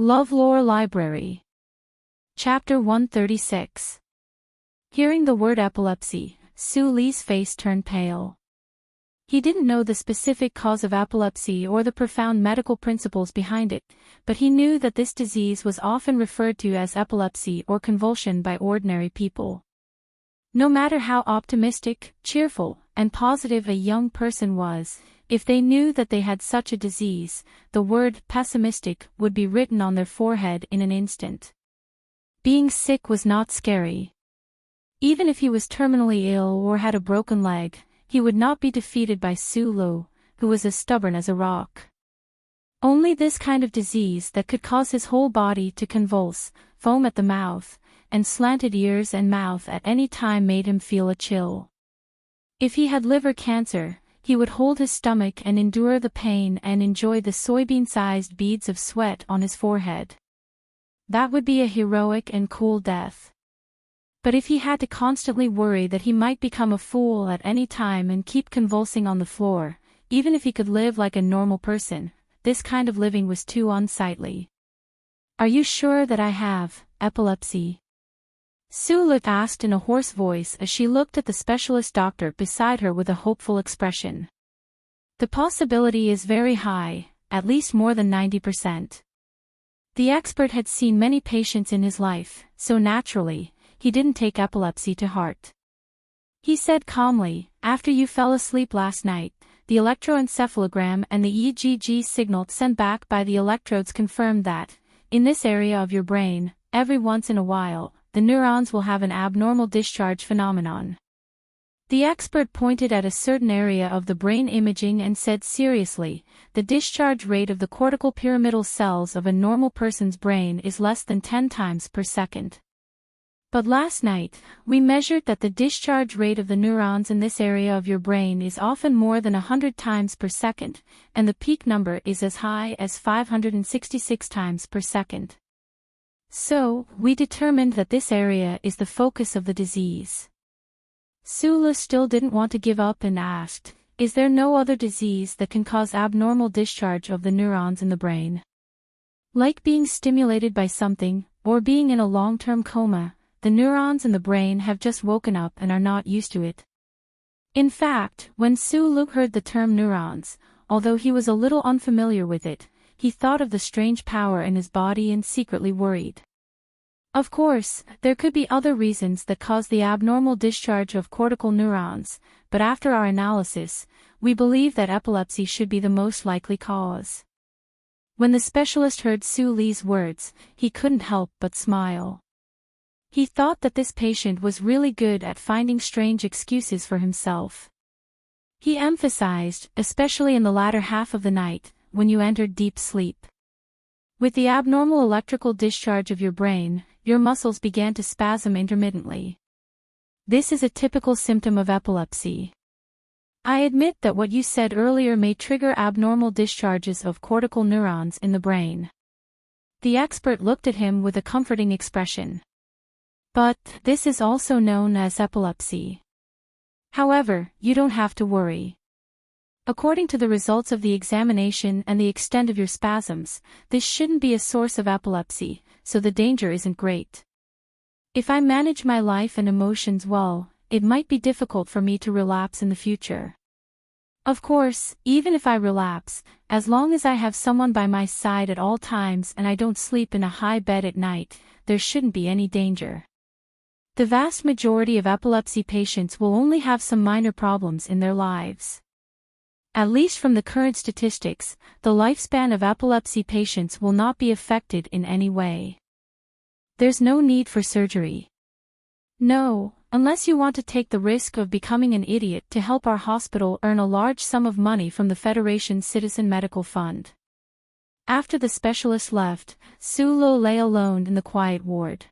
LoveLore Library. Chapter 136. Hearing the word epilepsy, Su Li's face turned pale. He didn't know the specific cause of epilepsy or the profound medical principles behind it, but he knew that this disease was often referred to as epilepsy or convulsion by ordinary people. No matter how optimistic, cheerful, and positive a young person was, if they knew that they had such a disease, the word pessimistic would be written on their forehead in an instant. Being sick was not scary. Even if he was terminally ill or had a broken leg, he would not be defeated by Su Li, who was as stubborn as a rock. Only this kind of disease that could cause his whole body to convulse, foam at the mouth, and slanted ears and mouth at any time made him feel a chill. If he had liver cancer, he would hold his stomach and endure the pain and enjoy the soybean-sized beads of sweat on his forehead. That would be a heroic and cool death. But if he had to constantly worry that he might become a fool at any time and keep convulsing on the floor, even if he could live like a normal person, this kind of living was too unsightly. "Are you sure that I have epilepsy?" Su Li asked in a hoarse voice as she looked at the specialist doctor beside her with a hopeful expression. "The possibility is very high, at least more than 90%. The expert had seen many patients in his life, so naturally, he didn't take epilepsy to heart. He said calmly, "After you fell asleep last night, the electroencephalogram and the EEG signal sent back by the electrodes confirmed that, in this area of your brain, every once in a while, the neurons will have an abnormal discharge phenomenon." The expert pointed at a certain area of the brain imaging and said seriously, "The discharge rate of the cortical pyramidal cells of a normal person's brain is less than 10 times per second. But last night, we measured that the discharge rate of the neurons in this area of your brain is often more than 100 times per second, and the peak number is as high as 566 times per second. So, we determined that this area is the focus of the disease." Su Li still didn't want to give up and asked, "Is there no other disease that can cause abnormal discharge of the neurons in the brain? Like being stimulated by something, or being in a long-term coma, the neurons in the brain have just woken up and are not used to it." In fact, when Su Li heard the term neurons, although he was a little unfamiliar with it, he thought of the strange power in his body and secretly worried. Of course, there could be other reasons that cause the abnormal discharge of cortical neurons, but after our analysis, we believe that epilepsy should be the most likely cause. When the specialist heard Su Li's words, he couldn't help but smile. He thought that this patient was really good at finding strange excuses for himself. He emphasized, especially in the latter half of the night, when you entered deep sleep. With the abnormal electrical discharge of your brain, your muscles began to spasm intermittently. This is a typical symptom of epilepsy. I admit that what you said earlier may trigger abnormal discharges of cortical neurons in the brain. The expert looked at him with a comforting expression. But, this is also known as epilepsy. However, you don't have to worry. According to the results of the examination and the extent of your spasms, this shouldn't be a source of epilepsy, so the danger isn't great. If I manage my life and emotions well, it might be difficult for me to relapse in the future. Of course, even if I relapse, as long as I have someone by my side at all times and I don't sleep in a high bed at night, there shouldn't be any danger. The vast majority of epilepsy patients will only have some minor problems in their lives. At least from the current statistics, the lifespan of epilepsy patients will not be affected in any way. There's no need for surgery. No, unless you want to take the risk of becoming an idiot to help our hospital earn a large sum of money from the Federation's Citizen Medical Fund. After the specialist left, Su Li lay alone in the quiet ward.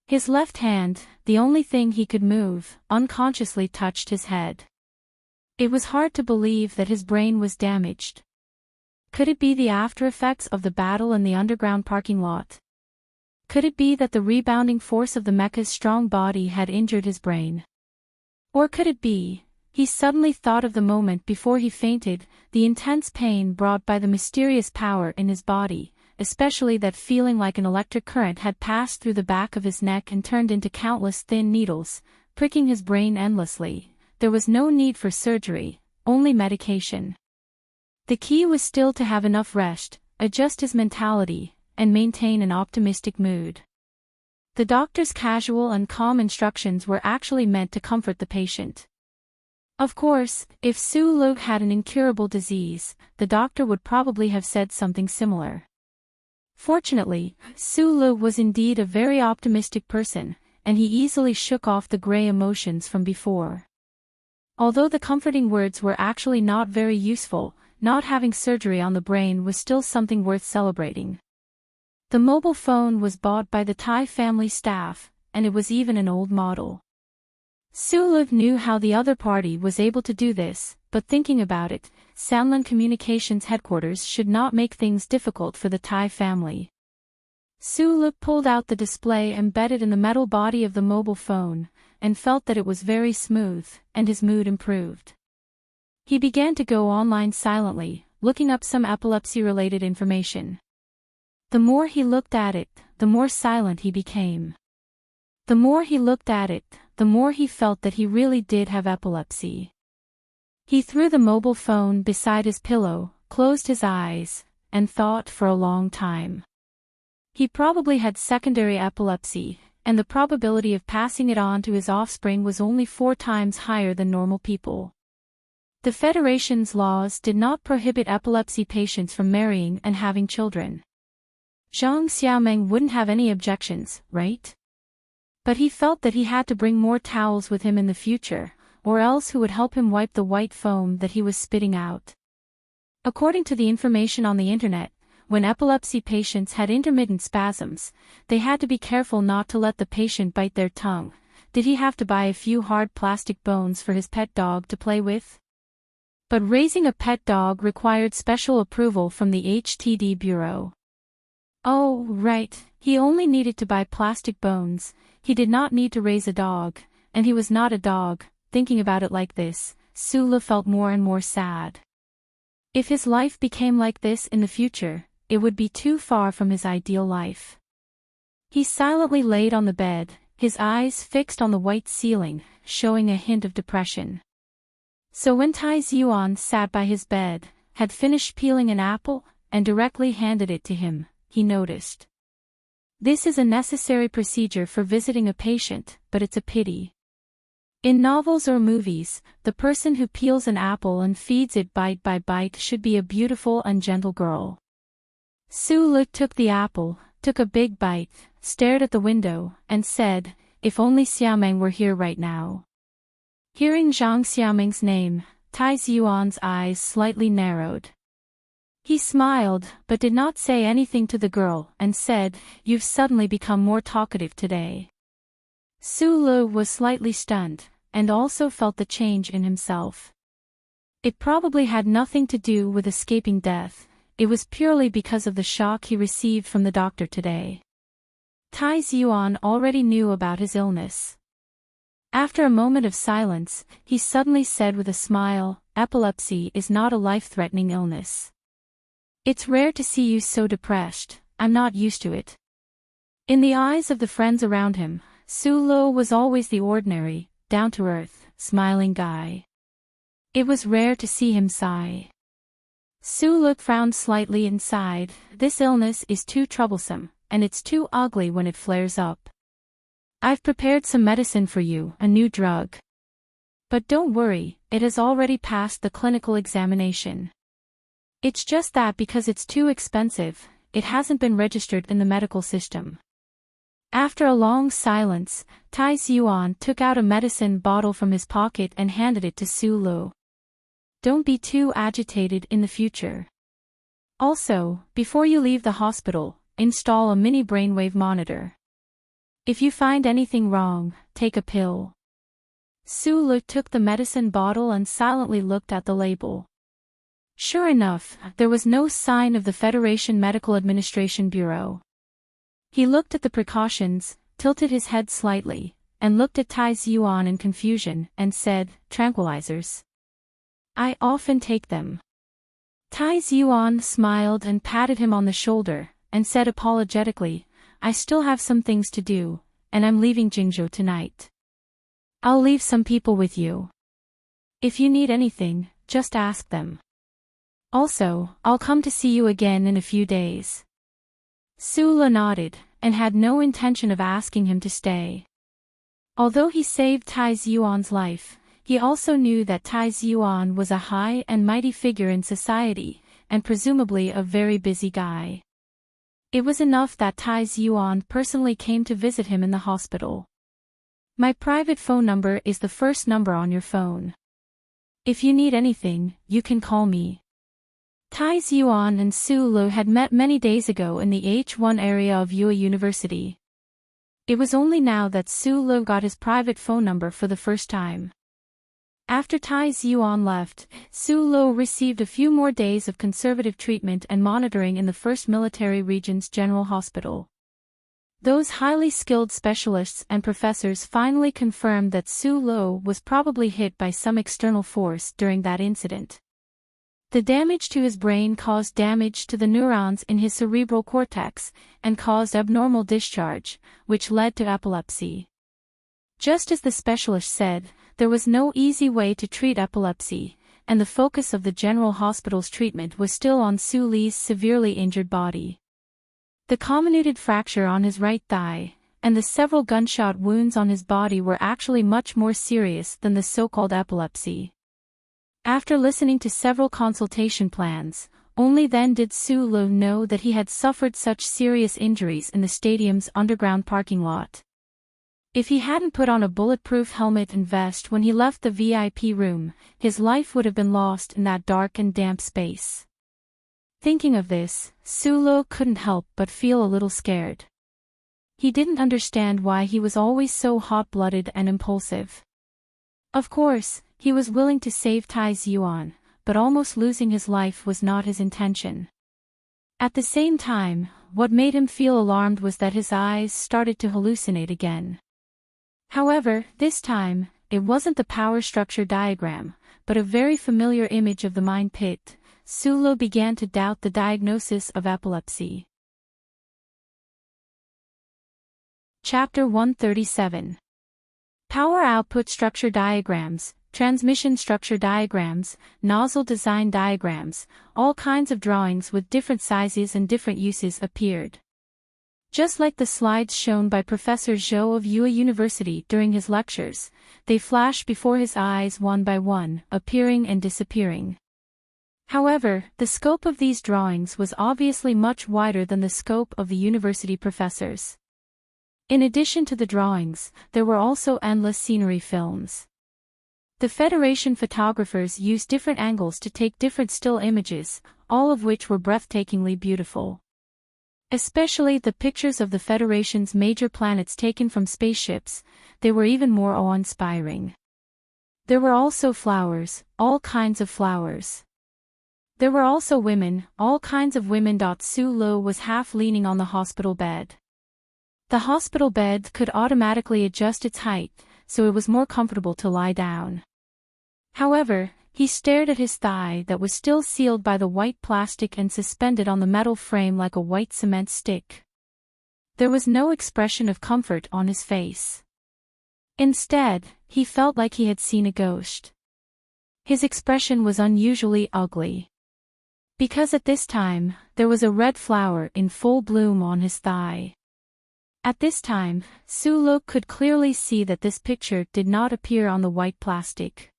His left hand, the only thing he could move, unconsciously touched his head. It was hard to believe that his brain was damaged. Could it be the after-effects of the battle in the underground parking lot? Could it be that the rebounding force of the mecha's strong body had injured his brain? Or could it be, he suddenly thought of the moment before he fainted, the intense pain brought by the mysterious power in his body, especially that feeling like an electric current had passed through the back of his neck and turned into countless thin needles, pricking his brain endlessly. There was no need for surgery, only medication. The key was still to have enough rest, adjust his mentality, and maintain an optimistic mood. The doctor's casual and calm instructions were actually meant to comfort the patient. Of course, if Su-Lu had an incurable disease, the doctor would probably have said something similar. Fortunately, Su-Lu was indeed a very optimistic person, and he easily shook off the gray emotions from before. Although the comforting words were actually not very useful, not having surgery on the brain was still something worth celebrating. The mobile phone was bought by the Thai family staff, and it was even an old model. Su-Lu knew how the other party was able to do this, but thinking about it, Sanlan Communications headquarters should not make things difficult for the Thai family. Su-Lu pulled out the display embedded in the metal body of the mobile phone, and felt that it was very smooth, and his mood improved. He began to go online silently, looking up some epilepsy-related information. The more he looked at it, the more silent he became. The more he looked at it, the more he felt that he really did have epilepsy. He threw the mobile phone beside his pillow, closed his eyes, and thought for a long time. He probably had secondary epilepsy, and the probability of passing it on to his offspring was only 4 times higher than normal people. The Federation's laws did not prohibit epilepsy patients from marrying and having children. Zhang Xiaomeng wouldn't have any objections, right? But he felt that he had to bring more towels with him in the future, or else who would help him wipe the white foam that he was spitting out. According to the information on the internet, when epilepsy patients had intermittent spasms, they had to be careful not to let the patient bite their tongue. Did he have to buy a few hard plastic bones for his pet dog to play with? But raising a pet dog required special approval from the HTD Bureau. Oh, right, he only needed to buy plastic bones. He did not need to raise a dog, and he was not a dog. Thinking about it like this, Su-Lu felt more and more sad. If his life became like this in the future, it would be too far from his ideal life. He silently laid on the bed, his eyes fixed on the white ceiling, showing a hint of depression. So when Tai Yuan sat by his bed, had finished peeling an apple, and directly handed it to him, he noticed. This is a necessary procedure for visiting a patient, but it's a pity. In novels or movies, the person who peels an apple and feeds it bite by bite should be a beautiful and gentle girl. Su-Lu took the apple, took a big bite, stared at the window, and said, "If only Xiaomeng were here right now." Hearing Zhang Xiaomeng's name, Tai Yuan's eyes slightly narrowed. He smiled, but did not say anything to the girl, and said, "You've suddenly become more talkative today." Su-Lu was slightly stunned, and also felt the change in himself. It probably had nothing to do with escaping death, it was purely because of the shock he received from the doctor today. Tai Yuan already knew about his illness. After a moment of silence, he suddenly said with a smile, "Epilepsy is not a life-threatening illness. It's rare to see you so depressed, I'm not used to it." In the eyes of the friends around him, Su-Lu was always the ordinary, down-to-earth, smiling guy. It was rare to see him sigh. Su-Lu frowned slightly inside. This illness is too troublesome, and it's too ugly when it flares up. I've prepared some medicine for you, a new drug. But don't worry, it has already passed the clinical examination. It's just that because it's too expensive, it hasn't been registered in the medical system. After a long silence, Tai Yuan took out a medicine bottle from his pocket and handed it to Su-Lu. Don't be too agitated in the future. Also, before you leave the hospital, install a mini brainwave monitor. If you find anything wrong, take a pill. Su-Lu took the medicine bottle and silently looked at the label. Sure enough, there was no sign of the Federation Medical Administration Bureau. He looked at the precautions, tilted his head slightly, and looked at Tai Yuan in confusion, and said, "Tranquilizers. I often take them." Tai Yuan smiled and patted him on the shoulder, and said apologetically, "I still have some things to do, and I'm leaving Jingzhou tonight. I'll leave some people with you. If you need anything, just ask them. Also, I'll come to see you again in a few days." Sula nodded, and had no intention of asking him to stay. Although he saved Tai Ziyuan's life, he also knew that Tai Ziyuan was a high and mighty figure in society, and presumably a very busy guy. It was enough that Tai Ziyuan personally came to visit him in the hospital. "My private phone number is the first number on your phone. If you need anything, you can call me." Tai Ziyuan and Su Lu had met many days ago in the H1 area of Yue University. It was only now that Su Lu got his private phone number for the first time. After Tai Ziyuan left, Su Lu received a few more days of conservative treatment and monitoring in the 1st Military Region's General Hospital. Those highly skilled specialists and professors finally confirmed that Su Lu was probably hit by some external force during that incident. The damage to his brain caused damage to the neurons in his cerebral cortex, and caused abnormal discharge, which led to epilepsy. Just as the specialist said, there was no easy way to treat epilepsy, and the focus of the General Hospital's treatment was still on Su Li's severely injured body. The comminuted fracture on his right thigh, and the several gunshot wounds on his body were actually much more serious than the so-called epilepsy. After listening to several consultation plans, only then did Su Lu know that he had suffered such serious injuries in the stadium's underground parking lot. If he hadn't put on a bulletproof helmet and vest when he left the VIP room, his life would have been lost in that dark and damp space. Thinking of this, Su Lu couldn't help but feel a little scared. He didn't understand why he was always so hot-blooded and impulsive. Of course, he was willing to save Tai Ziyuan, but almost losing his life was not his intention. At the same time, what made him feel alarmed was that his eyes started to hallucinate again. However, this time, it wasn't the power structure diagram, but a very familiar image of the mind pit. Su Lu began to doubt the diagnosis of epilepsy. Chapter 137. Power output structure diagrams, transmission structure diagrams, nozzle design diagrams, all kinds of drawings with different sizes and different uses appeared. Just like the slides shown by Professor Zhou of Yue University during his lectures, they flashed before his eyes one by one, appearing and disappearing. However, the scope of these drawings was obviously much wider than the scope of the university professors. In addition to the drawings, there were also endless scenery films. The Federation photographers used different angles to take different still images, all of which were breathtakingly beautiful. Especially the pictures of the Federation's major planets taken from spaceships, they were even more awe-inspiring. There were also flowers, all kinds of flowers. There were also women, all kinds of women. Su Lu was half leaning on the hospital bed. The hospital bed could automatically adjust its height, so it was more comfortable to lie down. However, he stared at his thigh that was still sealed by the white plastic and suspended on the metal frame like a white cement stick. There was no expression of comfort on his face. Instead, he felt like he had seen a ghost. His expression was unusually ugly. Because at this time, there was a red flower in full bloom on his thigh. At this time, Su Lu could clearly see that this picture did not appear on the white plastic.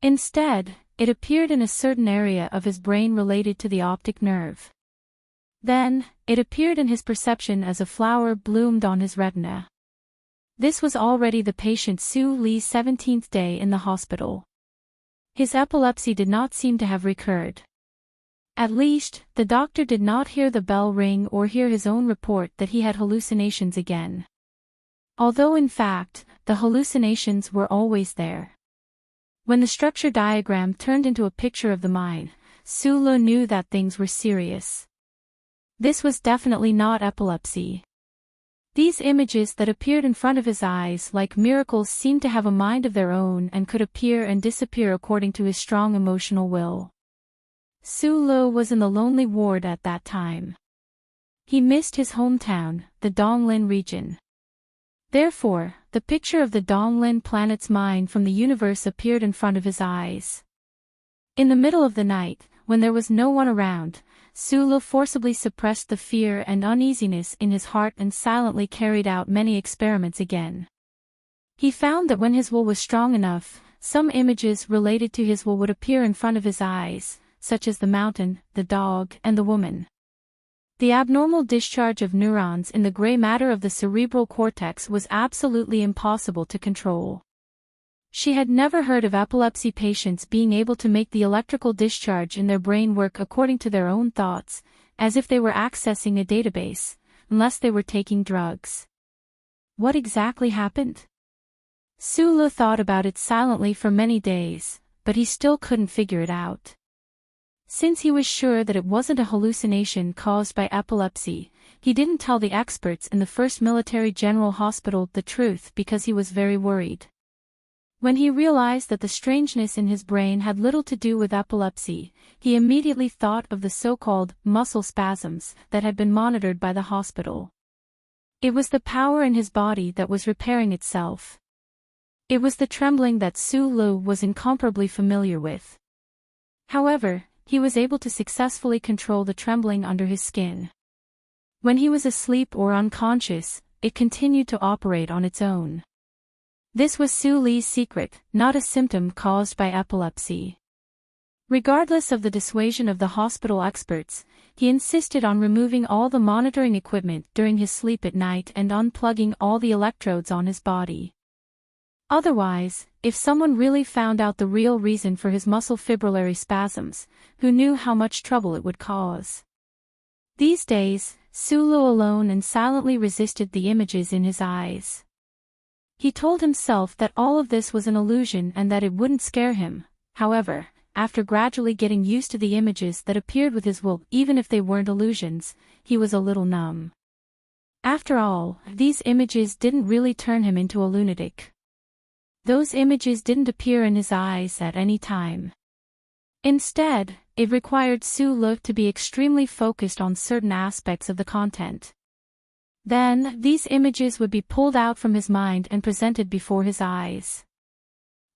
Instead, it appeared in a certain area of his brain related to the optic nerve. Then, it appeared in his perception as a flower bloomed on his retina. This was already the patient Su Li's 17th day in the hospital. His epilepsy did not seem to have recurred. At least, the doctor did not hear the bell ring or hear his own report that he had hallucinations again. Although in fact, the hallucinations were always there. When the structure diagram turned into a picture of the mind, Su Lu knew that things were serious. This was definitely not epilepsy. These images that appeared in front of his eyes like miracles seemed to have a mind of their own and could appear and disappear according to his strong emotional will. Su Lu was in the lonely ward at that time. He missed his hometown, the Donglin region. Therefore, the picture of the Donglin planet's mind from the universe appeared in front of his eyes. In the middle of the night, when there was no one around, Sulu forcibly suppressed the fear and uneasiness in his heart and silently carried out many experiments again. He found that when his will was strong enough, some images related to his will would appear in front of his eyes, such as the mountain, the dog, and the woman. The abnormal discharge of neurons in the gray matter of the cerebral cortex was absolutely impossible to control. She had never heard of epilepsy patients being able to make the electrical discharge in their brain work according to their own thoughts, as if they were accessing a database, unless they were taking drugs. What exactly happened? Sulu thought about it silently for many days, but he still couldn't figure it out. Since he was sure that it wasn't a hallucination caused by epilepsy, he didn't tell the experts in the 1st Military General Hospital the truth because he was very worried. When he realized that the strangeness in his brain had little to do with epilepsy, he immediately thought of the so-called muscle spasms that had been monitored by the hospital. It was the power in his body that was repairing itself. It was the trembling that Sulu was incomparably familiar with. However, he was able to successfully control the trembling under his skin. When he was asleep or unconscious, it continued to operate on its own. This was Sulu's secret, not a symptom caused by epilepsy. Regardless of the dissuasion of the hospital experts, he insisted on removing all the monitoring equipment during his sleep at night and unplugging all the electrodes on his body. Otherwise, if someone really found out the real reason for his muscle fibrillary spasms, who knew how much trouble it would cause? These days, Sulu alone and silently resisted the images in his eyes. He told himself that all of this was an illusion and that it wouldn't scare him. However, after gradually getting used to the images that appeared with his will, even if they weren't illusions, he was a little numb. After all, these images didn't really turn him into a lunatic. Those images didn't appear in his eyes at any time. Instead, it required Sulu to be extremely focused on certain aspects of the content. Then, these images would be pulled out from his mind and presented before his eyes.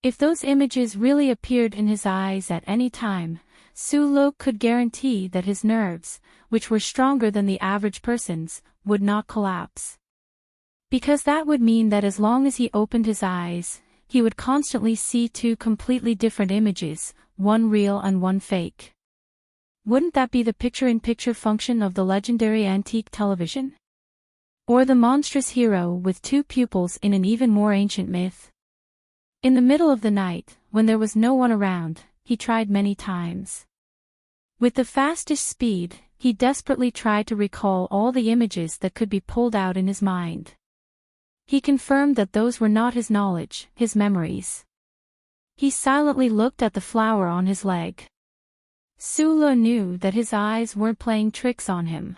If those images really appeared in his eyes at any time, Sulu could guarantee that his nerves, which were stronger than the average person's, would not collapse. Because that would mean that as long as he opened his eyes, he would constantly see two completely different images, one real and one fake. Wouldn't that be the picture-in-picture function of the legendary antique television? Or the monstrous hero with two pupils in an even more ancient myth? In the middle of the night, when there was no one around, he tried many times. With the fastest speed, he desperately tried to recall all the images that could be pulled out in his mind. He confirmed that those were not his knowledge, his memories. He silently looked at the flower on his leg. Sulu knew that his eyes weren't playing tricks on him.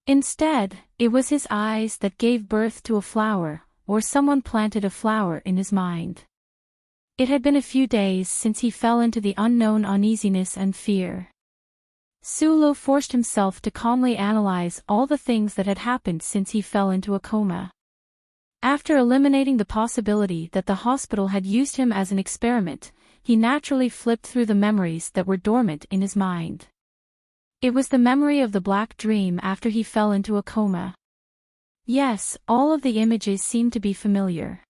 Instead, it was his eyes that gave birth to a flower, or someone planted a flower in his mind. It had been a few days since he fell into the unknown uneasiness and fear. Sulu forced himself to calmly analyze all the things that had happened since he fell into a coma. After eliminating the possibility that the hospital had used him as an experiment, he naturally flipped through the memories that were dormant in his mind. It was the memory of the black dream after he fell into a coma. Yes, all of the images seemed to be familiar.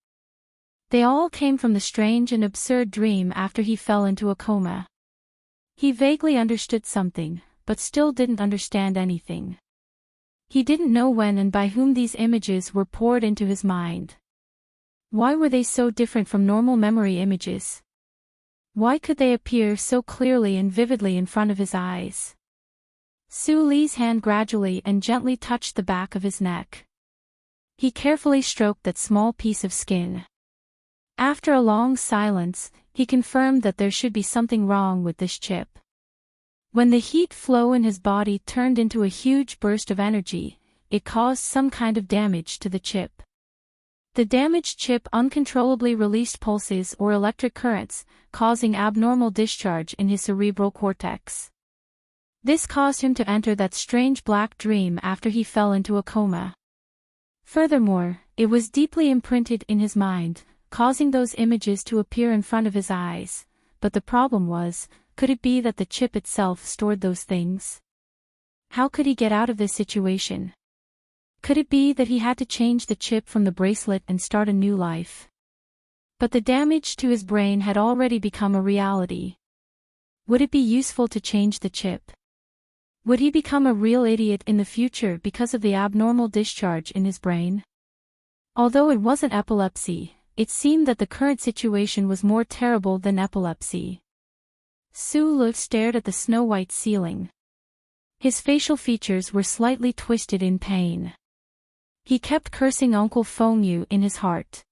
They all came from the strange and absurd dream after he fell into a coma. He vaguely understood something, but still didn't understand anything. He didn't know when and by whom these images were poured into his mind. Why were they so different from normal memory images? Why could they appear so clearly and vividly in front of his eyes? Sulu's hand gradually and gently touched the back of his neck. He carefully stroked that small piece of skin. After a long silence, he confirmed that there should be something wrong with this chip. When the heat flow in his body turned into a huge burst of energy, it caused some kind of damage to the chip. The damaged chip uncontrollably released pulses or electric currents, causing abnormal discharge in his cerebral cortex. This caused him to enter that strange black dream after he fell into a coma. Furthermore, it was deeply imprinted in his mind, causing those images to appear in front of his eyes. But the problem was, could it be that the chip itself stored those things? How could he get out of this situation? Could it be that he had to change the chip from the bracelet and start a new life? But the damage to his brain had already become a reality. Would it be useful to change the chip? Would he become a real idiot in the future because of the abnormal discharge in his brain? Although it wasn't epilepsy, it seemed that the current situation was more terrible than epilepsy. Su-Lu stared at the snow-white ceiling. His facial features were slightly twisted in pain. He kept cursing Uncle Feng-Yu in his heart.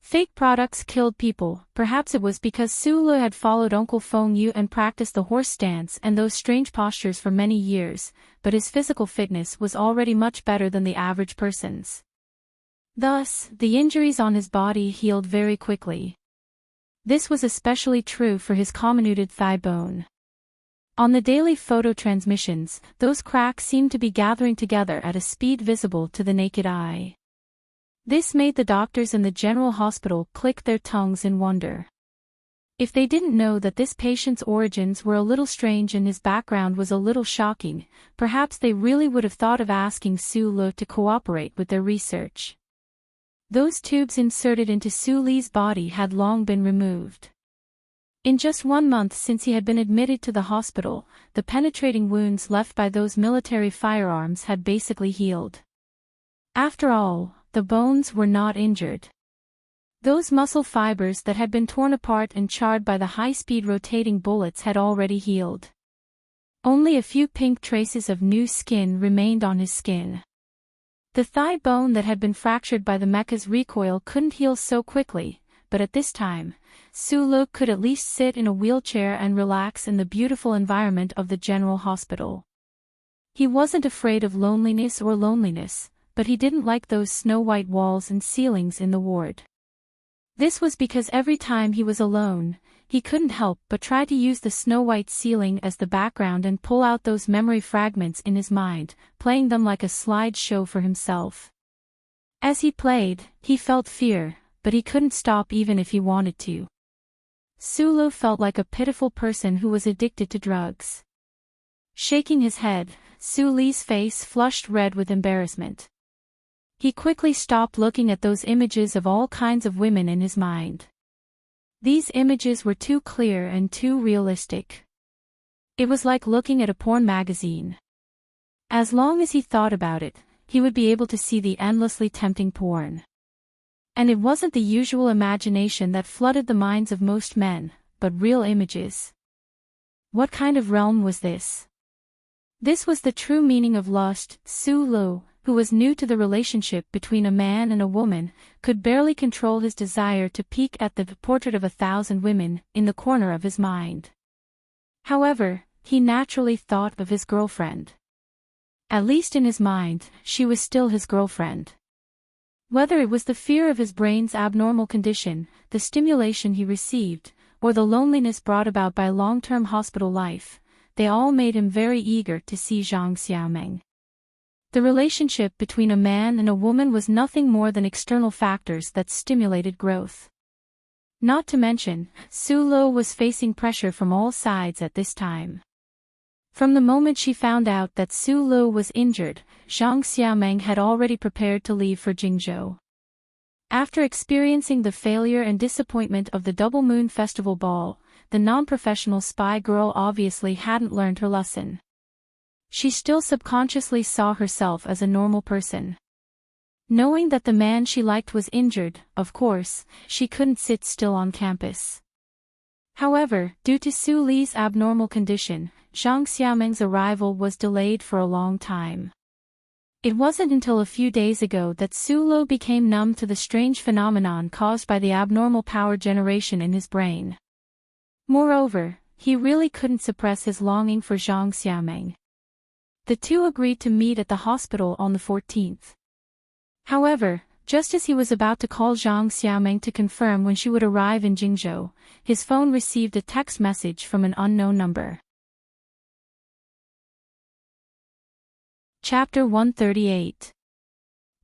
Fake products killed people. Perhaps it was because Su-Lu had followed Uncle Feng-Yu and practiced the horse stance and those strange postures for many years, but his physical fitness was already much better than the average person's. Thus, the injuries on his body healed very quickly. This was especially true for his comminuted thigh bone. On the daily photo transmissions, those cracks seemed to be gathering together at a speed visible to the naked eye. This made the doctors in the general hospital click their tongues in wonder. If they didn't know that this patient's origins were a little strange and his background was a little shocking, perhaps they really would have thought of asking Su-Lu to cooperate with their research. Those tubes inserted into Su-Li's body had long been removed. In just 1 month since he had been admitted to the hospital, the penetrating wounds left by those military firearms had basically healed. After all, the bones were not injured. Those muscle fibers that had been torn apart and charred by the high-speed rotating bullets had already healed. Only a few pink traces of new skin remained on his skin. The thigh bone that had been fractured by the mecha's recoil couldn't heal so quickly, but at this time, Su-Lu could at least sit in a wheelchair and relax in the beautiful environment of the general hospital. He wasn't afraid of loneliness, but he didn't like those snow-white walls and ceilings in the ward. This was because every time he was alone, he couldn't help but try to use the snow-white ceiling as the background and pull out those memory fragments in his mind, playing them like a slideshow for himself. As he played, he felt fear, but he couldn't stop even if he wanted to. Su-Lu felt like a pitiful person who was addicted to drugs. Shaking his head, Su-Li's face flushed red with embarrassment. He quickly stopped looking at those images of all kinds of women in his mind. These images were too clear and too realistic. It was like looking at a porn magazine. As long as he thought about it, he would be able to see the endlessly tempting porn. And it wasn't the usual imagination that flooded the minds of most men, but real images. What kind of realm was this? This was the true meaning of lust. Su-Lu, who was new to the relationship between a man and a woman, could barely control his desire to peek at the portrait of 1,000 women in the corner of his mind. However, he naturally thought of his girlfriend. At least in his mind, she was still his girlfriend. Whether it was the fear of his brain's abnormal condition, the stimulation he received, or the loneliness brought about by long-term hospital life, they all made him very eager to see Zhang Xiaomeng. The relationship between a man and a woman was nothing more than external factors that stimulated growth. Not to mention, Su-Lu was facing pressure from all sides at this time. From the moment she found out that Su-Lu was injured, Zhang Xiaomeng had already prepared to leave for Jingzhou. After experiencing the failure and disappointment of the Double Moon Festival Ball, the non-professional spy girl obviously hadn't learned her lesson. She still subconsciously saw herself as a normal person. Knowing that the man she liked was injured, of course, she couldn't sit still on campus. However, due to Su-Li's abnormal condition, Zhang Xiaomeng's arrival was delayed for a long time. It wasn't until a few days ago that Su-Lu became numb to the strange phenomenon caused by the abnormal power generation in his brain. Moreover, he really couldn't suppress his longing for Zhang Xiaomeng. The two agreed to meet at the hospital on the 14th. However, just as he was about to call Zhang Xiaomeng to confirm when she would arrive in Jingzhou, his phone received a text message from an unknown number. Chapter 138.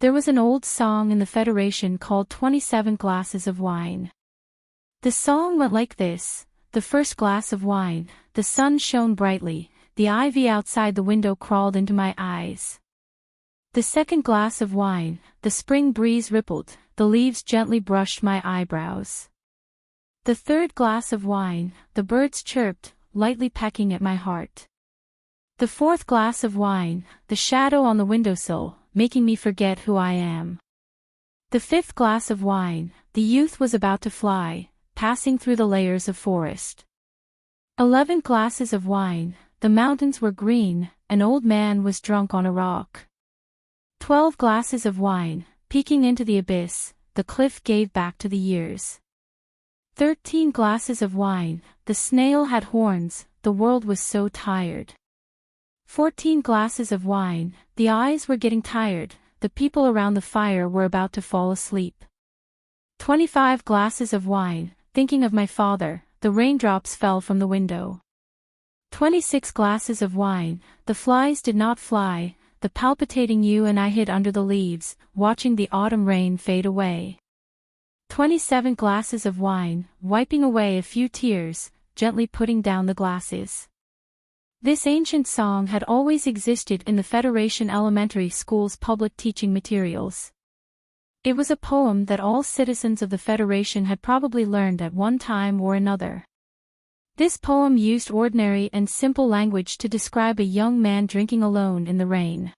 There was an old song in the Federation called 27 Glasses of Wine. The song went like this: the first glass of wine, the sun shone brightly, the ivy outside the window crawled into my eyes. The second glass of wine, the spring breeze rippled, the leaves gently brushed my eyebrows. The third glass of wine, the birds chirped, lightly pecking at my heart. The fourth glass of wine, the shadow on the windowsill, making me forget who I am. The fifth glass of wine, the youth was about to fly, passing through the layers of forest. 11 glasses of wine, the mountains were green, an old man was drunk on a rock. 12 glasses of wine, peeking into the abyss, the cliff gave back to the years. 13 glasses of wine, the snail had horns, the world was so tired. 14 glasses of wine, the eyes were getting tired, the people around the fire were about to fall asleep. 25 glasses of wine, thinking of my father, the raindrops fell from the window. 26 glasses of wine, the flies did not fly, the palpitating you and I hid under the leaves, watching the autumn rain fade away. 27 glasses of wine, wiping away a few tears, gently putting down the glasses. This ancient song had always existed in the Federation Elementary School's public teaching materials. It was a poem that all citizens of the Federation had probably learned at one time or another. This poem used ordinary and simple language to describe a young man drinking alone in the rain.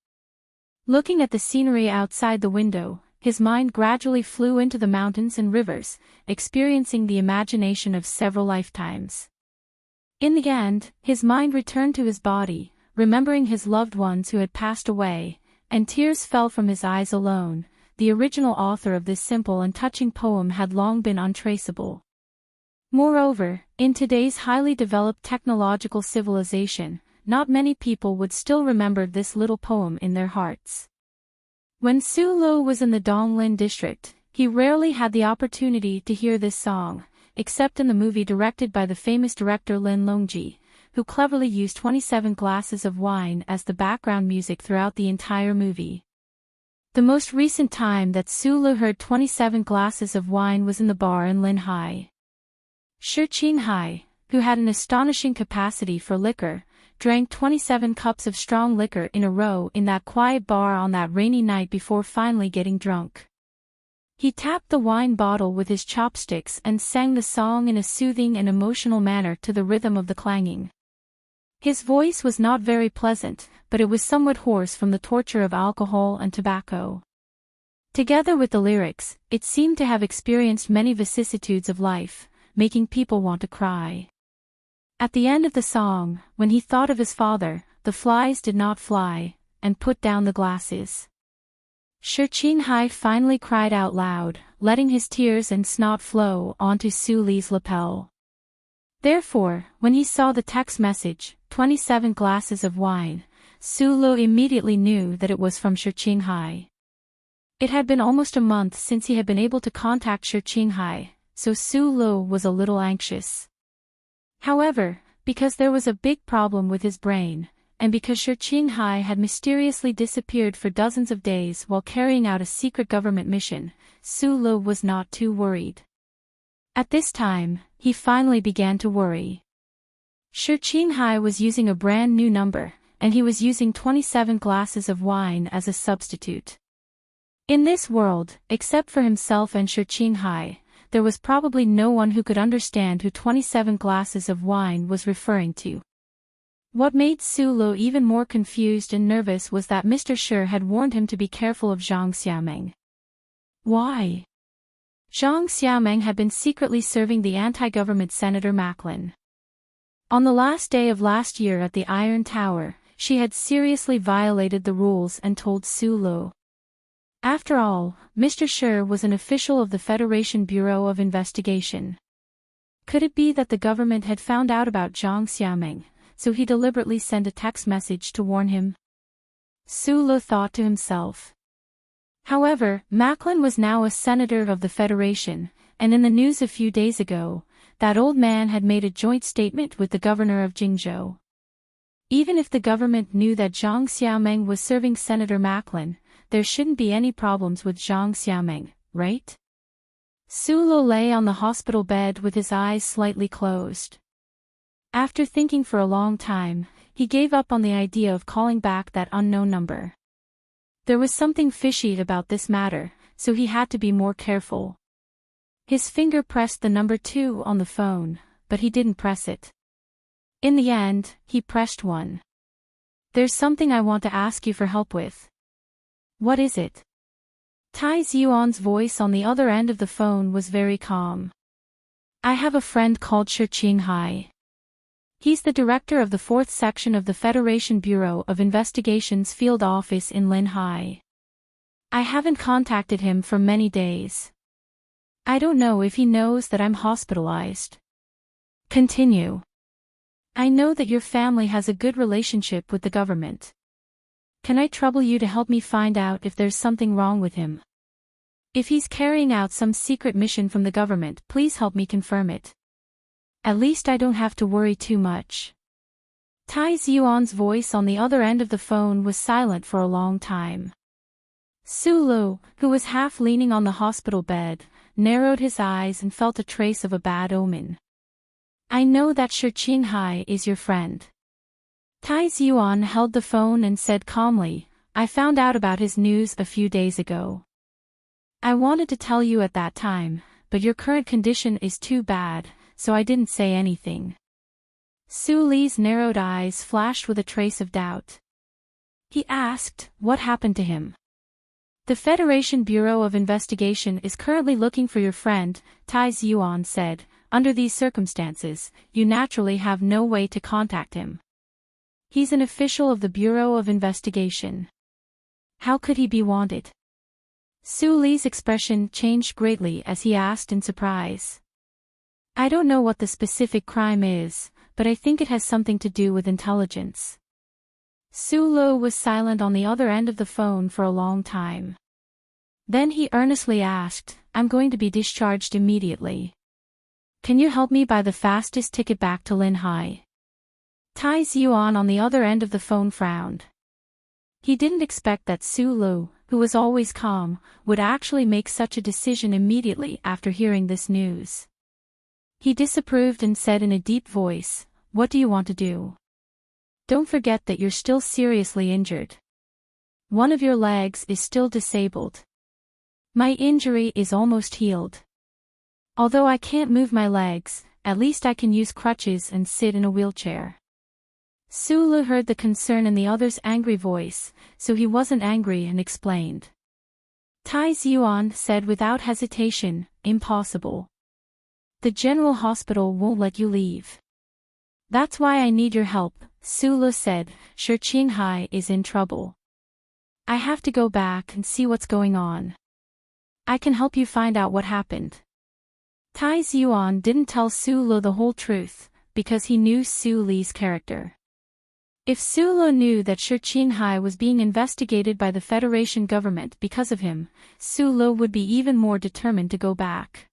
Looking at the scenery outside the window, his mind gradually flew into the mountains and rivers, experiencing the imagination of several lifetimes. In the end, his mind returned to his body, remembering his loved ones who had passed away, and tears fell from his eyes alone. The original author of this simple and touching poem had long been untraceable. Moreover, in today's highly developed technological civilization, not many people would still remember this little poem in their hearts. When Su Lo was in the Donglin district, he rarely had the opportunity to hear this song, except in the movie directed by the famous director Lin Longji, who cleverly used 27 glasses of wine as the background music throughout the entire movie. The most recent time that Su Lo heard 27 glasses of wine was in the bar in Linhai. Shi Qinghai, who had an astonishing capacity for liquor, drank 27 cups of strong liquor in a row in that quiet bar on that rainy night before finally getting drunk. He tapped the wine bottle with his chopsticks and sang the song in a soothing and emotional manner to the rhythm of the clanging. His voice was not very pleasant, but it was somewhat hoarse from the torture of alcohol and tobacco. Together with the lyrics, it seemed to have experienced many vicissitudes of life, making people want to cry. At the end of the song, when he thought of his father, the flies did not fly, and put down the glasses. Shi Qinghai finally cried out loud, letting his tears and snot flow onto Su Li's lapel. Therefore, when he saw the text message, 27 glasses of wine, Su Lo immediately knew that it was from Shi Qinghai. It had been almost a month since he had been able to contact Shi Qinghai, so Su Lo was a little anxious. However, because there was a big problem with his brain, and because Shi Qinghai had mysteriously disappeared for dozens of days while carrying out a secret government mission, Su Lo was not too worried. At this time, he finally began to worry. Shi Qinghai was using a brand new number, and he was using 27 glasses of wine as a substitute. In this world, except for himself and Shi Qinghai, there was probably no one who could understand who 27 glasses of wine was referring to. What made Su Lo even more confused and nervous was that Mr. Shi had warned him to be careful of Zhang Xiaomeng. Why? Zhang Xiaomeng had been secretly serving the anti-government Senator Macklin. On the last day of last year at the Iron Tower, she had seriously violated the rules and told Su Lo. After all, Mr. Shi was an official of the Federation Bureau of Investigation. Could it be that the government had found out about Zhang Xiaomeng, so he deliberately sent a text message to warn him? Su Lo thought to himself. However, Macklin was now a senator of the Federation, and in the news a few days ago, that old man had made a joint statement with the governor of Jingzhou. Even if the government knew that Zhang Xiaomeng was serving Senator Macklin, there shouldn't be any problems with Zhang Xiaomeng, right? Su Lo lay on the hospital bed with his eyes slightly closed. After thinking for a long time, he gave up on the idea of calling back that unknown number. There was something fishy about this matter, so he had to be more careful. His finger pressed the number 2 on the phone, but he didn't press it. In the end, he pressed 1. There's something I want to ask you for help with. What is it? Tai Ziyuan's voice on the other end of the phone was very calm. I have a friend called Shi Qinghai. He's the director of the 4th section of the Federation Bureau of Investigation's field office in Linhai. I haven't contacted him for many days. I don't know if he knows that I'm hospitalized. Continue. I know that your family has a good relationship with the government. Can I trouble you to help me find out if there's something wrong with him? If he's carrying out some secret mission from the government, please help me confirm it. At least I don't have to worry too much. Tai Ziyuan's voice on the other end of the phone was silent for a long time. Su Lu, who was half leaning on the hospital bed, narrowed his eyes and felt a trace of a bad omen. I know that Shi Qinghai is your friend. Tai Ziyuan held the phone and said calmly, I found out about his news a few days ago. I wanted to tell you at that time, but your current condition is too bad, so I didn't say anything. Su Li's narrowed eyes flashed with a trace of doubt. He asked, what happened to him? The Federation Bureau of Investigation is currently looking for your friend, Tai Ziyuan said. Under these circumstances, you naturally have no way to contact him. He's an official of the Bureau of Investigation. How could he be wanted? Su Li's expression changed greatly as he asked in surprise. I don't know what the specific crime is, but I think it has something to do with intelligence. Su Lu was silent on the other end of the phone for a long time. Then he earnestly asked, I'm going to be discharged immediately. Can you help me buy the fastest ticket back to Linhai? Tai Ziyuan on the other end of the phone frowned. He didn't expect that Su Lu, who was always calm, would actually make such a decision immediately after hearing this news. He disapproved and said in a deep voice, what do you want to do? Don't forget that you're still seriously injured. One of your legs is still disabled. My injury is almost healed. Although I can't move my legs, at least I can use crutches and sit in a wheelchair. Su Lu heard the concern in the other's angry voice, so he wasn't angry and explained. Tai Ziyuan said without hesitation, impossible. The general hospital won't let you leave. That's why I need your help, Su Lu said. Shi Qinghai is in trouble. I have to go back and see what's going on. I can help you find out what happened. Tai Ziyuan didn't tell Su Lu the whole truth, because he knew Su Li's character. If Su Lu knew that Shi Qinghai was being investigated by the Federation government because of him, Su Lu would be even more determined to go back.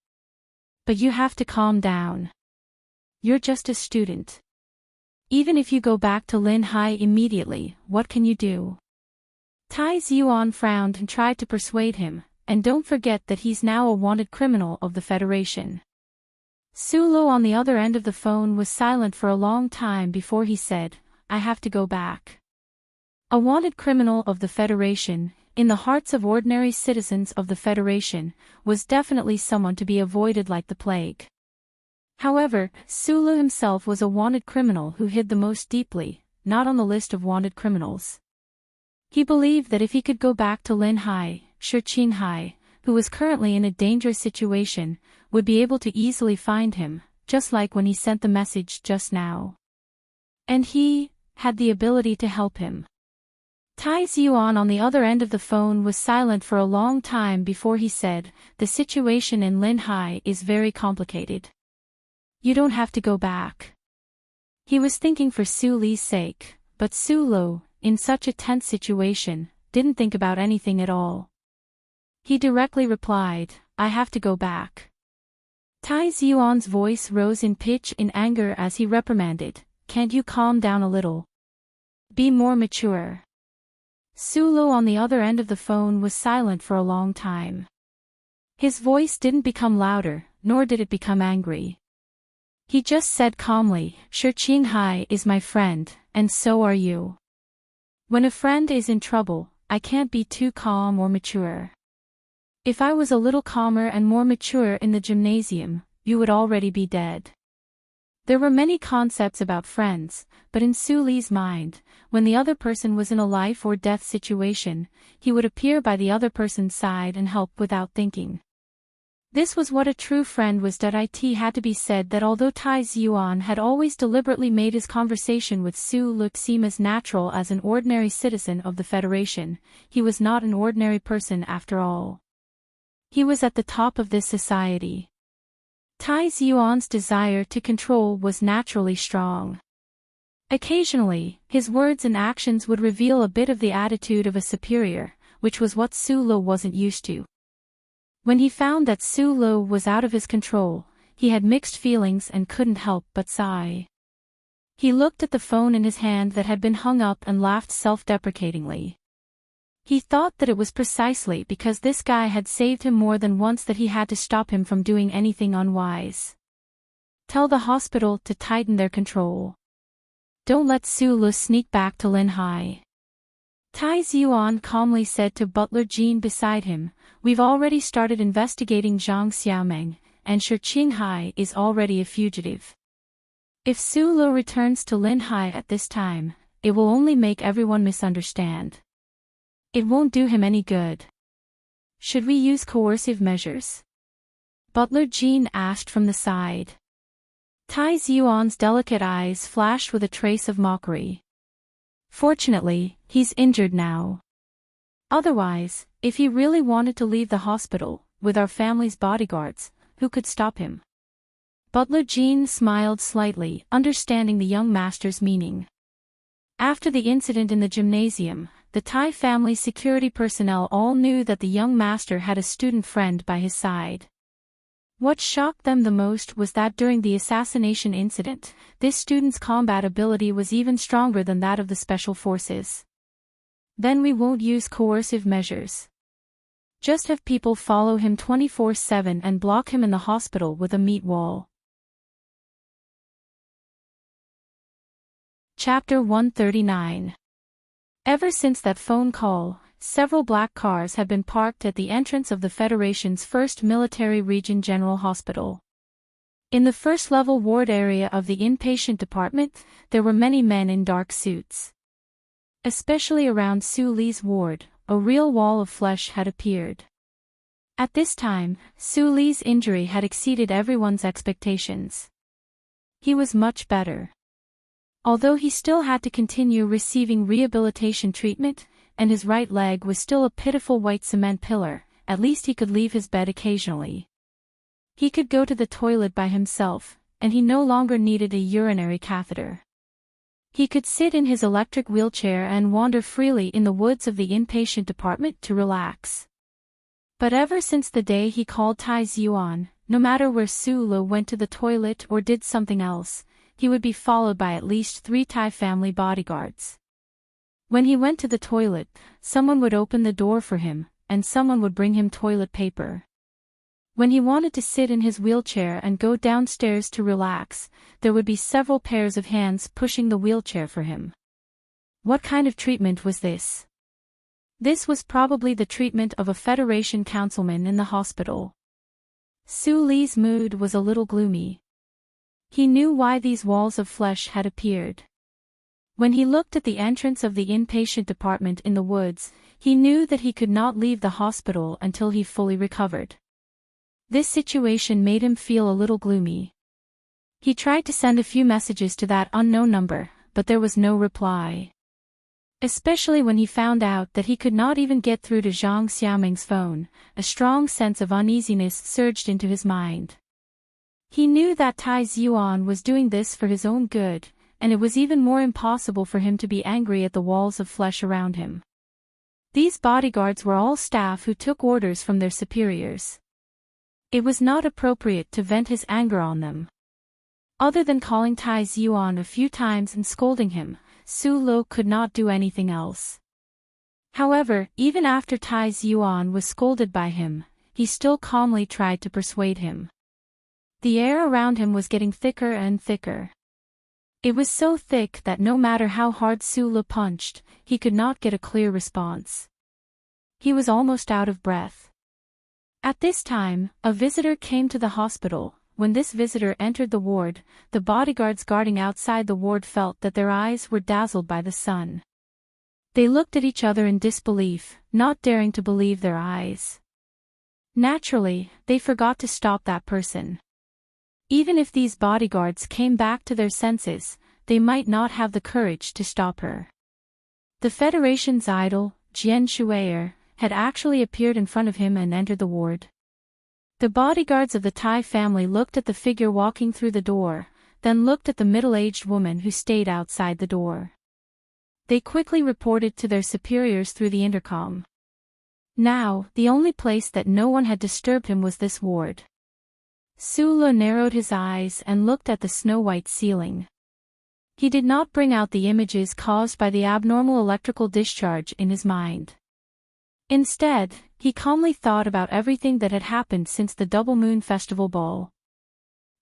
But you have to calm down. You're just a student. Even if you go back to Linhai immediately, what can you do? Tai Ziyuan frowned and tried to persuade him, and don't forget that he's now a wanted criminal of the Federation. Su Lu on the other end of the phone was silent for a long time before he said, I have to go back. A wanted criminal of the Federation, in the hearts of ordinary citizens of the Federation, was definitely someone to be avoided like the plague. However, Su Lu himself was a wanted criminal who hid the most deeply, not on the list of wanted criminals. He believed that if he could go back to Linhai, Shi Qinghai, who was currently in a dangerous situation, would be able to easily find him, just like when he sent the message just now. And he had the ability to help him. Tai Ziyuan on the other end of the phone was silent for a long time before he said, the situation in Linhai is very complicated. You don't have to go back. He was thinking for Su Li's sake, but Su Lu, in such a tense situation, didn't think about anything at all. He directly replied, I have to go back. Tai Ziyuan's voice rose in pitch in anger as he reprimanded, can't you calm down a little? Be more mature. Sulu on the other end of the phone was silent for a long time. His voice didn't become louder, nor did it become angry. He just said calmly, "Sure, Qinghai is my friend, and so are you. When a friend is in trouble, I can't be too calm or mature. If I was a little calmer and more mature in the gymnasium, you would already be dead." There were many concepts about friends, but in Su Li's mind, when the other person was in a life or death situation, he would appear by the other person's side and help without thinking. This was what a true friend was. It had to be said that although Tai Yuan had always deliberately made his conversation with Su Lu seem as natural as an ordinary citizen of the Federation, he was not an ordinary person after all. He was at the top of this society. Tai Yuan's desire to control was naturally strong. Occasionally, his words and actions would reveal a bit of the attitude of a superior, which was what Su Lu wasn't used to. When he found that Su Lu was out of his control, he had mixed feelings and couldn't help but sigh. He looked at the phone in his hand that had been hung up and laughed self-deprecatingly. He thought that it was precisely because this guy had saved him more than once that he had to stop him from doing anything unwise. Tell the hospital to tighten their control. Don't let Su Lu sneak back to Linhai. Tai Yuan calmly said to Butler Jean beside him, "We've already started investigating Zhang Xiaomeng, and Shi Qinghai is already a fugitive. If Su Lu returns to Linhai at this time, it will only make everyone misunderstand. It won't do him any good. Should we use coercive measures?" Butler Jean asked from the side. Tai Yuan's delicate eyes flashed with a trace of mockery. "Fortunately, he's injured now. Otherwise, if he really wanted to leave the hospital, with our family's bodyguards, who could stop him?" Butler Jean smiled slightly, understanding the young master's meaning. After the incident in the gymnasium, the Tai family security personnel all knew that the young master had a student friend by his side. What shocked them the most was that during the assassination incident, this student's combat ability was even stronger than that of the special forces. Then we won't use coercive measures. Just have people follow him 24/7 and block him in the hospital with a meat wall. Chapter 139. Ever since that phone call, several black cars have been parked at the entrance of the Federation's 1st Military Region General Hospital. In the first-level ward area of the inpatient department, there were many men in dark suits. Especially around Su Li's ward, a real wall of flesh had appeared. At this time, Su Li's injury had exceeded everyone's expectations. He was much better. Although he still had to continue receiving rehabilitation treatment, and his right leg was still a pitiful white cement pillar, at least he could leave his bed occasionally. He could go to the toilet by himself, and he no longer needed a urinary catheter. He could sit in his electric wheelchair and wander freely in the woods of the inpatient department to relax. But ever since the day he called Tai Yuan, no matter where Su Lu went to the toilet or did something else, he would be followed by at least 3 Tai family bodyguards. When he went to the toilet, someone would open the door for him, and someone would bring him toilet paper. When he wanted to sit in his wheelchair and go downstairs to relax, there would be several pairs of hands pushing the wheelchair for him. What kind of treatment was this? This was probably the treatment of a Federation councilman in the hospital. Su Li's mood was a little gloomy. He knew why these walls of flesh had appeared. When he looked at the entrance of the inpatient department in the woods, he knew that he could not leave the hospital until he fully recovered. This situation made him feel a little gloomy. He tried to send a few messages to that unknown number, but there was no reply. Especially when he found out that he could not even get through to Zhang Xiaomeng's phone, a strong sense of uneasiness surged into his mind. He knew that Tai Yuan was doing this for his own good, and it was even more impossible for him to be angry at the walls of flesh around him. These bodyguards were all staff who took orders from their superiors. It was not appropriate to vent his anger on them. Other than calling Tai Yuan a few times and scolding him, Su Lo could not do anything else. However, even after Tai Yuan was scolded by him, he still calmly tried to persuade him. The air around him was getting thicker and thicker. It was so thick that no matter how hard Su Lo punched, he could not get a clear response. He was almost out of breath. At this time, a visitor came to the hospital. When this visitor entered the ward, the bodyguards guarding outside the ward felt that their eyes were dazzled by the sun. They looked at each other in disbelief, not daring to believe their eyes. Naturally, they forgot to stop that person. Even if these bodyguards came back to their senses, they might not have the courage to stop her. The Federation's idol, Jian Shuier, had actually appeared in front of him and entered the ward. The bodyguards of the Tai family looked at the figure walking through the door, then looked at the middle-aged woman who stayed outside the door. They quickly reported to their superiors through the intercom. Now, the only place that no one had disturbed him was this ward. Su Lo narrowed his eyes and looked at the snow-white ceiling. He did not bring out the images caused by the abnormal electrical discharge in his mind. Instead, he calmly thought about everything that had happened since the Double Moon Festival Ball.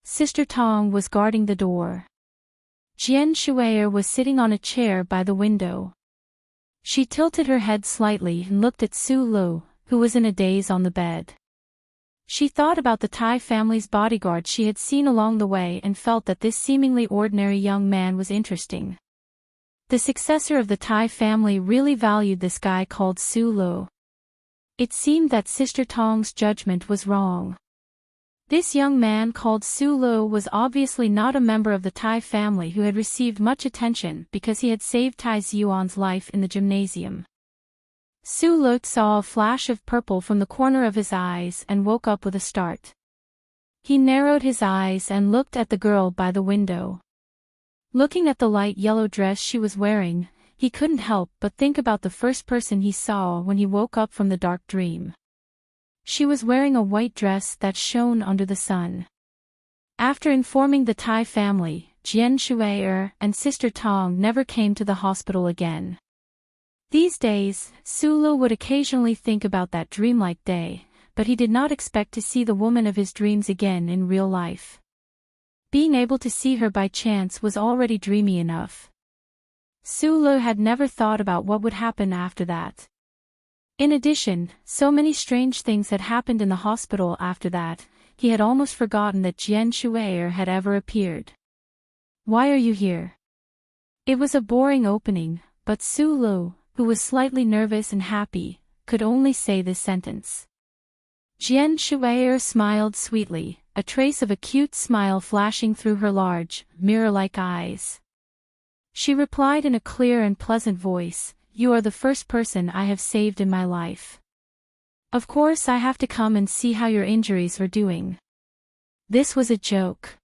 Sister Tong was guarding the door. Jian Shuier was sitting on a chair by the window. She tilted her head slightly and looked at Su Lo, who was in a daze on the bed. She thought about the Tai family's bodyguard she had seen along the way and felt that this seemingly ordinary young man was interesting. The successor of the Tai family really valued this guy called Su Lo. It seemed that Sister Tong's judgment was wrong. This young man called Su Lo was obviously not a member of the Tai family who had received much attention because he had saved Tai Yuan's life in the gymnasium. Su Lo saw a flash of purple from the corner of his eyes and woke up with a start. He narrowed his eyes and looked at the girl by the window. Looking at the light yellow dress she was wearing, he couldn't help but think about the first person he saw when he woke up from the dark dream. She was wearing a white dress that shone under the sun. After informing the Tai family, Jian Shuier and Sister Tong never came to the hospital again. These days, Su Lo would occasionally think about that dreamlike day, but he did not expect to see the woman of his dreams again in real life. Being able to see her by chance was already dreamy enough. Su Lo had never thought about what would happen after that. In addition, so many strange things had happened in the hospital after that, he had almost forgotten that Jian Shuier had ever appeared. "Why are you here?" It was a boring opening, but Su Lo, who was slightly nervous and happy, could only say this sentence. Jian Shuier smiled sweetly, a trace of a cute smile flashing through her large, mirror-like eyes. She replied in a clear and pleasant voice, "You are the first person I have saved in my life. Of course I have to come and see how your injuries are doing." This was a joke.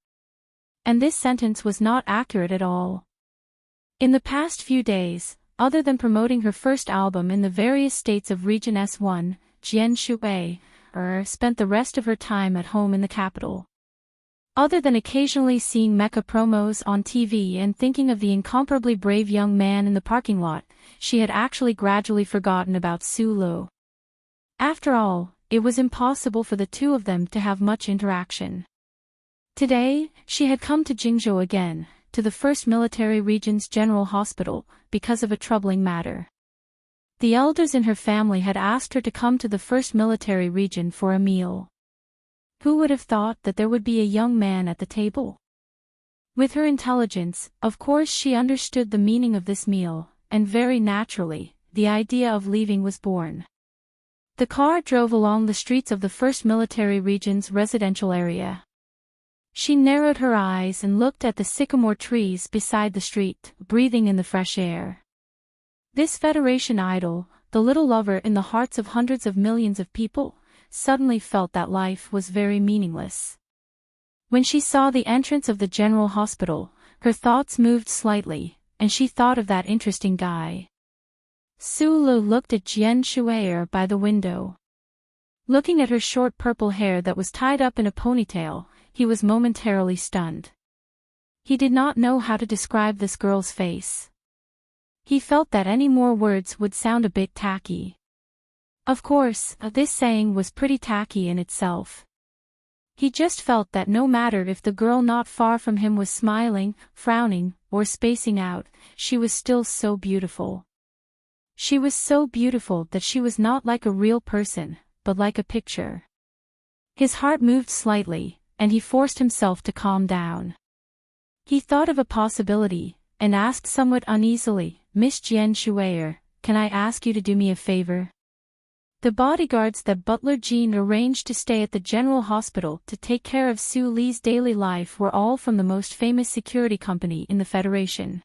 And this sentence was not accurate at all. In the past few days, other than promoting her first album in the various states of Region S1, Jian Shuier spent the rest of her time at home in the capital. Other than occasionally seeing mecha promos on TV and thinking of the incomparably brave young man in the parking lot, she had actually gradually forgotten about Su Lo. After all, it was impossible for the two of them to have much interaction. Today, she had come to Jingzhou again, to the 1st Military Region's General Hospital, because of a troubling matter. The elders in her family had asked her to come to the 1st Military Region for a meal. Who would have thought that there would be a young man at the table? With her intelligence, of course she understood the meaning of this meal, and very naturally, the idea of leaving was born. The car drove along the streets of the 1st Military Region's residential area. She narrowed her eyes and looked at the sycamore trees beside the street, breathing in the fresh air. This Federation idol, the little lover in the hearts of hundreds of millions of people, suddenly felt that life was very meaningless. When she saw the entrance of the General Hospital, her thoughts moved slightly, and she thought of that interesting guy. Su Lo looked at Jian Shuier by the window. Looking at her short purple hair that was tied up in a ponytail, he was momentarily stunned. He did not know how to describe this girl's face. He felt that any more words would sound a bit tacky. Of course, this saying was pretty tacky in itself. He just felt that no matter if the girl not far from him was smiling, frowning, or spacing out, she was still so beautiful. She was so beautiful that she was not like a real person, but like a picture. His heart moved slightly, and he forced himself to calm down. He thought of a possibility, and asked somewhat uneasily, "Miss Jian Shuier, can I ask you to do me a favor?" The bodyguards that Butler Jean arranged to stay at the General Hospital to take care of Su Li's daily life were all from the most famous security company in the Federation.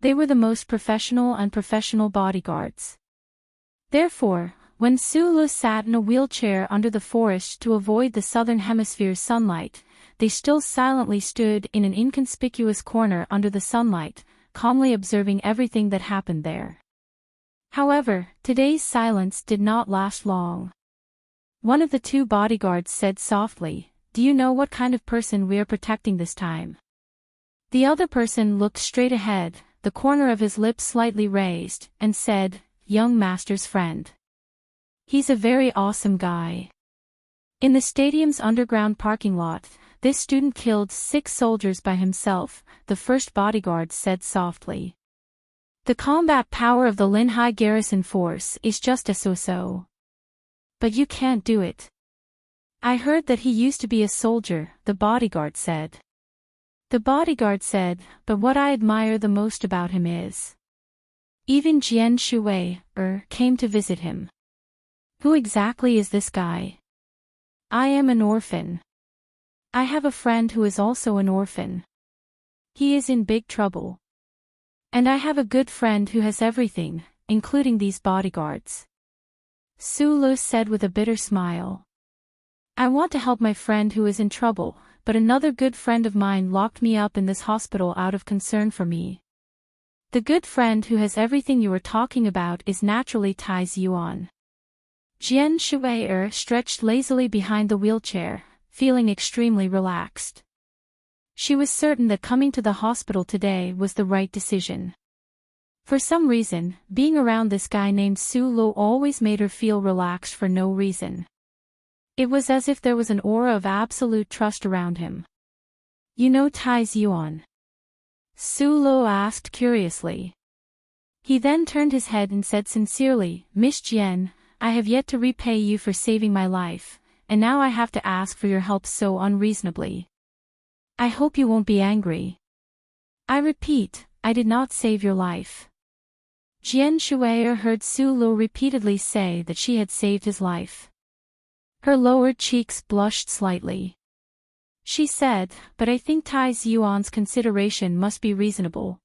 They were the most professional and professional bodyguards. Therefore, when Su Li sat in a wheelchair under the forest to avoid the southern hemisphere's sunlight, they still silently stood in an inconspicuous corner under the sunlight, calmly observing everything that happened there. However, today's silence did not last long. One of the two bodyguards said softly, "Do you know what kind of person we are protecting this time?" The other person looked straight ahead, the corner of his lips slightly raised, and said, "Young master's friend. He's a very awesome guy." In the stadium's underground parking lot, this student killed 6 soldiers by himself, the first bodyguard said softly. The combat power of the Linhai garrison force is just a so-so. But you can't do it. I heard that he used to be a soldier, the bodyguard said. The bodyguard said, but what I admire the most about him is. Even Jian Shui came to visit him. Who exactly is this guy? I am an orphan. I have a friend who is also an orphan. He is in big trouble. And I have a good friend who has everything, including these bodyguards. Su Li said with a bitter smile. I want to help my friend who is in trouble, but another good friend of mine locked me up in this hospital out of concern for me. The good friend who has everything you were talking about is naturally Tai Yuan. Jian Shui stretched lazily behind the wheelchair, feeling extremely relaxed. She was certain that coming to the hospital today was the right decision. For some reason, being around this guy named Su Li always made her feel relaxed for no reason. It was as if there was an aura of absolute trust around him. You know Tai Yuan? Su Li asked curiously. He then turned his head and said sincerely, Miss Jian, I have yet to repay you for saving my life, and now I have to ask for your help so unreasonably. I hope you won't be angry. I repeat, I did not save your life. Jian Shui heard Su Li repeatedly say that she had saved his life. Her lower cheeks blushed slightly. She said, but I think Tai Yuan's consideration must be reasonable.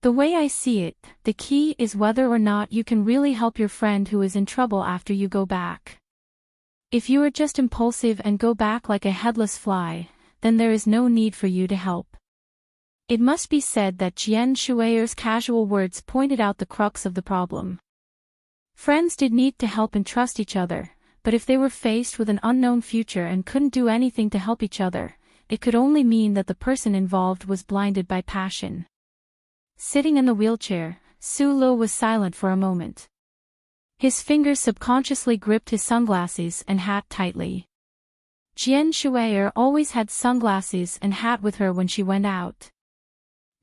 The way I see it, the key is whether or not you can really help your friend who is in trouble after you go back. If you are just impulsive and go back like a headless fly, then there is no need for you to help. It must be said that Jian Shui's casual words pointed out the crux of the problem. Friends did need to help and trust each other, but if they were faced with an unknown future and couldn't do anything to help each other, it could only mean that the person involved was blinded by passion. Sitting in the wheelchair, Su Li was silent for a moment. His fingers subconsciously gripped his sunglasses and hat tightly. Jian Shui always had sunglasses and hat with her when she went out.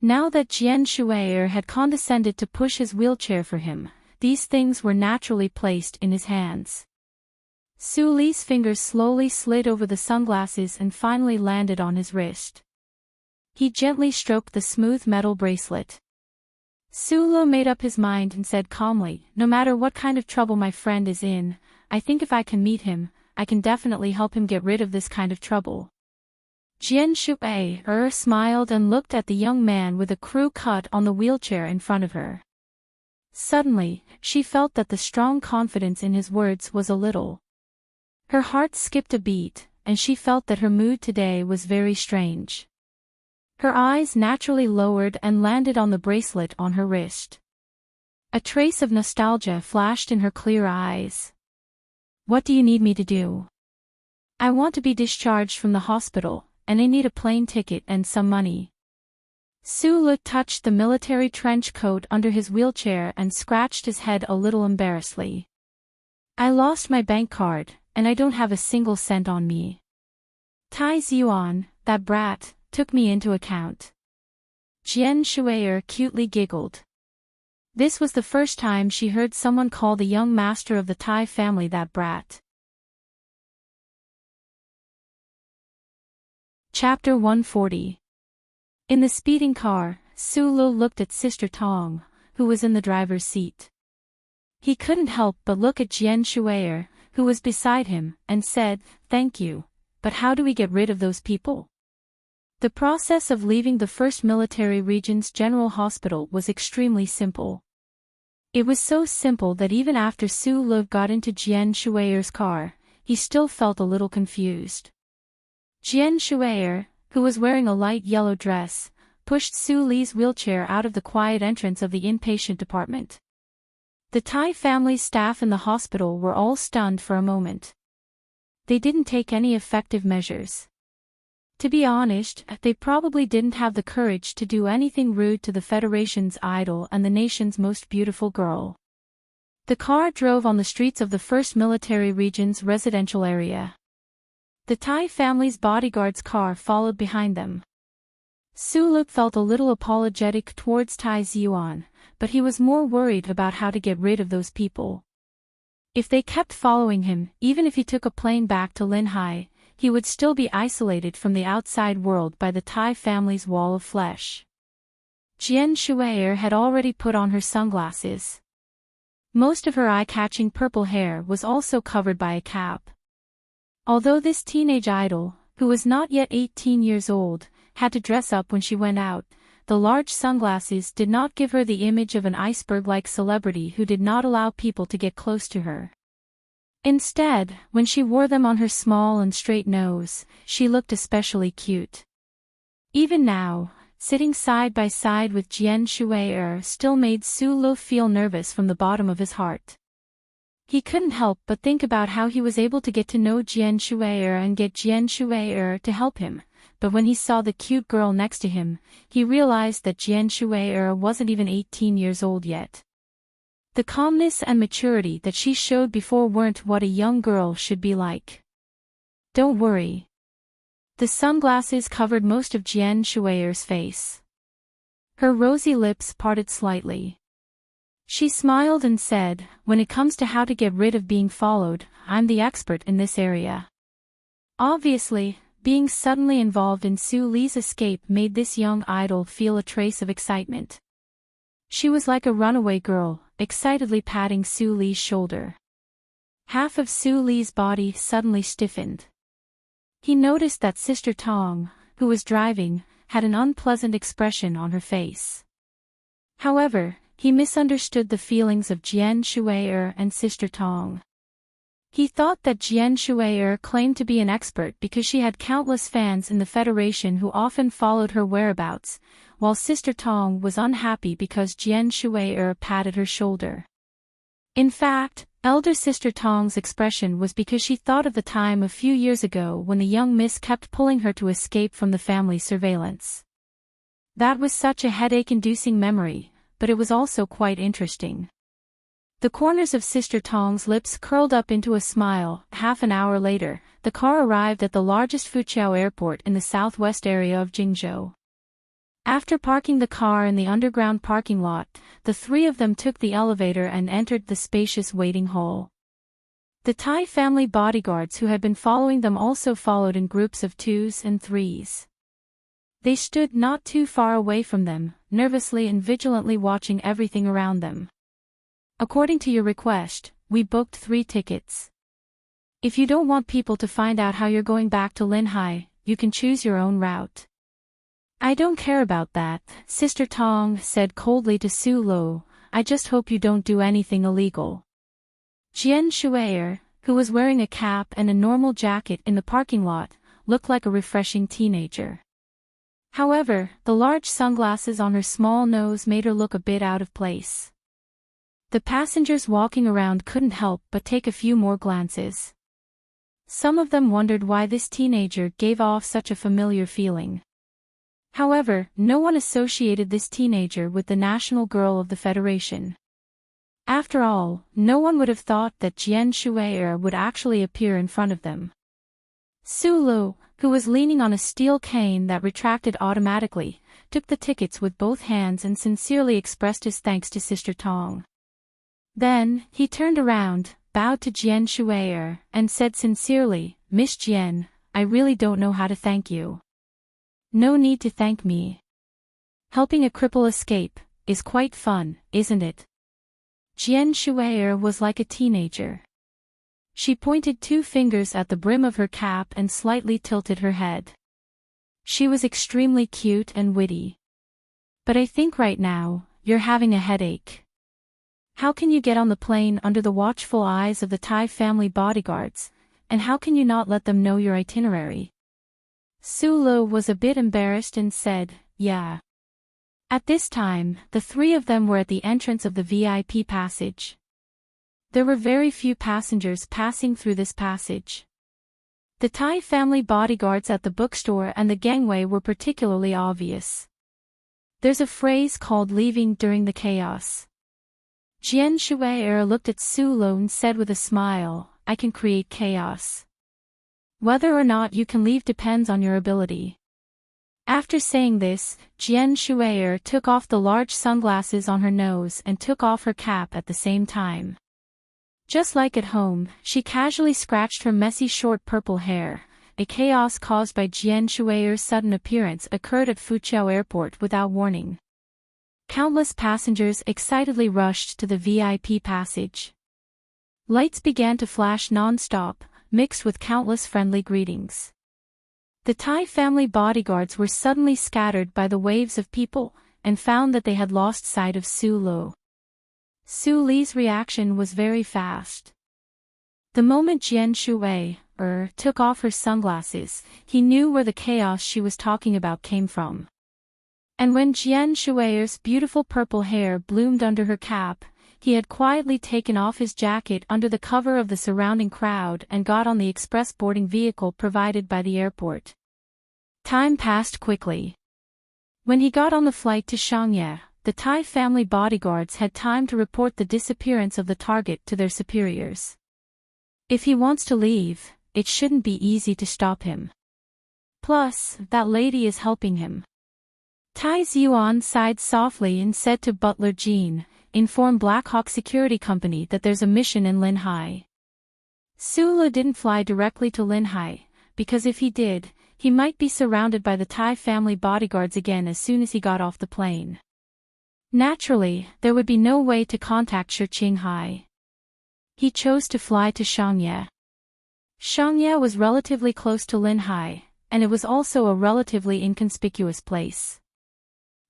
Now that Jian Shui had condescended to push his wheelchair for him, these things were naturally placed in his hands. Su Li's fingers slowly slid over the sunglasses and finally landed on his wrist. He gently stroked the smooth metal bracelet. Su Li made up his mind and said calmly, no matter what kind of trouble my friend is in, I think if I can meet him, I can definitely help him get rid of this kind of trouble. Jian Shui smiled and looked at the young man with a crew cut on the wheelchair in front of her. Suddenly, she felt that the strong confidence in his words was a little. Her heart skipped a beat, and she felt that her mood today was very strange. Her eyes naturally lowered and landed on the bracelet on her wrist. A trace of nostalgia flashed in her clear eyes. What do you need me to do? I want to be discharged from the hospital, and I need a plane ticket and some money. Su touched the military trench coat under his wheelchair and scratched his head a little embarrassedly. I lost my bank card, and I don't have a single cent on me. Tai Ziyuan, that brat, took me into account. Jian Shui'er cutely giggled. This was the first time she heard someone call the young master of the Tai family that brat. Chapter 140. In the speeding car, Su Lu looked at Sister Tong, who was in the driver's seat. He couldn't help but look at Jian Shui'er, who was beside him, and said, "Thank you, but how do we get rid of those people?" The process of leaving the 1st Military Region's General Hospital was extremely simple. It was so simple that even after Su Lu got into Jian Shui'er's car, he still felt a little confused. Jian Shui'er, who was wearing a light yellow dress, pushed Su Li's wheelchair out of the quiet entrance of the inpatient department. The Tai family's staff in the hospital were all stunned for a moment. They didn't take any effective measures. To be honest, they probably didn't have the courage to do anything rude to the Federation's idol and the nation's most beautiful girl. The car drove on the streets of the 1st Military Region's residential area. The Tai family's bodyguard's car followed behind them. Su Lu felt a little apologetic towards Tai Ziyuan, but he was more worried about how to get rid of those people. If they kept following him, even if he took a plane back to Linhai, he would still be isolated from the outside world by the Tai family's wall of flesh. Jian Shui'er had already put on her sunglasses. Most of her eye-catching purple hair was also covered by a cap. Although this teenage idol, who was not yet 18 years old, had to dress up when she went out, the large sunglasses did not give her the image of an iceberg-like celebrity who did not allow people to get close to her. Instead, when she wore them on her small and straight nose, she looked especially cute. Even now, sitting side by side with Jian Shui'er still made Su Lu feel nervous from the bottom of his heart. He couldn't help but think about how he was able to get to know Jian Shui'er and get Jian Shui'er to help him, but when he saw the cute girl next to him, he realized that Jian Shui'er wasn't even 18 years old yet. The calmness and maturity that she showed before weren't what a young girl should be like. Don't worry. The sunglasses covered most of Jian Shui'er's face. Her rosy lips parted slightly. She smiled and said, "When it comes to how to get rid of being followed, I'm the expert in this area." Obviously, being suddenly involved in Su Li's escape made this young idol feel a trace of excitement. She was like a runaway girl, excitedly patting Su Li's shoulder. Half of Su Li's body suddenly stiffened. He noticed that Sister Tong, who was driving, had an unpleasant expression on her face. However, he misunderstood the feelings of Jian Shui'er and Sister Tong. He thought that Jian Shui'er claimed to be an expert because she had countless fans in the Federation who often followed her whereabouts, while Sister Tong was unhappy because Jian Shui'er patted her shoulder. In fact, elder Sister Tong's expression was because she thought of the time a few years ago when the young miss kept pulling her to escape from the family surveillance. That was such a headache-inducing memory, but it was also quite interesting. The corners of Sister Tong's lips curled up into a smile. Half an hour later, the car arrived at the largest Fuqiao airport in the southwest area of Jingzhou. After parking the car in the underground parking lot, the three of them took the elevator and entered the spacious waiting hall. The Tai family bodyguards who had been following them also followed in groups of 2s and 3s. They stood not too far away from them, nervously and vigilantly watching everything around them. "According to your request, we booked 3 tickets. If you don't want people to find out how you're going back to Linhai, you can choose your own route." "I don't care about that," Sister Tong said coldly to Su Lu. "I just hope you don't do anything illegal." Jian Shui'er, who was wearing a cap and a normal jacket in the parking lot, looked like a refreshing teenager. However, the large sunglasses on her small nose made her look a bit out of place. The passengers walking around couldn't help but take a few more glances. Some of them wondered why this teenager gave off such a familiar feeling. However, no one associated this teenager with the national girl of the Federation. After all, no one would have thought that Jian Shui'er would actually appear in front of them. Sulu, who was leaning on a steel cane that retracted automatically, took the tickets with both hands and sincerely expressed his thanks to Sister Tong. Then, he turned around, bowed to Jian Shui'er, and said sincerely, "Miss Jian, I really don't know how to thank you." "No need to thank me. Helping a cripple escape is quite fun, isn't it?" Jian Shui'er was like a teenager. She pointed 2 fingers at the brim of her cap and slightly tilted her head. She was extremely cute and witty. "But I think right now, you're having a headache. How can you get on the plane under the watchful eyes of the Tai family bodyguards, and how can you not let them know your itinerary?" Sulu was a bit embarrassed and said, "Yeah." At this time, the 3 of them were at the entrance of the VIP passage. There were very few passengers passing through this passage. The Tai family bodyguards at the bookstore and the gangway were particularly obvious. There's a phrase called leaving during the chaos. Jian Shui'er looked at Sulu and said with a smile, "I can create chaos. Whether or not you can leave depends on your ability." After saying this, Jian Shui'er took off the large sunglasses on her nose and took off her cap at the same time. Just like at home, she casually scratched her messy short purple hair. A chaos caused by Jian Shui'er's sudden appearance occurred at Fuqiao Airport without warning. Countless passengers excitedly rushed to the VIP passage. Lights began to flash non-stop, mixed with countless friendly greetings. The Tai family bodyguards were suddenly scattered by the waves of people, and found that they had lost sight of Su Lu. Su Li's reaction was very fast. The moment Jian Shui'er took off her sunglasses, he knew where the chaos she was talking about came from. And when Jian Shui'er's beautiful purple hair bloomed under her cap, he had quietly taken off his jacket under the cover of the surrounding crowd and got on the express boarding vehicle provided by the airport. Time passed quickly. When he got on the flight to Shanghai, the Tai family bodyguards had time to report the disappearance of the target to their superiors. If he wants to leave, it shouldn't be easy to stop him. Plus, that lady is helping him. Tai Ziyuan sighed softly and said to Butler Jean, "Inform Black Hawk Security Company that there's a mission in Linhai." Sulu didn't fly directly to Linhai, because if he did, he might be surrounded by the Tai family bodyguards again as soon as he got off the plane. Naturally, there would be no way to contact Qinghai. He chose to fly to Shanghai. Shanghai was relatively close to Linhai, and it was also a relatively inconspicuous place.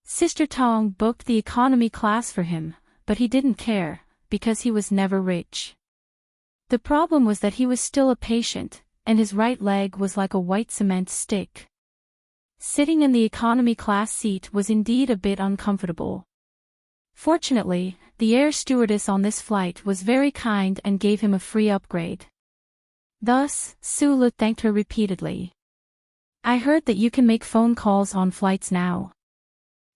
Sister Tong booked the economy class for him, but he didn't care, because he was never rich. The problem was that he was still a patient, and his right leg was like a white cement stick. Sitting in the economy class seat was indeed a bit uncomfortable. Fortunately, the air stewardess on this flight was very kind and gave him a free upgrade. Thus, Sulu thanked her repeatedly. "I heard that you can make phone calls on flights now."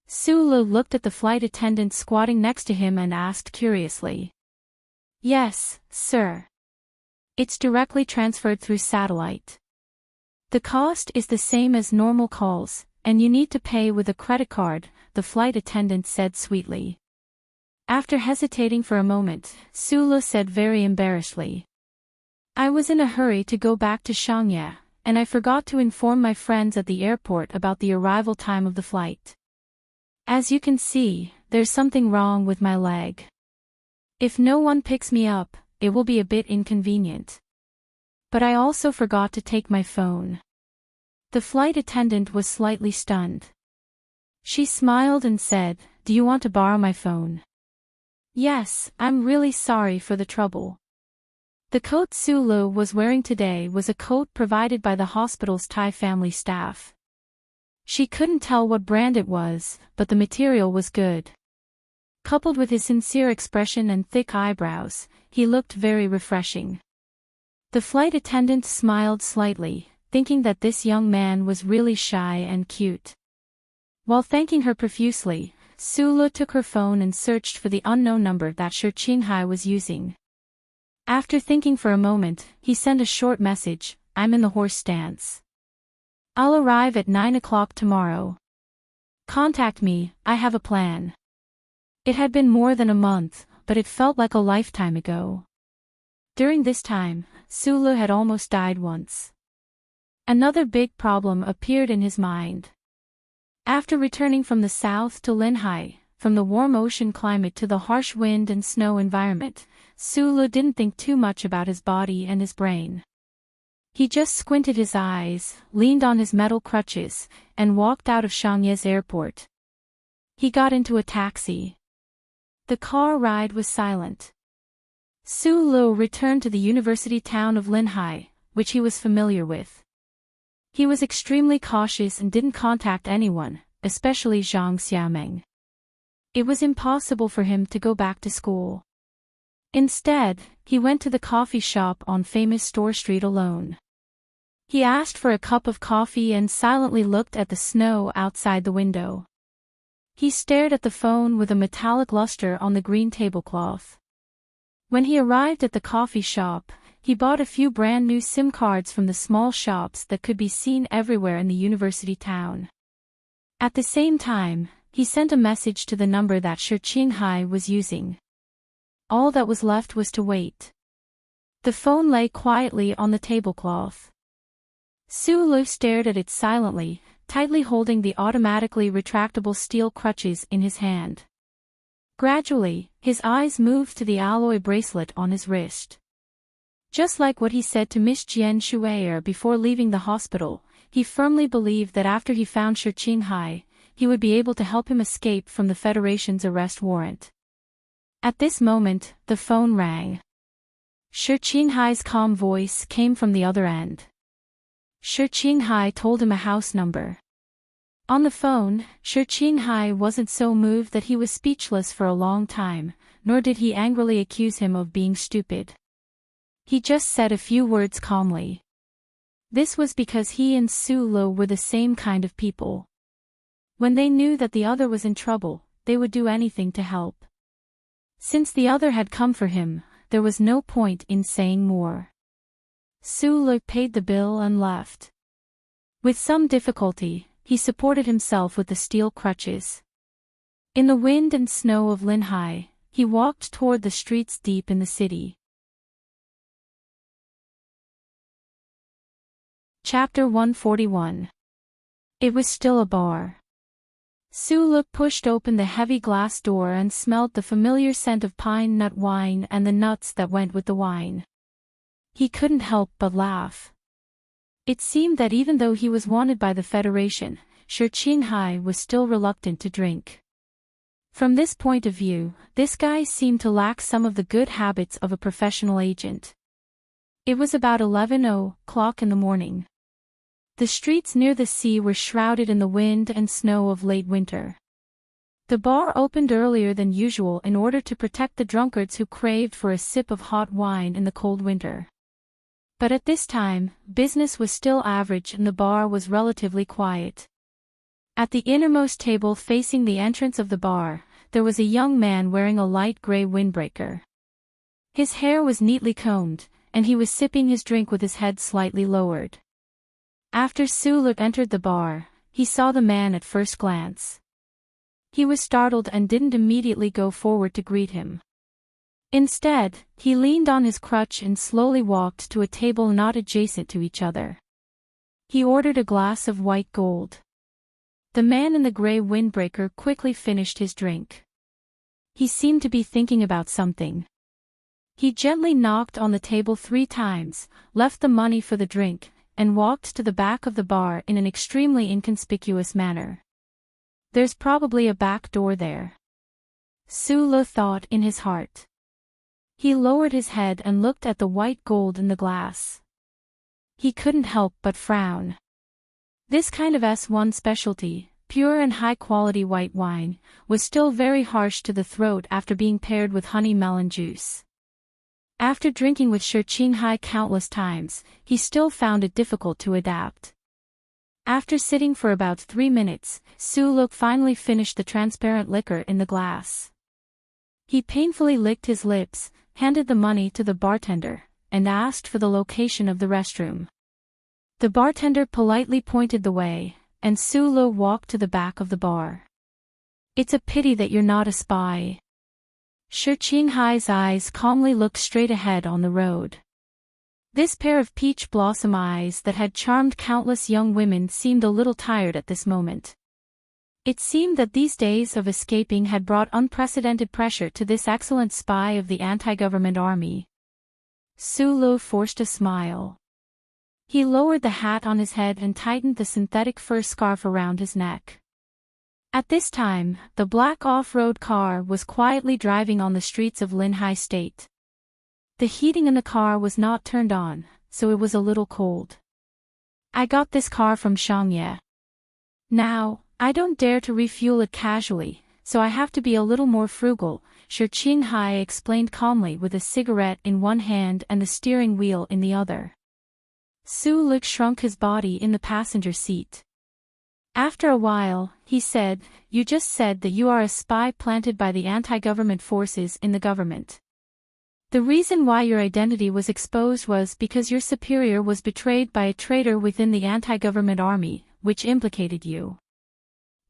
Sulu looked at the flight attendant squatting next to him and asked curiously. "Yes, sir. It's directly transferred through satellite. The cost is the same as normal calls, and you need to pay with a credit card," the flight attendant said sweetly. After hesitating for a moment, Sulu said very embarrassedly, "I was in a hurry to go back to Shanghai, and I forgot to inform my friends at the airport about the arrival time of the flight. As you can see, there's something wrong with my leg. If no one picks me up, it will be a bit inconvenient. But I also forgot to take my phone." The flight attendant was slightly stunned. She smiled and said, "Do you want to borrow my phone?" "Yes, I'm really sorry for the trouble." The coat Sulu was wearing today was a coat provided by the hospital's Tai family staff. She couldn't tell what brand it was, but the material was good. Coupled with his sincere expression and thick eyebrows, he looked very refreshing. The flight attendant smiled slightly, thinking that this young man was really shy and cute. While thanking her profusely, Sulu took her phone and searched for the unknown number that Shi Qinghai was using. After thinking for a moment, he sent a short message, "I'm in the horse stance. I'll arrive at 9 o'clock tomorrow. Contact me, I have a plan." It had been more than a month, but it felt like a lifetime ago. During this time, Sulu had almost died once. Another big problem appeared in his mind. After returning from the south to Linhai, from the warm ocean climate to the harsh wind and snow environment, Sulu didn't think too much about his body and his brain. He just squinted his eyes, leaned on his metal crutches, and walked out of Shangye's airport. He got into a taxi. The car ride was silent. Sulu returned to the university town of Linhai, which he was familiar with. He was extremely cautious and didn't contact anyone, especially Zhang Xiaomeng. It was impossible for him to go back to school. Instead, he went to the coffee shop on Famous Store Street alone. He asked for a cup of coffee and silently looked at the snow outside the window. He stared at the phone with a metallic luster on the green tablecloth. When he arrived at the coffee shop, he bought a few brand new SIM cards from the small shops that could be seen everywhere in the university town. At the same time, he sent a message to the number that Shi Qinghai was using. All that was left was to wait. The phone lay quietly on the tablecloth. Sulu stared at it silently, tightly holding the automatically retractable steel crutches in his hand. Gradually, his eyes moved to the alloy bracelet on his wrist. Just like what he said to Miss Jian Shuier before leaving the hospital, he firmly believed that after he found Shi Qinghai, he would be able to help him escape from the Federation's arrest warrant. At this moment, the phone rang. Shi Qinghai's calm voice came from the other end. Shi Qinghai told him a house number. On the phone, Shi Qinghai wasn't so moved that he was speechless for a long time, nor did he angrily accuse him of being stupid. He just said a few words calmly. This was because he and Sulu were the same kind of people. When they knew that the other was in trouble, they would do anything to help. Since the other had come for him, there was no point in saying more. Sulu paid the bill and left. With some difficulty, he supported himself with the steel crutches. In the wind and snow of Linhai, he walked toward the streets deep in the city. Chapter 141. It was still a bar. Sulu pushed open the heavy glass door and smelled the familiar scent of pine nut wine and the nuts that went with the wine. He couldn't help but laugh. It seemed that even though he was wanted by the Federation, Shi Qinghai was still reluctant to drink. From this point of view, this guy seemed to lack some of the good habits of a professional agent. It was about 11 o'clock in the morning. The streets near the sea were shrouded in the wind and snow of late winter. The bar opened earlier than usual in order to protect the drunkards who craved for a sip of hot wine in the cold winter. But at this time, business was still average and the bar was relatively quiet. At the innermost table facing the entrance of the bar, there was a young man wearing a light gray windbreaker. His hair was neatly combed, and he was sipping his drink with his head slightly lowered. After Sulu entered the bar, he saw the man at first glance. He was startled and didn't immediately go forward to greet him. Instead, he leaned on his crutch and slowly walked to a table not adjacent to each other. He ordered a glass of white gold. The man in the gray windbreaker quickly finished his drink. He seemed to be thinking about something. He gently knocked on the table 3 times, left the money for the drink, and walked to the back of the bar in an extremely inconspicuous manner. There's probably a back door there. Sulu thought in his heart. He lowered his head and looked at the white gold in the glass. He couldn't help but frown. This kind of S1 specialty, pure and high-quality white wine, was still very harsh to the throat after being paired with honey melon juice. After drinking with Shi Qinghai countless times, he still found it difficult to adapt. After sitting for about 3 minutes, Su-Luk finally finished the transparent liquor in the glass. He painfully licked his lips, handed the money to the bartender, and asked for the location of the restroom. The bartender politely pointed the way, and Su-Luk walked to the back of the bar. "It's a pity that you're not a spy." Shi Qinghai's eyes calmly looked straight ahead on the road. This pair of peach blossom eyes that had charmed countless young women seemed a little tired at this moment. It seemed that these days of escaping had brought unprecedented pressure to this excellent spy of the anti-government army. Su-Luk forced a smile. He lowered the hat on his head and tightened the synthetic fur scarf around his neck. At this time, the black off-road car was quietly driving on the streets of Linhai State. The heating in the car was not turned on, so it was a little cold. "I got this car from Shangye. Now, I don't dare to refuel it casually, so I have to be a little more frugal," Shi Qinghai explained calmly with a cigarette in one hand and the steering wheel in the other. Su-Luk shrunk his body in the passenger seat. After a while, he said, "You just said that you are a spy planted by the anti-government forces in the government. The reason why your identity was exposed was because your superior was betrayed by a traitor within the anti-government army, which implicated you.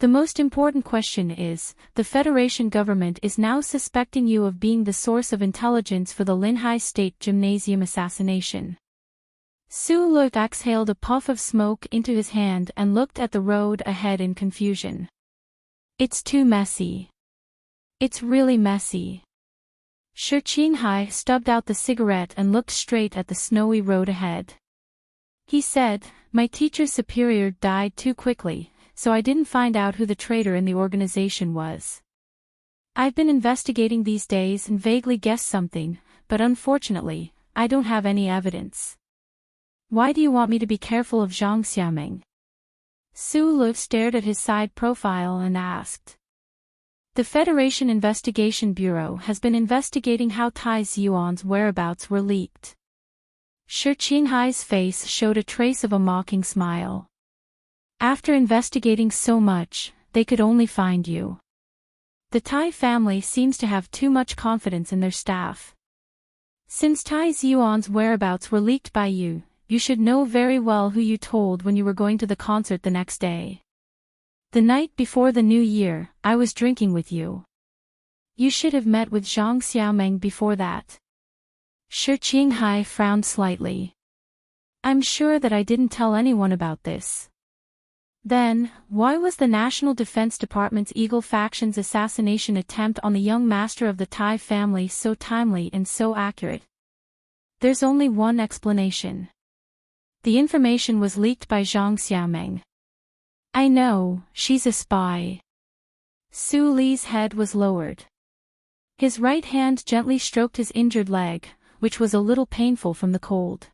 The most important question is, the Federation government is now suspecting you of being the source of intelligence for the Linhai State Gymnasium assassination." Su-Luk exhaled a puff of smoke into his hand and looked at the road ahead in confusion. "It's too messy. It's really messy." Shi Qinghai stubbed out the cigarette and looked straight at the snowy road ahead. He said, "My teacher's superior died too quickly, so I didn't find out who the traitor in the organization was. I've been investigating these days and vaguely guessed something, but unfortunately, I don't have any evidence." "Why do you want me to be careful of Zhang Xiaoming?" Su-Luk stared at his side profile and asked. "The Federation Investigation Bureau has been investigating how Tai Ziyuan's whereabouts were leaked." Shi Qinghai's face showed a trace of a mocking smile. "After investigating so much, they could only find you. The Tai family seems to have too much confidence in their staff. Since Tai Ziyuan's whereabouts were leaked by you, you should know very well who you told when you were going to the concert the next day. The night before the New Year, I was drinking with you. You should have met with Zhang Xiaoming before that." Shi Qinghai frowned slightly. "I'm sure that I didn't tell anyone about this." "Then, why was the National Defense Department's Eagle faction's assassination attempt on the young master of the Tai family so timely and so accurate?" "There's only one explanation. The information was leaked by Zhang Xiaoming." "I know, she's a spy." Su Li's head was lowered. His right hand gently stroked his injured leg, which was a little painful from the cold.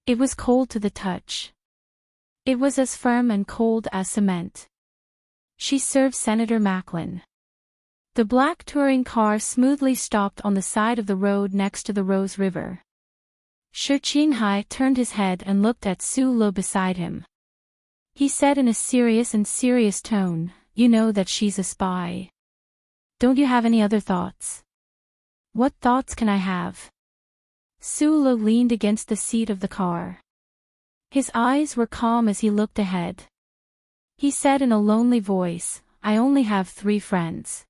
It was cold to the touch. It was as firm and cold as cement. "She served Senator Macklin." The black touring car smoothly stopped on the side of the road next to the Rose River. Shi Qinghai turned his head and looked at Su-Luk beside him. He said in a serious tone, "You know that she's a spy. Don't you have any other thoughts?" "What thoughts can I have?" Su-Luk leaned against the seat of the car. His eyes were calm as he looked ahead. He said in a lonely voice, "I only have 3 friends.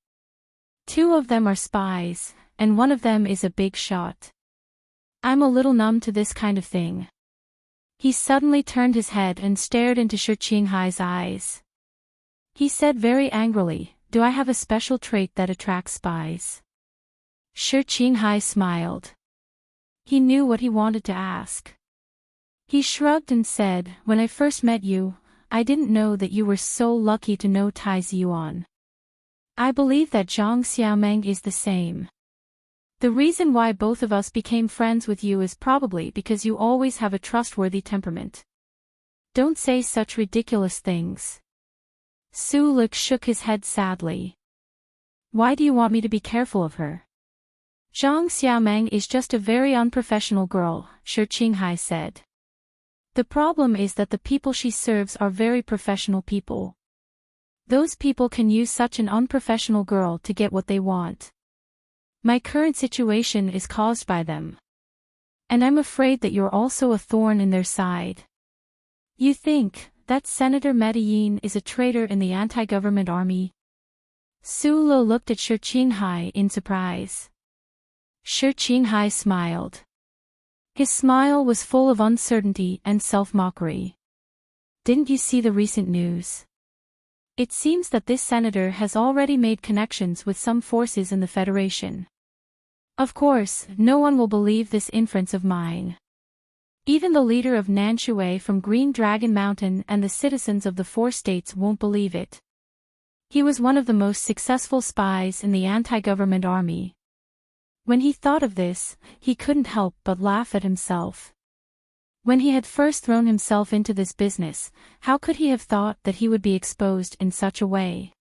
2 of them are spies, and 1 of them is a big shot. I'm a little numb to this kind of thing." He suddenly turned his head and stared into Shi Qinghai's eyes. He said very angrily, "Do I have a special trait that attracts spies?" Shi Qinghai smiled. He knew what he wanted to ask. He shrugged and said, "When I first met you, I didn't know that you were so lucky to know Tai Ziyuan. I believe that Zhang Xiaoming is the same. The reason why both of us became friends with you is probably because you always have a trustworthy temperament. Don't say such ridiculous things." Su-Luk shook his head sadly. "Why do you want me to be careful of her?" "Zhang Xiaoming is just a very unprofessional girl," Shi Qinghai said. The problem is that the people she serves are very professional people. Those people can use such an unprofessional girl to get what they want. My current situation is caused by them. And I'm afraid that you're also a thorn in their side. You think that Senator Medellin is a traitor in the anti-government army? Su Lo looked at Shi Qinghai in surprise. Shi Qinghai smiled. His smile was full of uncertainty and self-mockery. Didn't you see the recent news? It seems that this senator has already made connections with some forces in the Federation. Of course, no one will believe this inference of mine. Even the leader of Nanshui from Green Dragon Mountain and the citizens of the 4 states won't believe it. He was one of the most successful spies in the anti-government army. When he thought of this, he couldn't help but laugh at himself. When he had first thrown himself into this business, how could he have thought that he would be exposed in such a way?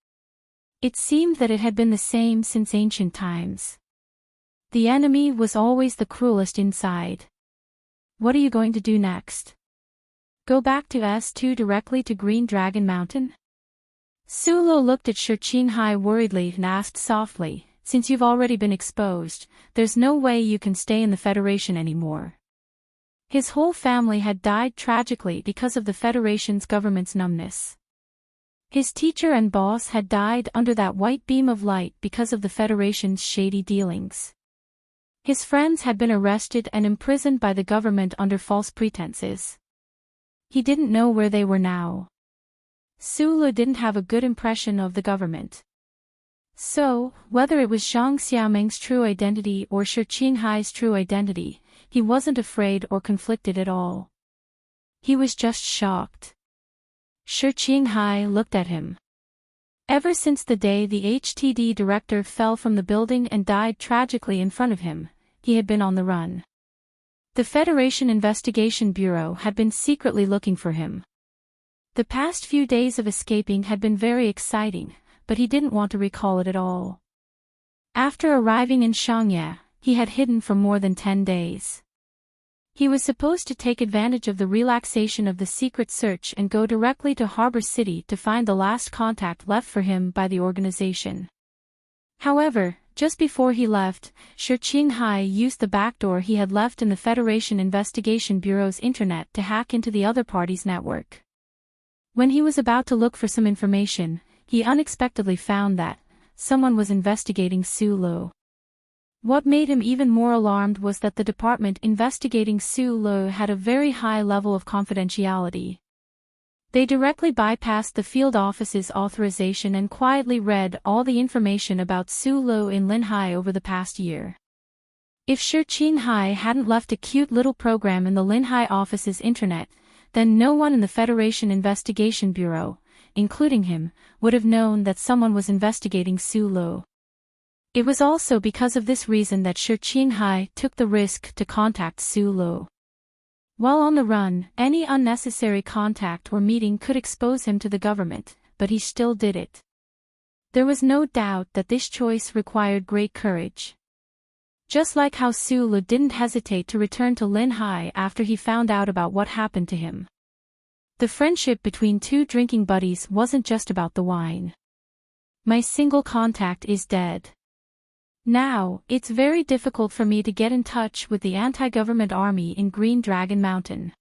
It seemed that it had been the same since ancient times. The enemy was always the cruelest inside. What are you going to do next? Go back to S2 directly to Green Dragon Mountain? Su Lo looked at Shi Qinghai worriedly and asked softly, since you've already been exposed, there's no way you can stay in the Federation anymore. His whole family had died tragically because of the Federation's government's numbness. His teacher and boss had died under that white beam of light because of the Federation's shady dealings. His friends had been arrested and imprisoned by the government under false pretenses. He didn't know where they were now. Su Lo didn't have a good impression of the government. So, whether it was Zhang Xiaoming's true identity or Shi Qinghai's true identity, he wasn't afraid or conflicted at all. He was just shocked. Shi Qinghai looked at him. Ever since the day the HTD director fell from the building and died tragically in front of him, he had been on the run. The Federation Investigation Bureau had been secretly looking for him. The past few days of escaping had been very exciting, but he didn't want to recall it at all. After arriving in Shangye, he had hidden for more than 10 days. He was supposed to take advantage of the relaxation of the secret search and go directly to Harbor City to find the last contact left for him by the organization. However, just before he left, Shi Qinghai used the backdoor he had left in the Federation Investigation Bureau's internet to hack into the other party's network. When he was about to look for some information, he unexpectedly found that someone was investigating Su Lo. What made him even more alarmed was that the department investigating Su Lo had a very high level of confidentiality. They directly bypassed the field office's authorization and quietly read all the information about Su Lo in Linhai over the past year. If Shi Qinghai hadn't left a cute little program in the Linhai office's internet, then no one in the Federation Investigation Bureau, including him, would have known that someone was investigating Su Lo. It was also because of this reason that Shi Qinghai took the risk to contact Su Lo. While on the run, any unnecessary contact or meeting could expose him to the government, but he still did it. There was no doubt that this choice required great courage. Just like how Su Lo didn't hesitate to return to Linhai after he found out about what happened to him. The friendship between 2 drinking buddies wasn't just about the wine. My single contact is dead. Now, it's very difficult for me to get in touch with the anti-government army in Green Dragon Mountain.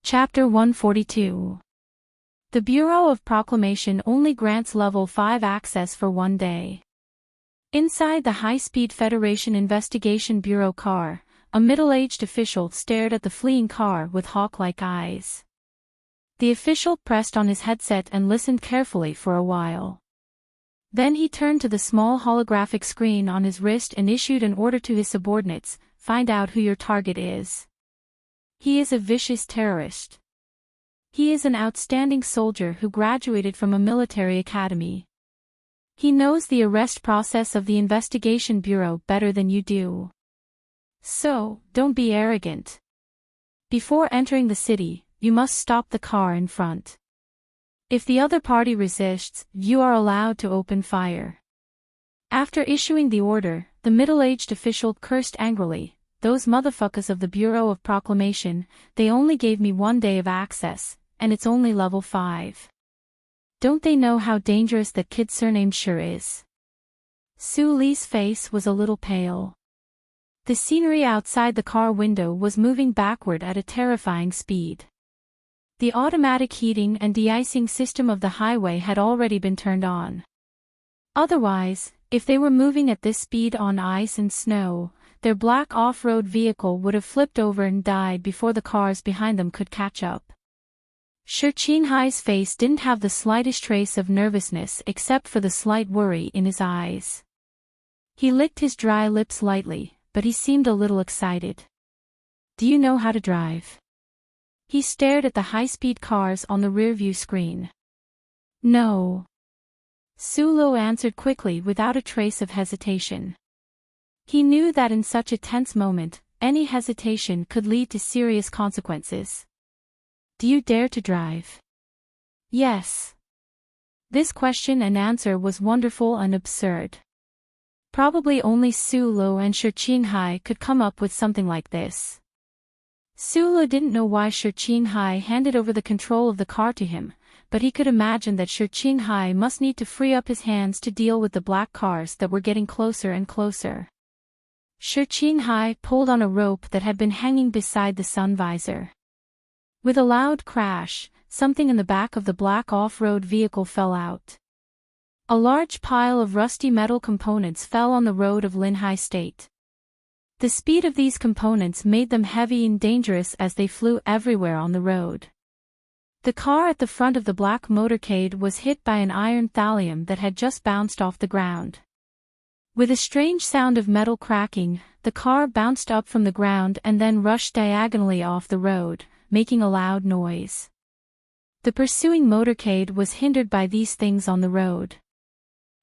Chapter 142. The Bureau of Proclamation only grants Level 5 access for 1 day. Inside the high-speed Federation Investigation Bureau car, a middle-aged official stared at the fleeing car with hawk-like eyes. The official pressed on his headset and listened carefully for a while. Then he turned to the small holographic screen on his wrist and issued an order to his subordinates, "Find out who your target is. He is a vicious terrorist. He is an outstanding soldier who graduated from a military academy. He knows the arrest process of the Investigation Bureau better than you do. So, don't be arrogant. Before entering the city, you must stop the car in front. If the other party resists, you are allowed to open fire." After issuing the order, the middle-aged official cursed angrily, those motherfuckers of the Bureau of Proclamation, they only gave me 1 day of access, and it's only level 5. Don't they know how dangerous that kid surnamed Sure is? Su Li's face was a little pale. The scenery outside the car window was moving backward at a terrifying speed. The automatic heating and de-icing system of the highway had already been turned on. Otherwise, if they were moving at this speed on ice and snow, their black off-road vehicle would have flipped over and died before the cars behind them could catch up. Shi Qinghai's face didn't have the slightest trace of nervousness except for the slight worry in his eyes. He licked his dry lips lightly, but he seemed a little excited. Do you know how to drive? He stared at the high-speed cars on the rearview screen. No. Su Lo answered quickly without a trace of hesitation. He knew that in such a tense moment, any hesitation could lead to serious consequences. Do you dare to drive? Yes. This question and answer was wonderful and absurd. Probably only Su Lo and Shi Qinghai could come up with something like this. Su Lo didn't know why Shi Qinghai handed over the control of the car to him, but he could imagine that Shi Qinghai must need to free up his hands to deal with the black cars that were getting closer and closer. Shi Qinghai pulled on a rope that had been hanging beside the sun visor. With a loud crash, something in the back of the black off-road vehicle fell out. A large pile of rusty metal components fell on the road of Linhai State. The speed of these components made them heavy and dangerous as they flew everywhere on the road. The car at the front of the black motorcade was hit by an iron thallium that had just bounced off the ground. With a strange sound of metal cracking, the car bounced up from the ground and then rushed diagonally off the road, making a loud noise. The pursuing motorcade was hindered by these things on the road.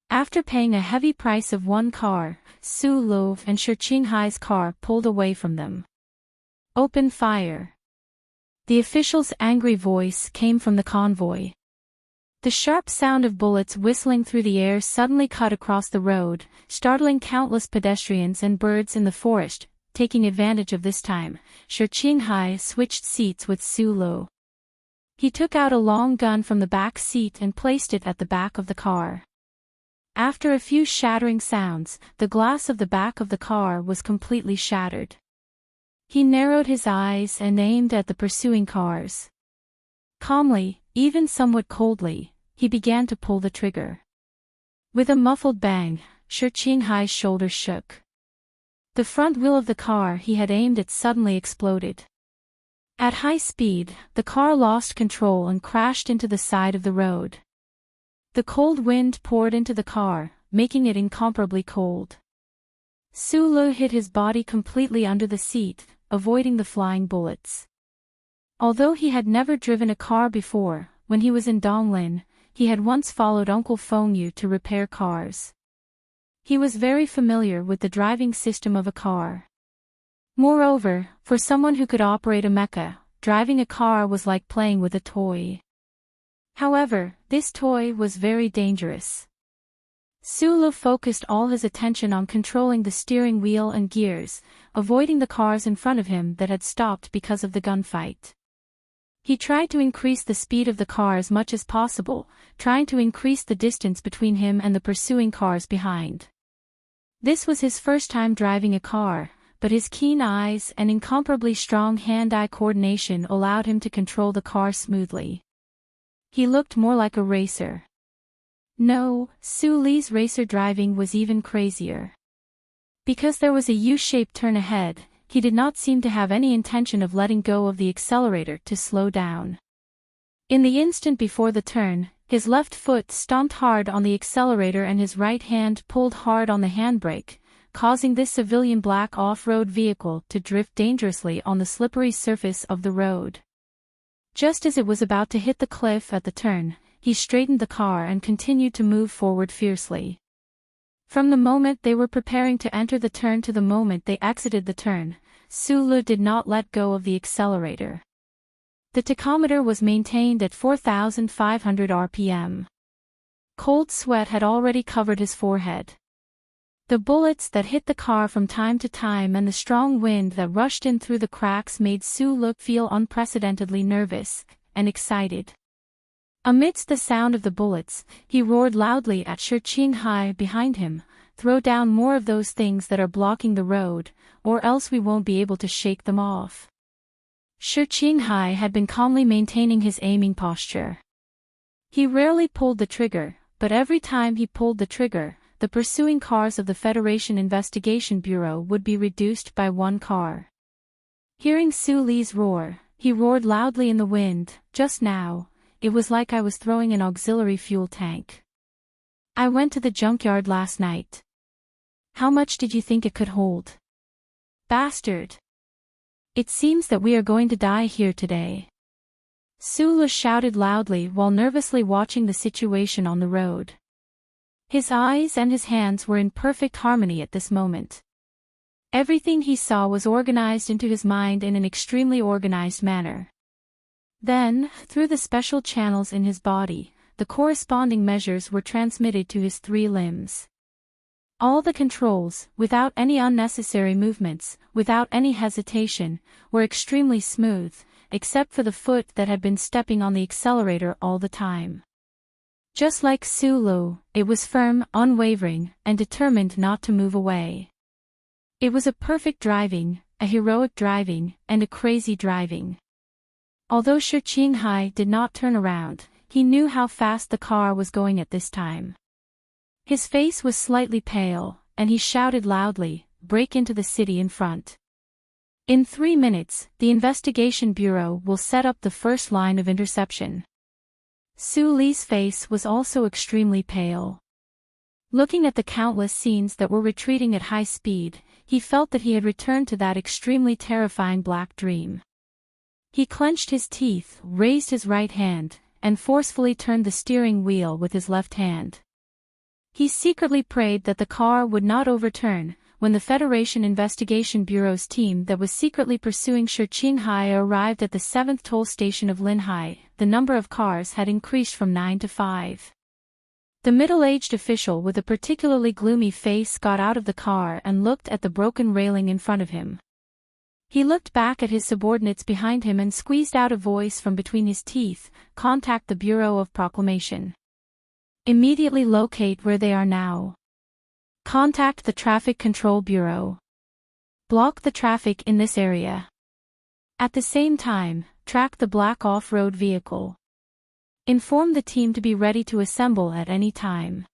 After paying a heavy price of one car, Su Lo and Shi Qinghai's car pulled away from them. Open fire. The official's angry voice came from the convoy. The sharp sound of bullets whistling through the air suddenly cut across the road, startling countless pedestrians and birds in the forest. Taking advantage of this time, Shi Qinghai switched seats with Su Lo. He took out a long gun from the back seat and placed it at the back of the car. After a few shattering sounds, the glass of the back of the car was completely shattered. He narrowed his eyes and aimed at the pursuing cars. Calmly, even somewhat coldly, he began to pull the trigger. With a muffled bang, Shi Qinghai's shoulders shook. The front wheel of the car he had aimed at suddenly exploded. At high speed, the car lost control and crashed into the side of the road. The cold wind poured into the car, making it incomparably cold. Su Lo hid his body completely under the seat, avoiding the flying bullets. Although he had never driven a car before, when he was in Donglin, he had once followed Uncle Feng Yu to repair cars. He was very familiar with the driving system of a car. Moreover, for someone who could operate a mecha, driving a car was like playing with a toy. However, this toy was very dangerous. Su Lo focused all his attention on controlling the steering wheel and gears, avoiding the cars in front of him that had stopped because of the gunfight. He tried to increase the speed of the car as much as possible, trying to increase the distance between him and the pursuing cars behind. This was his first time driving a car, but his keen eyes and incomparably strong hand-eye coordination allowed him to control the car smoothly. He looked more like a racer. No, Su Li's racer driving was even crazier. Because there was a U-shaped turn ahead, he did not seem to have any intention of letting go of the accelerator to slow down. In the instant before the turn, his left foot stomped hard on the accelerator and his right hand pulled hard on the handbrake, causing this civilian black off-road vehicle to drift dangerously on the slippery surface of the road. Just as it was about to hit the cliff at the turn, he straightened the car and continued to move forward fiercely. From the moment they were preparing to enter the turn to the moment they exited the turn, Su Lo did not let go of the accelerator. The tachometer was maintained at 4,500 RPM. Cold sweat had already covered his forehead. The bullets that hit the car from time to time and the strong wind that rushed in through the cracks made Sue feel unprecedentedly nervous and excited. Amidst the sound of the bullets, he roared loudly at Shi Qinghai behind him, "Throw down more of those things that are blocking the road, or else we won't be able to shake them off." Shi Qinghai had been calmly maintaining his aiming posture. He rarely pulled the trigger, but every time he pulled the trigger, the pursuing cars of the Federation Investigation Bureau would be reduced by one car. Hearing Su Li's roar, he roared loudly in the wind. "Just now, it was like I was throwing an auxiliary fuel tank. I went to the junkyard last night. How much did you think it could hold? Bastard! It seems that we are going to die here today." Su shouted loudly while nervously watching the situation on the road. His eyes and his hands were in perfect harmony at this moment. Everything he saw was organized into his mind in an extremely organized manner. Then, through the special channels in his body, the corresponding measures were transmitted to his 3 limbs. All the controls, without any unnecessary movements, without any hesitation, were extremely smooth, except for the foot that had been stepping on the accelerator all the time. Just like Su, it was firm, unwavering, and determined not to move away. It was a perfect driving, a heroic driving, and a crazy driving. Although Shi Qinghai did not turn around, he knew how fast the car was going at this time. His face was slightly pale, and he shouted loudly, "Break into the city in front. In 3 minutes, the Investigation Bureau will set up the first line of interception." Su Li's face was also extremely pale. Looking at the countless scenes that were retreating at high speed, he felt that he had returned to that extremely terrifying black dream. He clenched his teeth, raised his right hand, and forcefully turned the steering wheel with his left hand. He secretly prayed that the car would not overturn. When the Federation Investigation Bureau's team that was secretly pursuing Shi Qinghai arrived at the 7th toll station of Linhai, the number of cars had increased from 9 to 5. The middle-aged official with a particularly gloomy face got out of the car and looked at the broken railing in front of him. He looked back at his subordinates behind him and squeezed out a voice from between his teeth, "Contact the Bureau of Proclamation. Immediately locate where they are now. Contact the Traffic Control Bureau. Block the traffic in this area. At the same time, track the black off-road vehicle. Inform the team to be ready to assemble at any time."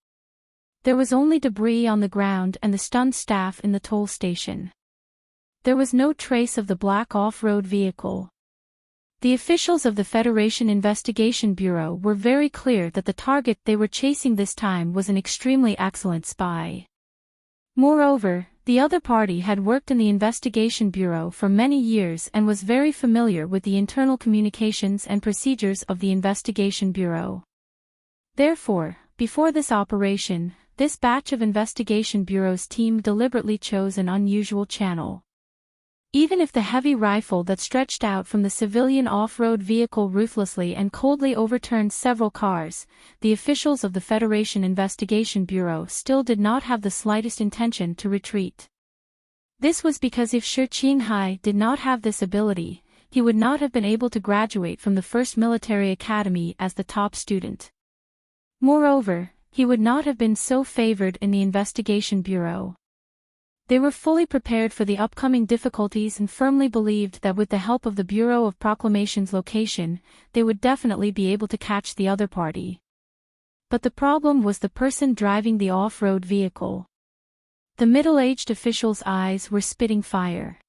There was only debris on the ground and the stunned staff in the toll station. There was no trace of the black off-road vehicle. The officials of the Federation Investigation Bureau were very clear that the target they were chasing this time was an extremely excellent spy. Moreover, the other party had worked in the Investigation Bureau for many years and was very familiar with the internal communications and procedures of the Investigation Bureau. Therefore, before this operation, this batch of Investigation Bureau's team deliberately chose an unusual channel. Even if the heavy rifle that stretched out from the civilian off-road vehicle ruthlessly and coldly overturned several cars, the officials of the Federation Investigation Bureau still did not have the slightest intention to retreat. This was because if Shi Qinghai did not have this ability, he would not have been able to graduate from the first military academy as the top student. Moreover, he would not have been so favored in the Investigation Bureau. They were fully prepared for the upcoming difficulties and firmly believed that with the help of the Bureau of Proclamation's location, they would definitely be able to catch the other party. But the problem was the person driving the off-road vehicle. The middle-aged official's eyes were spitting fire.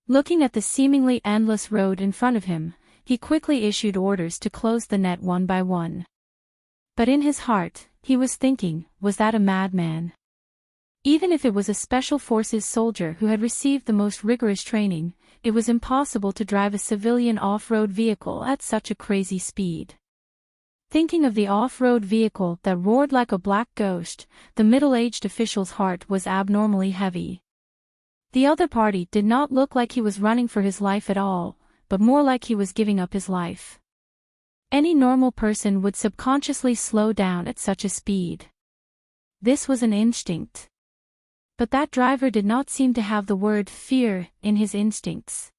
Looking at the seemingly endless road in front of him, he quickly issued orders to close the net one by one. But in his heart, he was thinking, was that a madman? Even if it was a Special Forces soldier who had received the most rigorous training, it was impossible to drive a civilian off-road vehicle at such a crazy speed. Thinking of the off-road vehicle that roared like a black ghost, the middle-aged official's heart was abnormally heavy. The other party did not look like he was running for his life at all, but more like he was giving up his life. Any normal person would subconsciously slow down at such a speed. This was an instinct. But that driver did not seem to have the word fear in his instincts.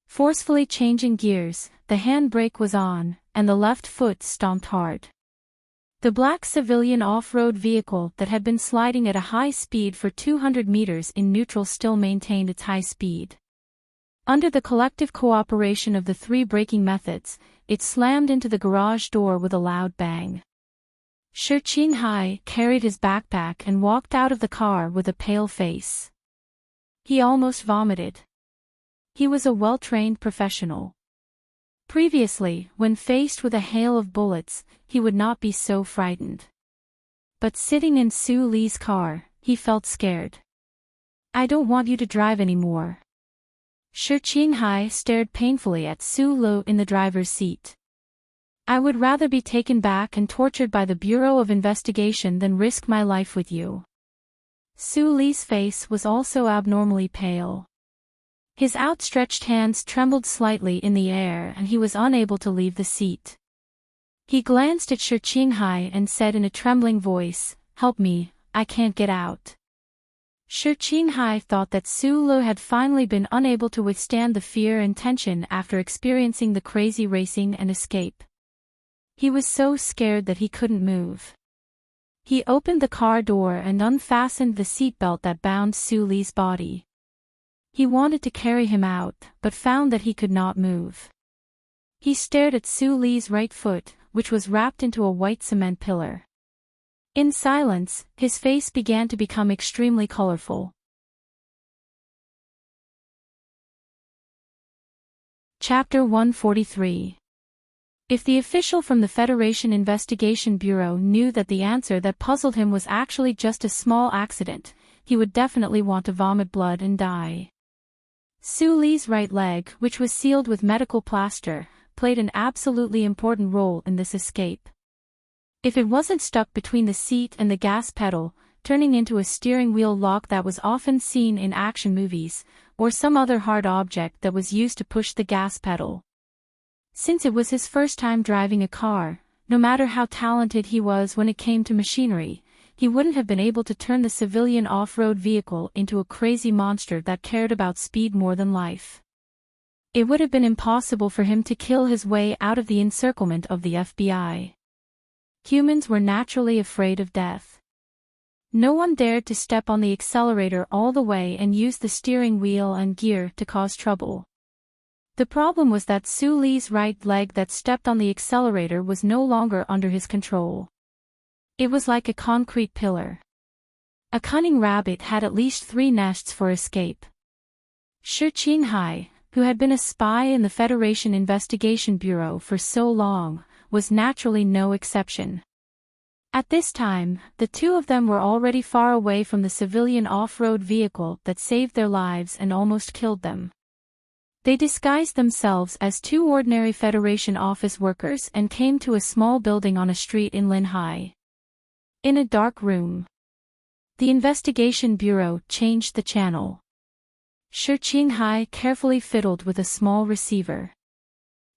Forcefully changing gears, the handbrake was on, and the left foot stomped hard. The black civilian off-road vehicle that had been sliding at a high speed for 200 meters in neutral still maintained its high speed. Under the collective cooperation of the three braking methods, it slammed into the garage door with a loud bang. Shi Qinghai carried his backpack and walked out of the car with a pale face. He almost vomited. He was a well-trained professional. Previously, when faced with a hail of bullets, he would not be so frightened. But sitting in Su Li's car, he felt scared. "I don't want you to drive anymore." Shi Qinghai stared painfully at Su Li in the driver's seat. "I would rather be taken back and tortured by the Bureau of Investigation than risk my life with you." Su Li's face was also abnormally pale. His outstretched hands trembled slightly in the air and he was unable to leave the seat. He glanced at Shi Qinghai and said in a trembling voice, "Help me, I can't get out." Shi Qinghai thought that Su Li had finally been unable to withstand the fear and tension after experiencing the crazy racing and escape. He was so scared that he couldn't move. He opened the car door and unfastened the seatbelt that bound Su Li's body. He wanted to carry him out, but found that he could not move. He stared at Su Li's right foot, which was wrapped into a white cement pillar. In silence, his face began to become extremely colorful. Chapter 143. If the official from the Federation Investigation Bureau knew that the answer that puzzled him was actually just a small accident, he would definitely want to vomit blood and die. Su Li's right leg, which was sealed with medical plaster, played an absolutely important role in this escape. If it wasn't stuck between the seat and the gas pedal, turning into a steering wheel lock that was often seen in action movies, or some other hard object that was used to push the gas pedal. Since it was his first time driving a car, no matter how talented he was when it came to machinery, he wouldn't have been able to turn the civilian off-road vehicle into a crazy monster that cared about speed more than life. It would have been impossible for him to kill his way out of the encirclement of the FBI. Humans were naturally afraid of death. No one dared to step on the accelerator all the way and use the steering wheel and gear to cause trouble. The problem was that Su Li's right leg that stepped on the accelerator was no longer under his control. It was like a concrete pillar. A cunning rabbit had at least 3 nests for escape. Shi Qinghai, who had been a spy in the Federation Investigation Bureau for so long, was naturally no exception. At this time, the two of them were already far away from the civilian off-road vehicle that saved their lives and almost killed them. They disguised themselves as 2 ordinary Federation office workers and came to a small building on a street in Linhai. In a dark room, the Investigation Bureau changed the channel. Shi Qinghai carefully fiddled with a small receiver.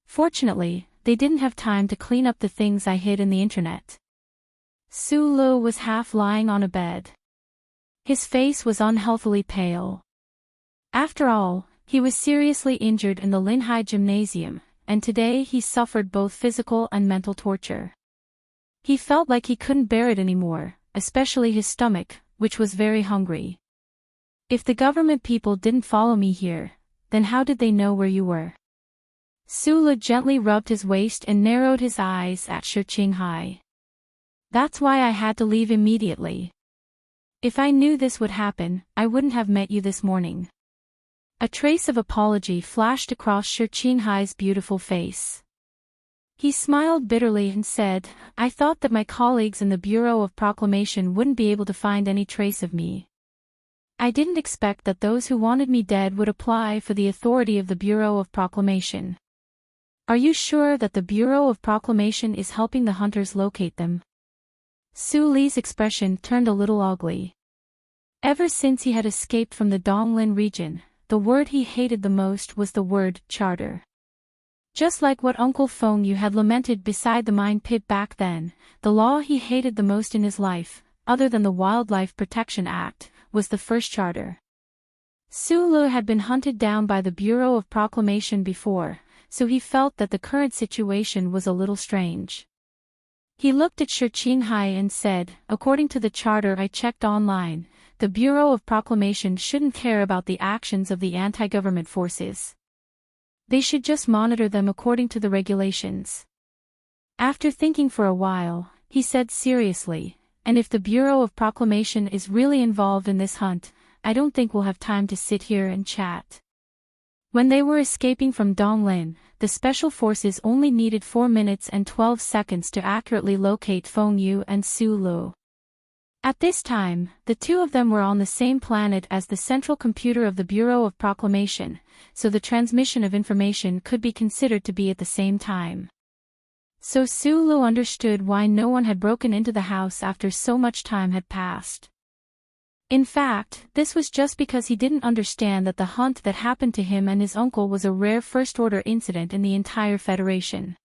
Fortunately, they didn't have time to clean up the things I hid in the internet. Su Li was half lying on a bed. His face was unhealthily pale. After all, he was seriously injured in the Linhai gymnasium, and today he suffered both physical and mental torture. He felt like he couldn't bear it anymore, especially his stomach, which was very hungry. "If the government people didn't follow me here, then how did they know where you were?" Su Li gently rubbed his waist and narrowed his eyes at Shi Qinghai. "That's why I had to leave immediately. If I knew this would happen, I wouldn't have met you this morning." A trace of apology flashed across Shi Qinghai's beautiful face. He smiled bitterly and said, "I thought that my colleagues in the Bureau of Proclamation wouldn't be able to find any trace of me. I didn't expect that those who wanted me dead would apply for the authority of the Bureau of Proclamation." "Are you sure that the Bureau of Proclamation is helping the hunters locate them?" Su Li's expression turned a little ugly. Ever since he had escaped from the Donglin region, the word he hated the most was the word charter. Just like what Uncle Feng Yu had lamented beside the mine pit back then, the law he hated the most in his life, other than the Wildlife Protection Act, was the first charter. Sulu had been hunted down by the Bureau of Proclamation before, so he felt that the current situation was a little strange. He looked at Shurqinghai and said, "According to the charter I checked online, the Bureau of Proclamation shouldn't care about the actions of the anti-government forces. They should just monitor them according to the regulations." After thinking for a while, he said seriously, "And if the Bureau of Proclamation is really involved in this hunt, I don't think we'll have time to sit here and chat." When they were escaping from Donglin, the special forces only needed 4 minutes and 12 seconds to accurately locate Feng Yu and Su Lu. At this time, the two of them were on the same planet as the central computer of the Bureau of Proclamation, so the transmission of information could be considered to be at the same time. So Su Lu understood why no one had broken into the house after so much time had passed. In fact, this was just because he didn't understand that the hunt that happened to him and his uncle was a rare first-order incident in the entire Federation.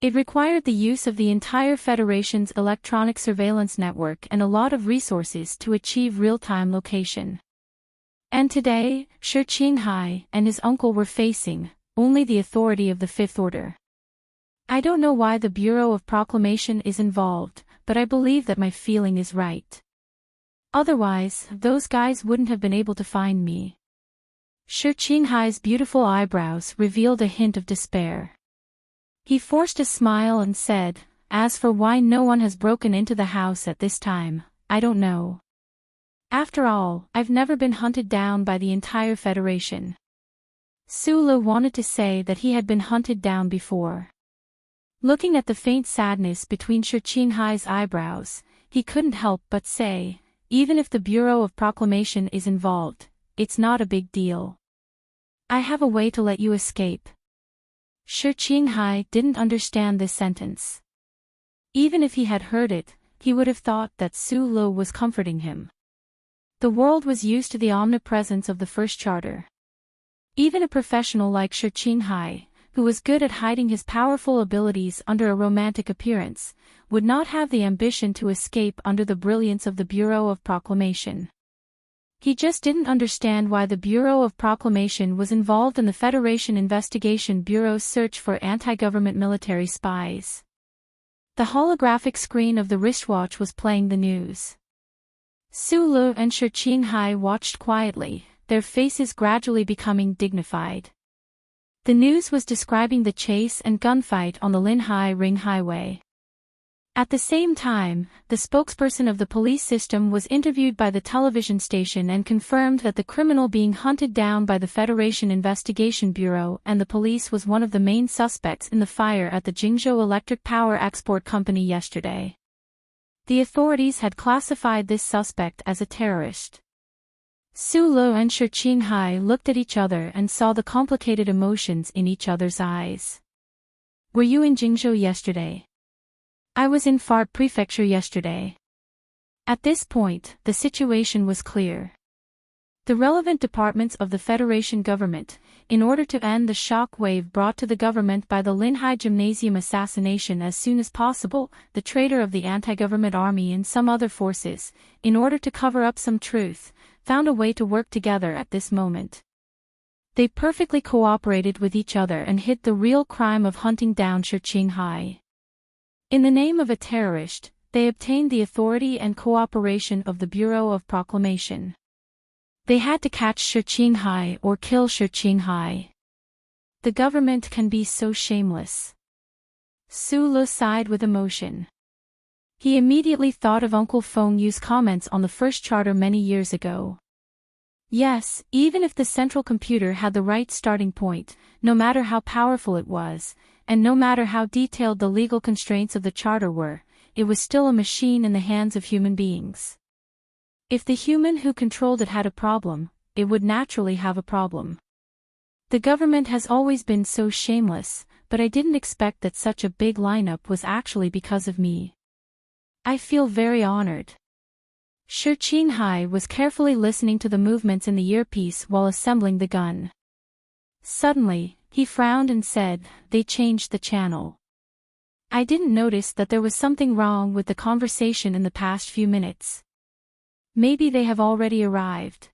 It required the use of the entire Federation's electronic surveillance network and a lot of resources to achieve real-time location. And today, Shurqinghai and his uncle were facing only the authority of the Fifth Order. "I don't know why the Bureau of Proclamation is involved, but I believe that my feeling is right. Otherwise, those guys wouldn't have been able to find me." Shurqinghai's beautiful eyebrows revealed a hint of despair. He forced a smile and said, "As for why no one has broken into the house at this time, I don't know. After all, I've never been hunted down by the entire Federation." Sulu wanted to say that he had been hunted down before. Looking at the faint sadness between Shurqinghai's eyebrows, he couldn't help but say, "Even if the Bureau of Proclamation is involved, it's not a big deal. I have a way to let you escape." Shurqinghai didn't understand this sentence. Even if he had heard it, he would have thought that Su Lu was comforting him. The world was used to the omnipresence of the First Charter. Even a professional like Shurqinghai, who was good at hiding his powerful abilities under a romantic appearance, would not have the ambition to escape under the brilliance of the Bureau of Proclamation. He just didn't understand why the Bureau of Proclamation was involved in the Federation Investigation Bureau's search for anti-government military spies. The holographic screen of the wristwatch was playing the news. Su Lu and Shurqinghai watched quietly, their faces gradually becoming dignified. The news was describing the chase and gunfight on the Linhai Ring Highway. At the same time, the spokesperson of the police system was interviewed by the television station and confirmed that the criminal being hunted down by the Federation Investigation Bureau and the police was one of the main suspects in the fire at the Jingzhou Electric Power Export Company yesterday. The authorities had classified this suspect as a terrorist. Su Lu and Shurqinghai looked at each other and saw the complicated emotions in each other's eyes. "Were you in Jingzhou yesterday?" "I was in Fart Prefecture yesterday." At this point, the situation was clear. The relevant departments of the Federation government, in order to end the shock wave brought to the government by the Linhai Gymnasium assassination as soon as possible, the traitor of the anti-government army and some other forces, in order to cover up some truth, found a way to work together at this moment. They perfectly cooperated with each other and hid the real crime of hunting down Shurqinghai. In the name of a terrorist, they obtained the authority and cooperation of the Bureau of Proclamation. They had to catch Shurqinghai or kill Shurqinghai. The government can be so shameless. Su Lu sighed with emotion. He immediately thought of Uncle Feng Yu's comments on the first charter many years ago. Yes, even if the central computer had the right starting point, no matter how powerful it was, and no matter how detailed the legal constraints of the charter were, it was still a machine in the hands of human beings. If the human who controlled it had a problem, it would naturally have a problem. The government has always been so shameless, but I didn't expect that such a big lineup was actually because of me. I feel very honored. Shurqinghai was carefully listening to the movements in the earpiece while assembling the gun. Suddenly, he frowned and said, "They changed the channel. I didn't notice that there was something wrong with the conversation in the past few minutes." Maybe they have already arrived.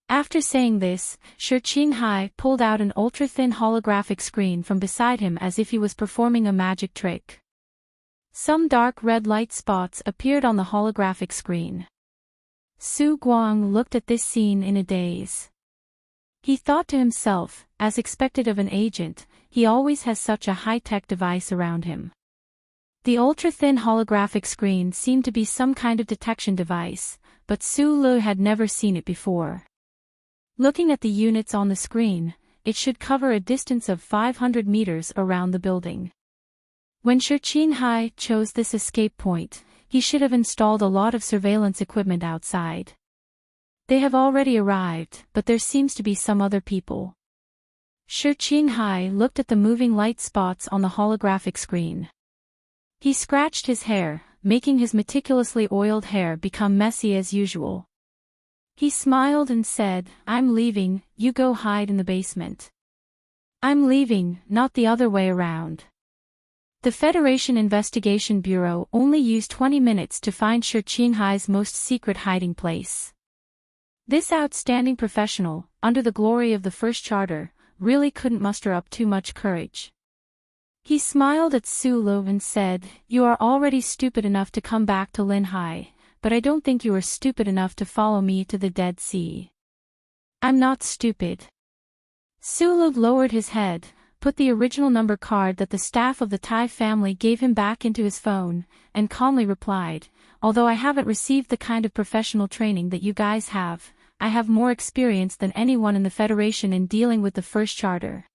After saying this, Shi Qinghai pulled out an ultra-thin holographic screen from beside him as if he was performing a magic trick. Some dark red light spots appeared on the holographic screen. Su Guang looked at this scene in a daze. He thought to himself, as expected of an agent, he always has such a high-tech device around him. The ultra-thin holographic screen seemed to be some kind of detection device, but Su Lu had never seen it before. Looking at the units on the screen, it should cover a distance of 500 meters around the building. When Shi Qinghai chose this escape point, he should have installed a lot of surveillance equipment outside. They have already arrived, but there seems to be some other people. Shi Qinghai looked at the moving light spots on the holographic screen. He scratched his hair, making his meticulously oiled hair become messy as usual. He smiled and said, "I'm leaving, you go hide in the basement." "I'm leaving, not the other way around." The Federation Investigation Bureau only used 20 minutes to find Shi Qinghai's most secret hiding place. This outstanding professional, under the glory of the First Charter, really couldn't muster up too much courage. He smiled at Su Lu and said, "You are already stupid enough to come back to Linhai, but I don't think you are stupid enough to follow me to the Dead Sea." "I'm not stupid." Su Lu lowered his head, put the original number card that the staff of the Tai family gave him back into his phone, and calmly replied, "Although I haven't received the kind of professional training that you guys have, I have more experience than anyone in the Federation in dealing with the First Charter."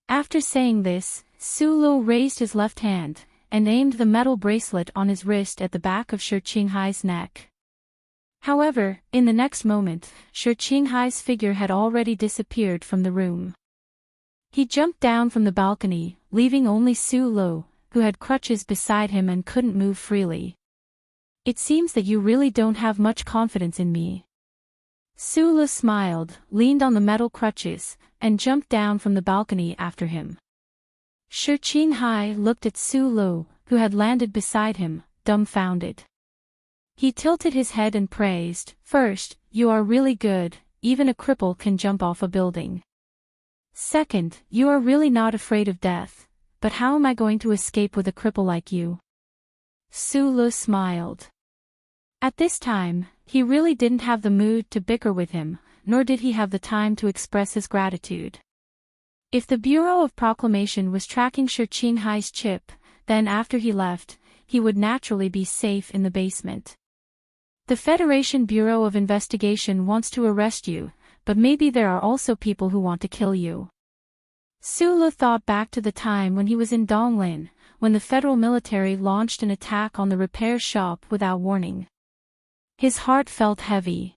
After saying this, Su Lu raised his left hand, and aimed the metal bracelet on his wrist at the back of Shi Qinghai's neck. However, in the next moment, Shi Qinghai's figure had already disappeared from the room. He jumped down from the balcony, leaving only Su Lu, who had crutches beside him and couldn't move freely. "It seems that you really don't have much confidence in me." Su Lu smiled, leaned on the metal crutches, and jumped down from the balcony after him. Shi Qinghai looked at Su Lu, who had landed beside him, dumbfounded. He tilted his head and praised, "First, you are really good, even a cripple can jump off a building. Second, you are really not afraid of death, but how am I going to escape with a cripple like you?" Su Lu smiled. At this time, he really didn't have the mood to bicker with him, nor did he have the time to express his gratitude. If the Bureau of Proclamation was tracking Shi Qinghai's chip, then after he left, he would naturally be safe in the basement. The Federation Bureau of Investigation wants to arrest you, but maybe there are also people who want to kill you. Su Lu thought back to the time when he was in Donglin, when the federal military launched an attack on the repair shop without warning. His heart felt heavy.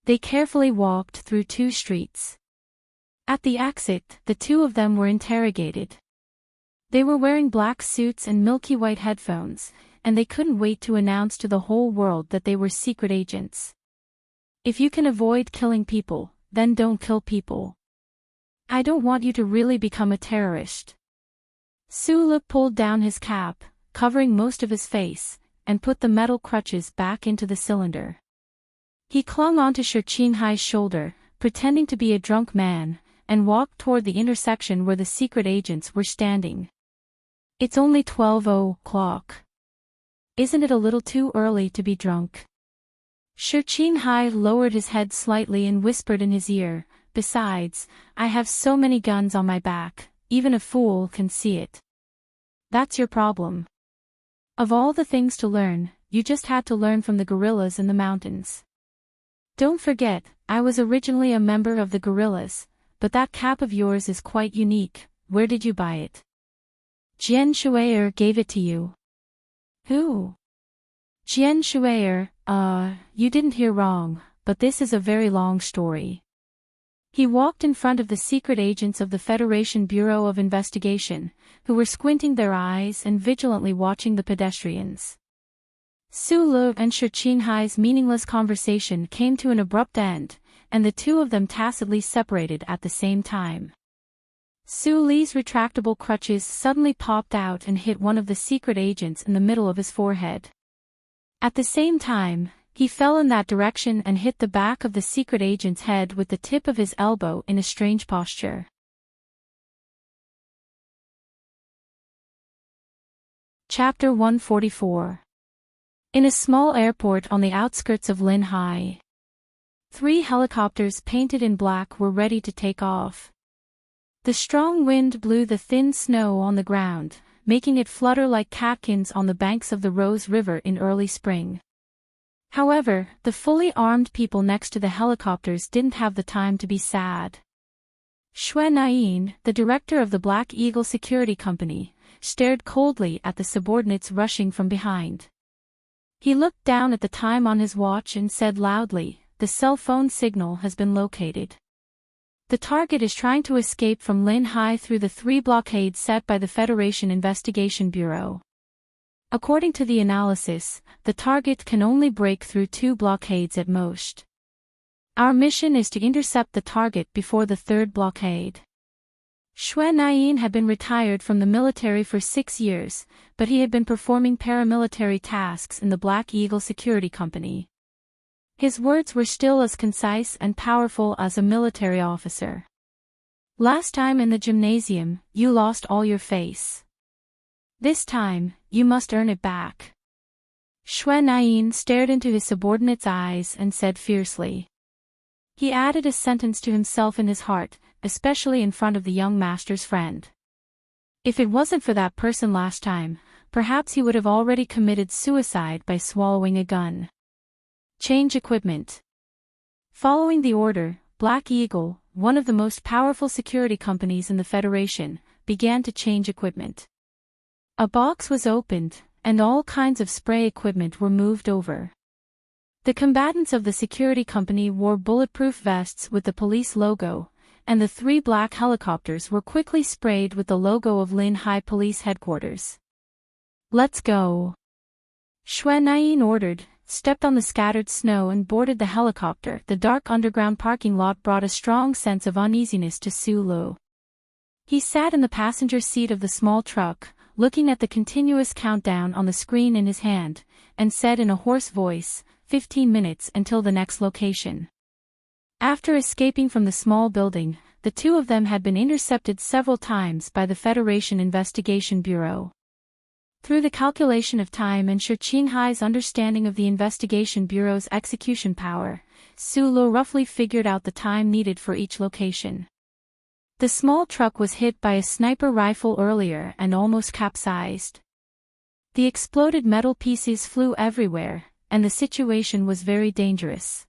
They carefully walked through 2 streets. At the exit, the 2 of them were interrogated. They were wearing black suits and milky white headphones, and they couldn't wait to announce to the whole world that they were secret agents. "If you can avoid killing people, then don't kill people. I don't want you to really become a terrorist." Su Lu pulled down his cap, covering most of his face, and put the metal crutches back into the cylinder. He clung onto Shi Qinghai's shoulder, pretending to be a drunk man, and walked toward the intersection where the secret agents were standing. "It's only 12:00. Isn't it a little too early to be drunk?" Shi Qinghai lowered his head slightly and whispered in his ear, "Besides, I have so many guns on my back, even a fool can see it." "That's your problem. Of all the things to learn, you just had to learn from the gorillas in the mountains. Don't forget, I was originally a member of the gorillas, but that cap of yours is quite unique. Where did you buy it?" "Jian Shui'er gave it to you." "Who?" "Jian Shui'er, you didn't hear wrong, but this is a very long story." He walked in front of the secret agents of the Federation Bureau of Investigation, who were squinting their eyes and vigilantly watching the pedestrians. Su Lu and Shi Qinghai's meaningless conversation came to an abrupt end, and the 2 of them tacitly separated at the same time. Su Li's retractable crutches suddenly popped out and hit one of the secret agents in the middle of his forehead. At the same time, He fell in that direction and hit the back of the secret agent's head with the tip of his elbow in a strange posture. Chapter 144. In a small airport on the outskirts of Lin Hai. 3 helicopters painted in black were ready to take off. The strong wind blew the thin snow on the ground, making it flutter like catkins on the banks of the Rose River in early spring. However, the fully armed people next to the helicopters didn't have the time to be sad. Xue Nain, the director of the Black Eagle Security Company, stared coldly at the subordinates rushing from behind. He looked down at the time on his watch and said loudly, "The cell phone signal has been located. The target is trying to escape from Lin Hai through the 3 blockades set by the Federation Investigation Bureau. According to the analysis, the target can only break through 2 blockades at most. Our mission is to intercept the target before the 3rd blockade." Xue Nain had been retired from the military for 6 years, but he had been performing paramilitary tasks in the Black Eagle Security Company. His words were still as concise and powerful as a military officer. "Last time in the gymnasium, you lost all your face. This time, you must earn it back." Xue Nain stared into his subordinate's eyes and said fiercely. He added a sentence to himself in his heart, especially in front of the young master's friend. If it wasn't for that person last time, perhaps he would have already committed suicide by swallowing a gun. Change equipment. Following the order, Black Eagle, one of the most powerful security companies in the Federation, began to change equipment. A box was opened, and all kinds of spray equipment were moved over. The combatants of the security company wore bulletproof vests with the police logo, and the 3 black helicopters were quickly sprayed with the logo of Lin Hai Police Headquarters. "Let's go," Xue Nain ordered, stepped on the scattered snow and boarded the helicopter. The dark underground parking lot brought a strong sense of uneasiness to Su Lu. He sat in the passenger seat of the small truck, looking at the continuous countdown on the screen in his hand, and said in a hoarse voice, 15 minutes until the next location. After escaping from the small building, the 2 of them had been intercepted several times by the Federation Investigation Bureau. Through the calculation of time and Shi Qinghai's understanding of the Investigation Bureau's execution power, Su Lu roughly figured out the time needed for each location. The small truck was hit by a sniper rifle earlier and almost capsized. The exploded metal pieces flew everywhere, and the situation was very dangerous.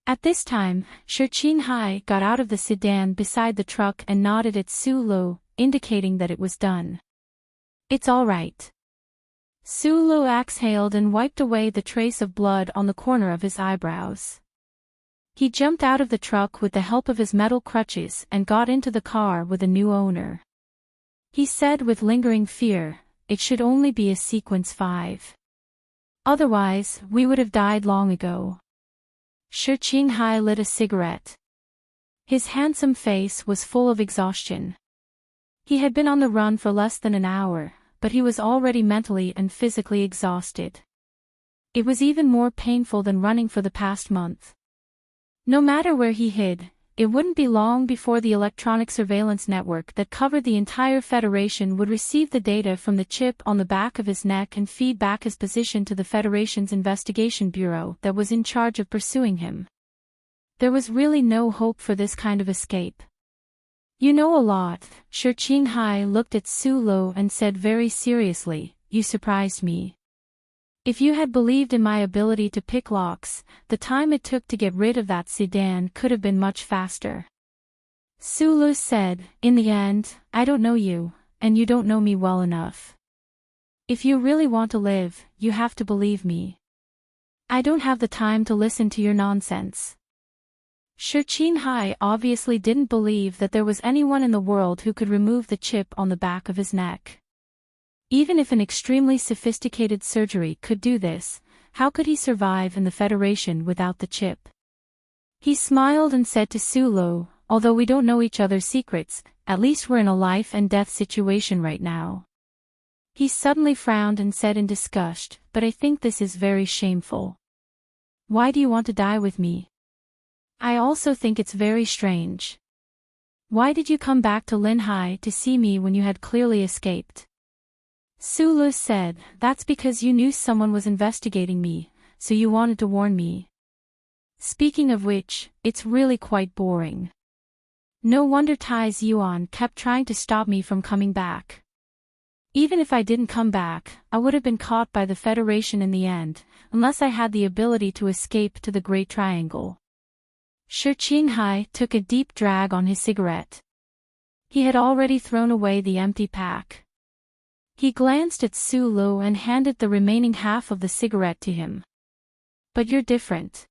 At this time, Shi Qinghai got out of the sedan beside the truck and nodded at Su Lu, indicating that it was done. "It's all right." Su Lu exhaled and wiped away the trace of blood on the corner of his eyebrows. He jumped out of the truck with the help of his metal crutches and got into the car with a new owner. He said with lingering fear, "It should only be a sequence 5. Otherwise, we would have died long ago." Shi Qinghai lit a cigarette. His handsome face was full of exhaustion. He had been on the run for less than an hour, but he was already mentally and physically exhausted. It was even more painful than running for the past month. No matter where he hid, it wouldn't be long before the electronic surveillance network that covered the entire Federation would receive the data from the chip on the back of his neck and feed back his position to the Federation's investigation bureau that was in charge of pursuing him. There was really no hope for this kind of escape. "You know a lot," Shi Qinghai looked at Su Lu and said very seriously, "You surprised me. If you had believed in my ability to pick locks, the time it took to get rid of that sedan could have been much faster." Su Lu said, "In the end, I don't know you, and you don't know me well enough. If you really want to live, you have to believe me. I don't have the time to listen to your nonsense." Shi Qinghai obviously didn't believe that there was anyone in the world who could remove the chip on the back of his neck. Even if an extremely sophisticated surgery could do this, how could he survive in the Federation without the chip? He smiled and said to Su Lu, "Although we don't know each other's secrets, at least we're in a life and death situation right now." He suddenly frowned and said in disgust, "But I think this is very shameful. Why do you want to die with me? I also think it's very strange. Why did you come back to Linhai to see me when you had clearly escaped? Sulu said, that's because you knew someone was investigating me, so you wanted to warn me. Speaking of which, it's really quite boring. No wonder Tai Yuan kept trying to stop me from coming back. Even if I didn't come back, I would have been caught by the Federation in the end, unless I had the ability to escape to the Great Triangle. Shi Qinghai took a deep drag on his cigarette. He had already thrown away the empty pack. He glanced at Sulu and handed the remaining half of the cigarette to him. But you're different.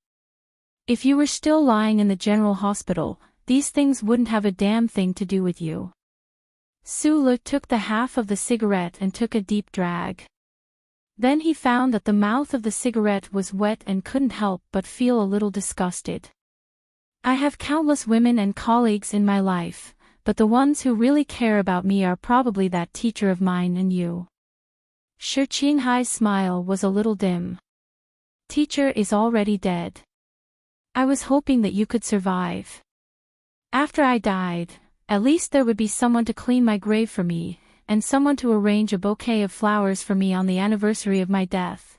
If you were still lying in the general hospital, these things wouldn't have a damn thing to do with you. Sulu took the half of the cigarette and took a deep drag. Then he found that the mouth of the cigarette was wet and couldn't help but feel a little disgusted. I have countless women and colleagues in my life, but the ones who really care about me are probably that teacher of mine and you. Shi Qinghai's smile was a little dim. Teacher is already dead. I was hoping that you could survive. After I died, at least there would be someone to clean my grave for me, and someone to arrange a bouquet of flowers for me on the anniversary of my death.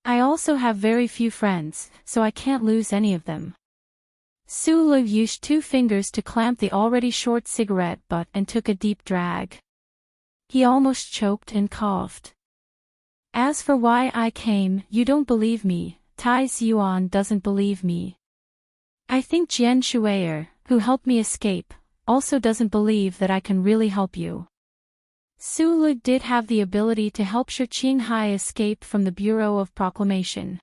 I also have very few friends, so I can't lose any of them. Sulu used 2 fingers to clamp the already short cigarette butt and took a deep drag. He almost choked and coughed. As for why I came, you don't believe me, Tai Yuan doesn't believe me. I think Jian Shuier, who helped me escape, also doesn't believe that I can really help you. Sulu did have the ability to help Shi Qinghai escape from the Bureau of Proclamation.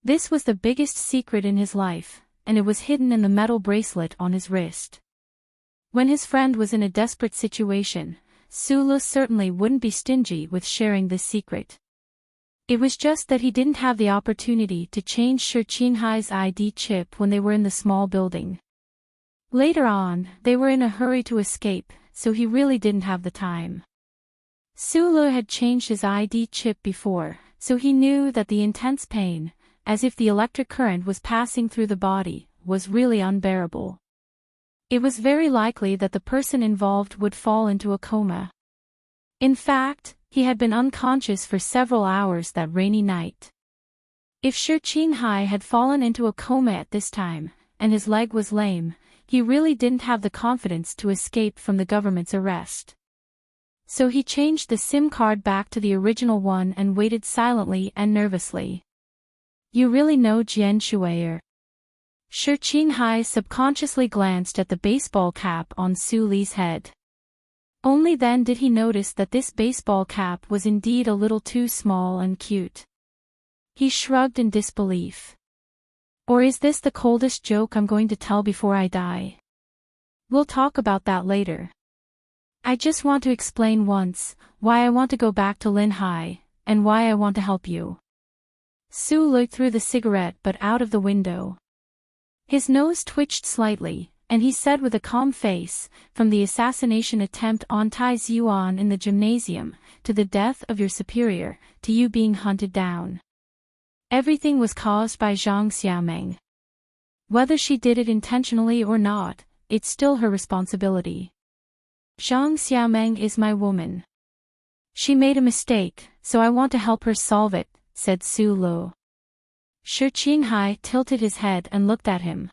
This was the biggest secret in his life, and it was hidden in the metal bracelet on his wrist. When his friend was in a desperate situation, Sulu certainly wouldn't be stingy with sharing this secret. It was just that he didn't have the opportunity to change Shi Qinghai's ID chip when they were in the small building. Later on, they were in a hurry to escape, so he really didn't have the time. Sulu had changed his ID chip before, so he knew that the intense pain, as if the electric current was passing through the body, was really unbearable. It was very likely that the person involved would fall into a coma. In fact, he had been unconscious for several hours that rainy night. If Shi Qinghai had fallen into a coma at this time, and his leg was lame, he really didn't have the confidence to escape from the government's arrest. So he changed the SIM card back to the original one and waited silently and nervously. You really know Jian Shuier? Shi Qinghai subconsciously glanced at the baseball cap on Su Li's head. Only then did he notice that this baseball cap was indeed a little too small and cute. He shrugged in disbelief. Or is this the coldest joke I'm going to tell before I die? We'll talk about that later. I just want to explain once, why I want to go back to Linhai, and why I want to help you. Sulu threw the cigarette butt out of the window. His nose twitched slightly, and he said with a calm face, from the assassination attempt on Tai Yuan in the gymnasium, to the death of your superior, to you being hunted down. Everything was caused by Zhang Xiaomeng. Whether she did it intentionally or not, it's still her responsibility. Zhang Xiaomeng is my woman. She made a mistake, so I want to help her solve it, said Sulu. Shi Qinghai tilted his head and looked at him.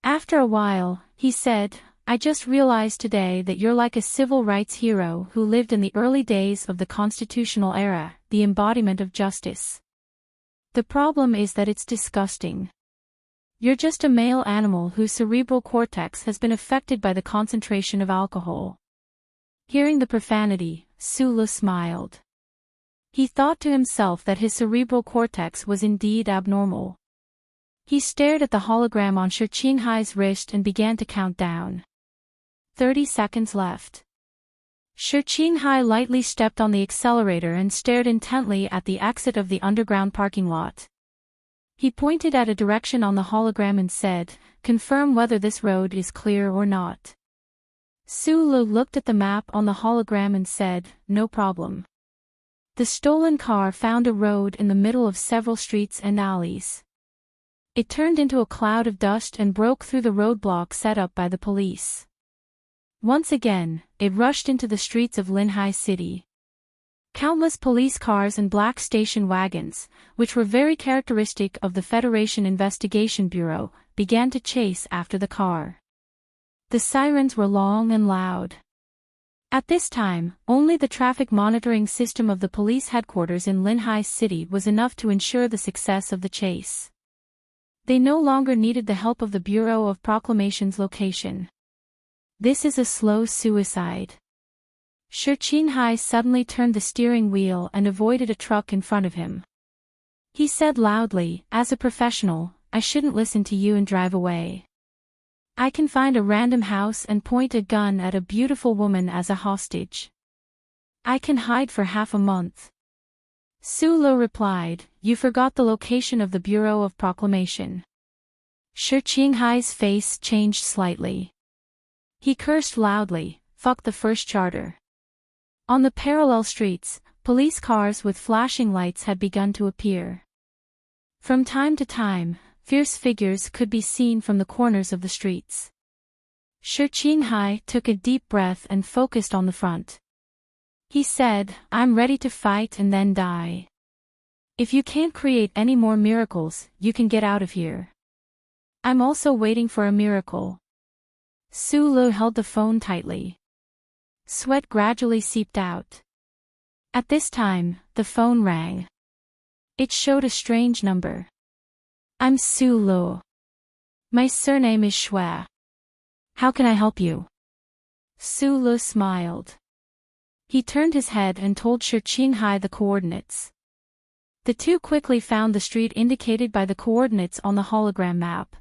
After a while, he said, I just realized today that you're like a civil rights hero who lived in the early days of the constitutional era, the embodiment of justice. The problem is that it's disgusting. You're just a male animal whose cerebral cortex has been affected by the concentration of alcohol. Hearing the profanity, Sulu smiled. He thought to himself that his cerebral cortex was indeed abnormal. He stared at the hologram on Shi Qinghai's wrist and began to count down. 30 seconds left. Shi Qinghai lightly stepped on the accelerator and stared intently at the exit of the underground parking lot. He pointed at a direction on the hologram and said, confirm whether this road is clear or not. Sulu looked at the map on the hologram and said, no problem. The stolen car found a road in the middle of several streets and alleys. It turned into a cloud of dust and broke through the roadblock set up by the police. Once again, it rushed into the streets of Linhai City. Countless police cars and black station wagons, which were very characteristic of the Federation Investigation Bureau, began to chase after the car. The sirens were long and loud. At this time, only the traffic monitoring system of the police headquarters in Linhai City was enough to ensure the success of the chase. They no longer needed the help of the Bureau of Proclamation's location. This is a slow suicide. Shi Qinghai suddenly turned the steering wheel and avoided a truck in front of him. He said loudly, "As a professional, I shouldn't listen to you and drive away. I can find a random house and point a gun at a beautiful woman as a hostage. I can hide for half a month." Su Lo replied, "You forgot the location of the Bureau of Proclamation." Shi Qinghai's face changed slightly. He cursed loudly, "Fuck the first charter." On the parallel streets, police cars with flashing lights had begun to appear. From time to time, fierce figures could be seen from the corners of the streets. Shi Qinghai took a deep breath and focused on the front. He said, "I'm ready to fight and then die. If you can't create any more miracles, you can get out of here. I'm also waiting for a miracle." Su Lu held the phone tightly. Sweat gradually seeped out. At this time, the phone rang. It showed a strange number. "I'm Su Lu. My surname is Xue. How can I help you?" Su Lu smiled. He turned his head and told Shi Qinghai the coordinates. The two quickly found the street indicated by the coordinates on the hologram map.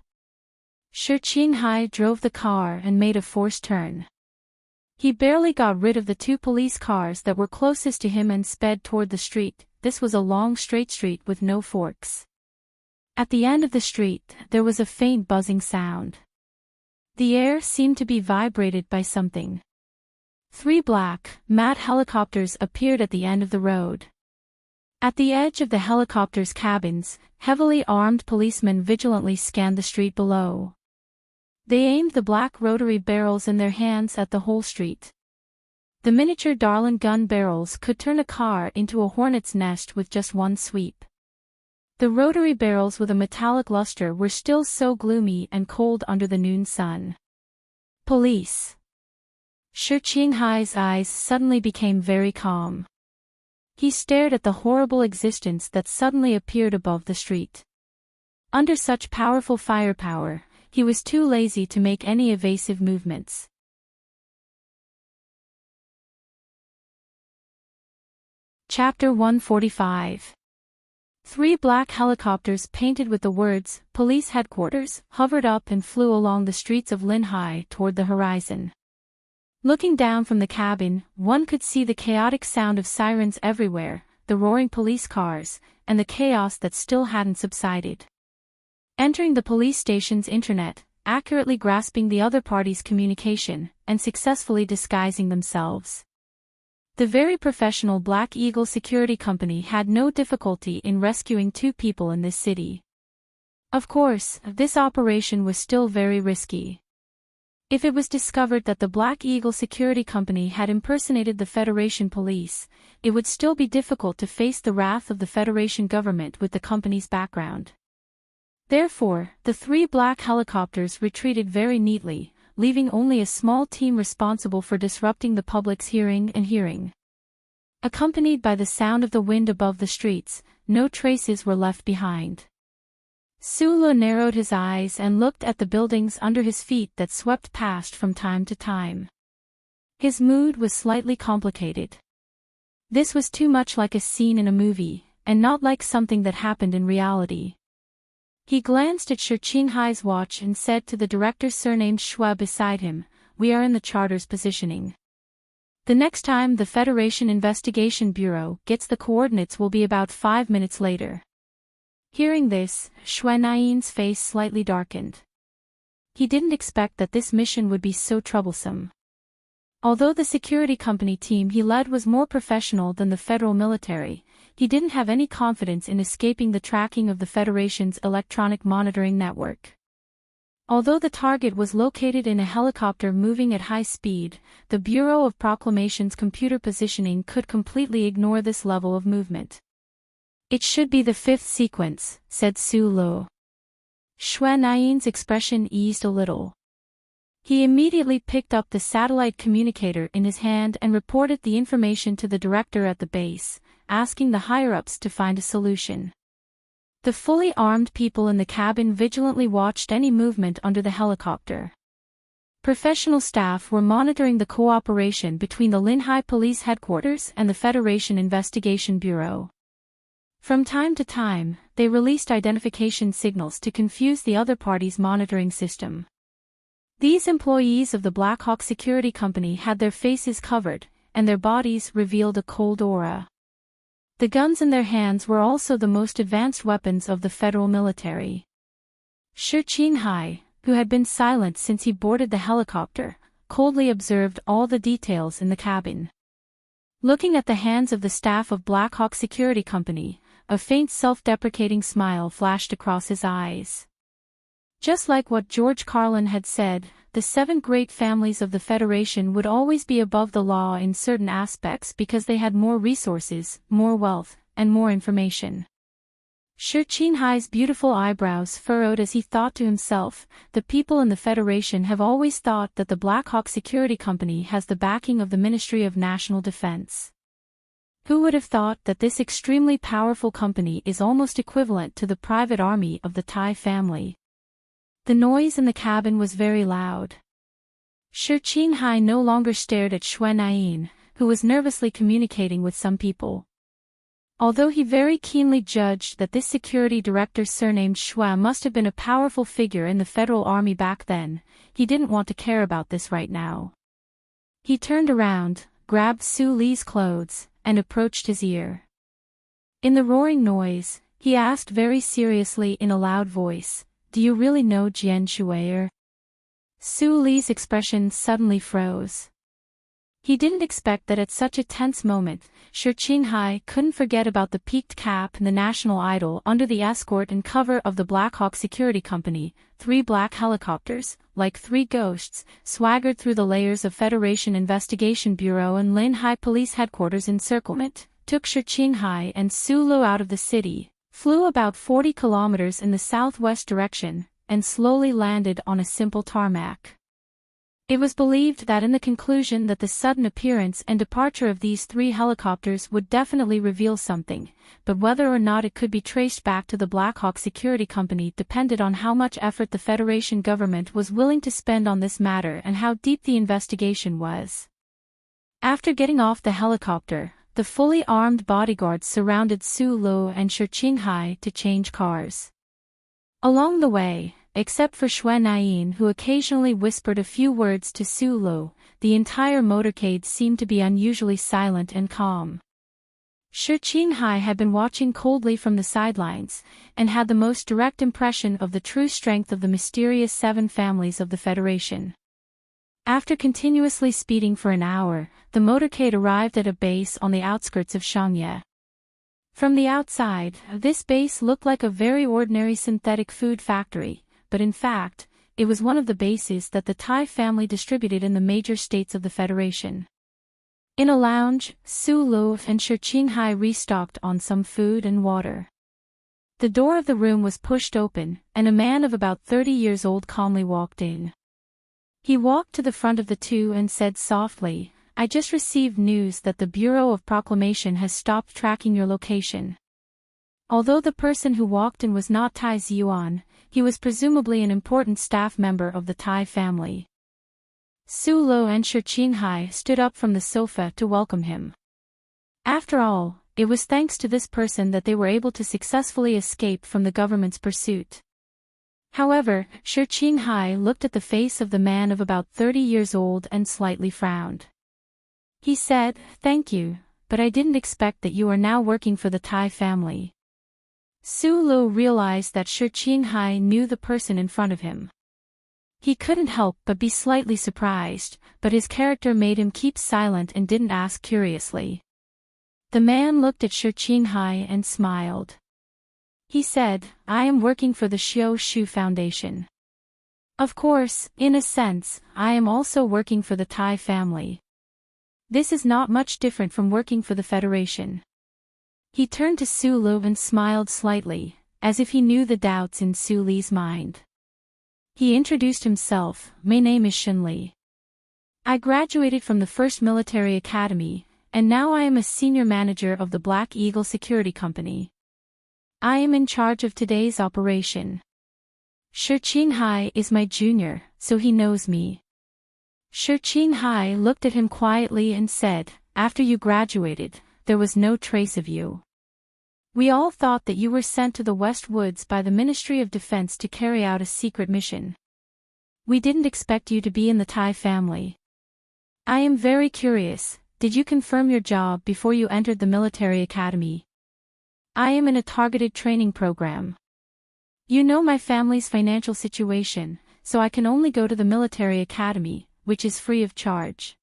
Shi Qinghai drove the car and made a forced turn. He barely got rid of the two police cars that were closest to him and sped toward the street. This was a long straight street with no forks. At the end of the street, there was a faint buzzing sound. The air seemed to be vibrated by something. 3 black, matte helicopters appeared at the end of the road. At the edge of the helicopters' cabins, heavily armed policemen vigilantly scanned the street below. They aimed the black rotary barrels in their hands at the whole street. The miniature Darlin gun barrels could turn a car into a hornet's nest with just one sweep. The rotary barrels with a metallic luster were still so gloomy and cold under the noon sun. Police. Shi Qinghai's eyes suddenly became very calm. He stared at the horrible existence that suddenly appeared above the street. Under such powerful firepower, he was too lazy to make any evasive movements. Chapter 145. 3 black helicopters painted with the words, "Police Headquarters," hovered up and flew along the streets of Linhai toward the horizon. Looking down from the cabin, one could see the chaotic sound of sirens everywhere, the roaring police cars, and the chaos that still hadn't subsided. Entering the police station's internet, accurately grasping the other party's communication, and successfully disguising themselves. The very professional Black Eagle Security Company had no difficulty in rescuing 2 people in this city. Of course, this operation was still very risky. If it was discovered that the Black Eagle Security Company had impersonated the Federation Police, it would still be difficult to face the wrath of the Federation government with the company's background. Therefore, the 3 black helicopters retreated very neatly, leaving only a small team responsible for disrupting the public's hearing. Accompanied by the sound of the wind above the streets, no traces were left behind. Su Lu narrowed his eyes and looked at the buildings under his feet that swept past from time to time. His mood was slightly complicated. This was too much like a scene in a movie, and not like something that happened in reality. He glanced at Shi Qinghai's watch and said to the director surnamed Xue beside him, "We are in the charter's positioning. The next time the Federation Investigation Bureau gets the coordinates will be about 5 minutes later." Hearing this, Xue Nian's face slightly darkened. He didn't expect that this mission would be so troublesome. Although the security company team he led was more professional than the federal military, he didn't have any confidence in escaping the tracking of the Federation's electronic monitoring network. Although the target was located in a helicopter moving at high speed, the Bureau of Proclamation's computer positioning could completely ignore this level of movement. "It should be the fifth sequence," said Su Lo. Xue Nain's expression eased a little. He immediately picked up the satellite communicator in his hand and reported the information to the director at the base, asking the higher-ups to find a solution. The fully armed people in the cabin vigilantly watched any movement under the helicopter. Professional staff were monitoring the cooperation between the Linhai Police Headquarters and the Federation Investigation Bureau. From time to time, they released identification signals to confuse the other party's monitoring system. These employees of the Black Hawk Security Company had their faces covered, and their bodies revealed a cold aura. The guns in their hands were also the most advanced weapons of the federal military. Shi Qinghai, who had been silent since he boarded the helicopter, coldly observed all the details in the cabin. Looking at the hands of the staff of Black Hawk Security Company, a faint self-deprecating smile flashed across his eyes. Just like what George Carlin had said, the 7 great families of the Federation would always be above the law in certain aspects because they had more resources, more wealth, and more information. Shi Qinghai's beautiful eyebrows furrowed as he thought to himself, the people in the Federation have always thought that the Black Hawk Security Company has the backing of the Ministry of National Defense. Who would have thought that this extremely powerful company is almost equivalent to the private army of the Tai family? The noise in the cabin was very loud. Shi Qinghai no longer stared at Xue Nain, who was nervously communicating with some people. Although he very keenly judged that this security director surnamed Xue must have been a powerful figure in the federal army back then, he didn't want to care about this right now. He turned around, grabbed Su Li's clothes, and approached his ear. In the roaring noise, he asked very seriously in a loud voice, "Do you really know Jian Shuier?" Su Li's expression suddenly froze. He didn't expect that at such a tense moment, Shi Qinghai couldn't forget about the peaked cap and the national idol under the escort and cover of the Black Hawk Security Company. 3 black helicopters, like 3 ghosts, swaggered through the layers of Federation Investigation Bureau and Linhai Police Headquarters encirclement, took Shi Qinghai and Su Lo out of the city, flew about 40 kilometers in the southwest direction, and slowly landed on a simple tarmac. It was believed that in the conclusion that the sudden appearance and departure of these 3 helicopters would definitely reveal something, but whether or not it could be traced back to the Black Hawk Security Company depended on how much effort the Federation government was willing to spend on this matter and how deep the investigation was. After getting off the helicopter, the fully armed bodyguards surrounded Su Lo and Shi Qinghai to change cars. Along the way, except for Xue Nain who occasionally whispered a few words to Su Lo, the entire motorcade seemed to be unusually silent and calm. Shi Qinghai had been watching coldly from the sidelines, and had the most direct impression of the true strength of the mysterious 7 families of the Federation. After continuously speeding for an hour, the motorcade arrived at a base on the outskirts of Shangye. From the outside, this base looked like a very ordinary synthetic food factory, but in fact, it was one of the bases that the Tai family distributed in the major states of the Federation. In a lounge, Su Lo and Shi Qinghai restocked on some food and water. The door of the room was pushed open, and a man of about 30 years old calmly walked in. He walked to the front of the 2 and said softly, "I just received news that the Bureau of Proclamation has stopped tracking your location." Although the person who walked in was not Tai Ziyuan, he was presumably an important staff member of the Tai family. Su Lo and Shi Qinghai stood up from the sofa to welcome him. After all, it was thanks to this person that they were able to successfully escape from the government's pursuit. However, Shi Qinghai looked at the face of the man of about 30 years old and slightly frowned. He said, "Thank you, but I didn't expect that you are now working for the Tai family." Su Lo realized that Shi Qinghai knew the person in front of him. He couldn't help but be slightly surprised, but his character made him keep silent and didn't ask curiously. The man looked at Shi Qinghai and smiled. He said, I am working for the Xiao Shu Foundation. Of course, in a sense, I am also working for the Tai family. This is not much different from working for the Federation. He turned to Su Lu and smiled slightly, as if he knew the doubts in Su Li's mind. He introduced himself, my name is Shen Li. I graduated from the First Military Academy, and now I am a senior manager of the Black Eagle Security Company. I am in charge of today's operation. Shi Qinghai is my junior, so he knows me. Shi Qinghai looked at him quietly and said, after you graduated, there was no trace of you. We all thought that you were sent to the West Woods by the Ministry of Defense to carry out a secret mission. We didn't expect you to be in the Tai family. I am very curious, did you confirm your job before you entered the military academy? I am in a targeted training program. You know my family's financial situation, so I can only go to the military academy, which is free of charge.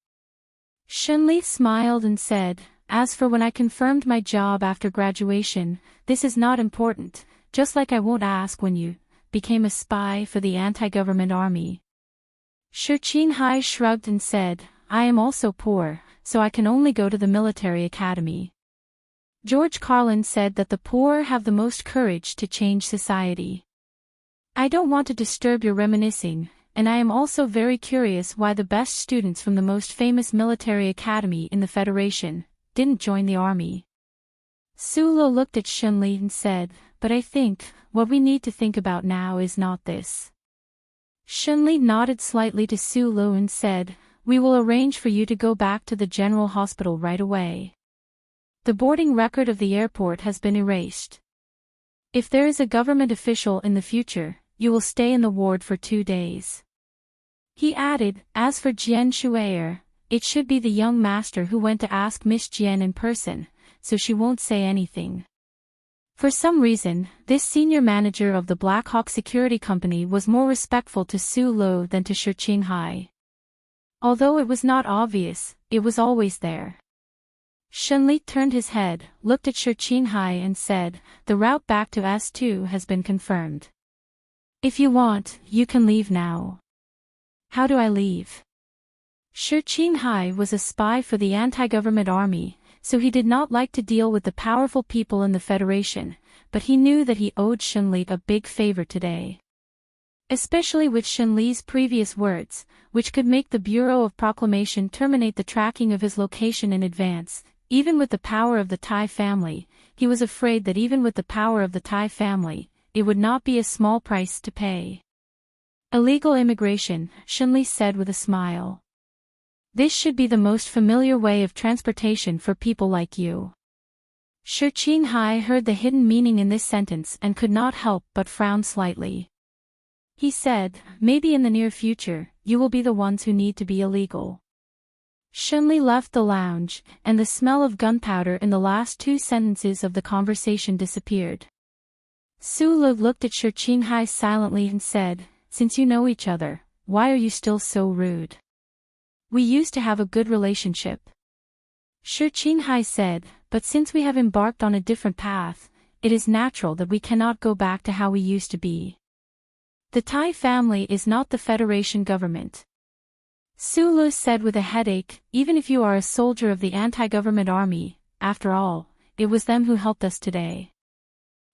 Shen Li smiled and said, as for when I confirmed my job after graduation, this is not important, just like I won't ask when you became a spy for the anti-government army. Shi Qinghai shrugged and said, I am also poor, so I can only go to the military academy. George Carlin said that the poor have the most courage to change society. I don't want to disturb your reminiscing, and I am also very curious why the best students from the most famous military academy in the Federation didn't join the army. Su Lu looked at Shen Li and said, but I think, what we need to think about now is not this. Shen Li nodded slightly to Su Lu and said, we will arrange for you to go back to the general hospital right away. The boarding record of the airport has been erased. If there is a government official in the future, you will stay in the ward for 2 days. He added, as for Jian Shuier, it should be the young master who went to ask Miss Jian in person, so she won't say anything. For some reason, this senior manager of the Black Hawk Security Company was more respectful to Su Lu than to Shi Qinghai. Although it was not obvious, it was always there. Shen Li turned his head, looked at Shi Qinghai and said, the route back to S2 has been confirmed. If you want, you can leave now. How do I leave? Shi Qinghai was a spy for the anti-government army, so he did not like to deal with the powerful people in the Federation, but he knew that he owed Shen Li a big favor today. Especially with Shen Li's previous words, which could make the Bureau of Proclamation terminate the tracking of his location in advance. Even with the power of the Tai family, he was afraid that even with the power of the Tai family, it would not be a small price to pay. Illegal immigration, Shen Li said with a smile. This should be the most familiar way of transportation for people like you. Shi Qinghai heard the hidden meaning in this sentence and could not help but frown slightly. He said, maybe in the near future, you will be the ones who need to be illegal. Shen Li left the lounge, and the smell of gunpowder in the last 2 sentences of the conversation disappeared. Su Lu looked at Shi Qinghai silently and said, since you know each other, why are you still so rude? We used to have a good relationship. Shi Qinghai said, but since we have embarked on a different path, it is natural that we cannot go back to how we used to be. The Tai family is not the Federation government. Su Lu said with a headache, even if you are a soldier of the anti-government army, after all, it was them who helped us today.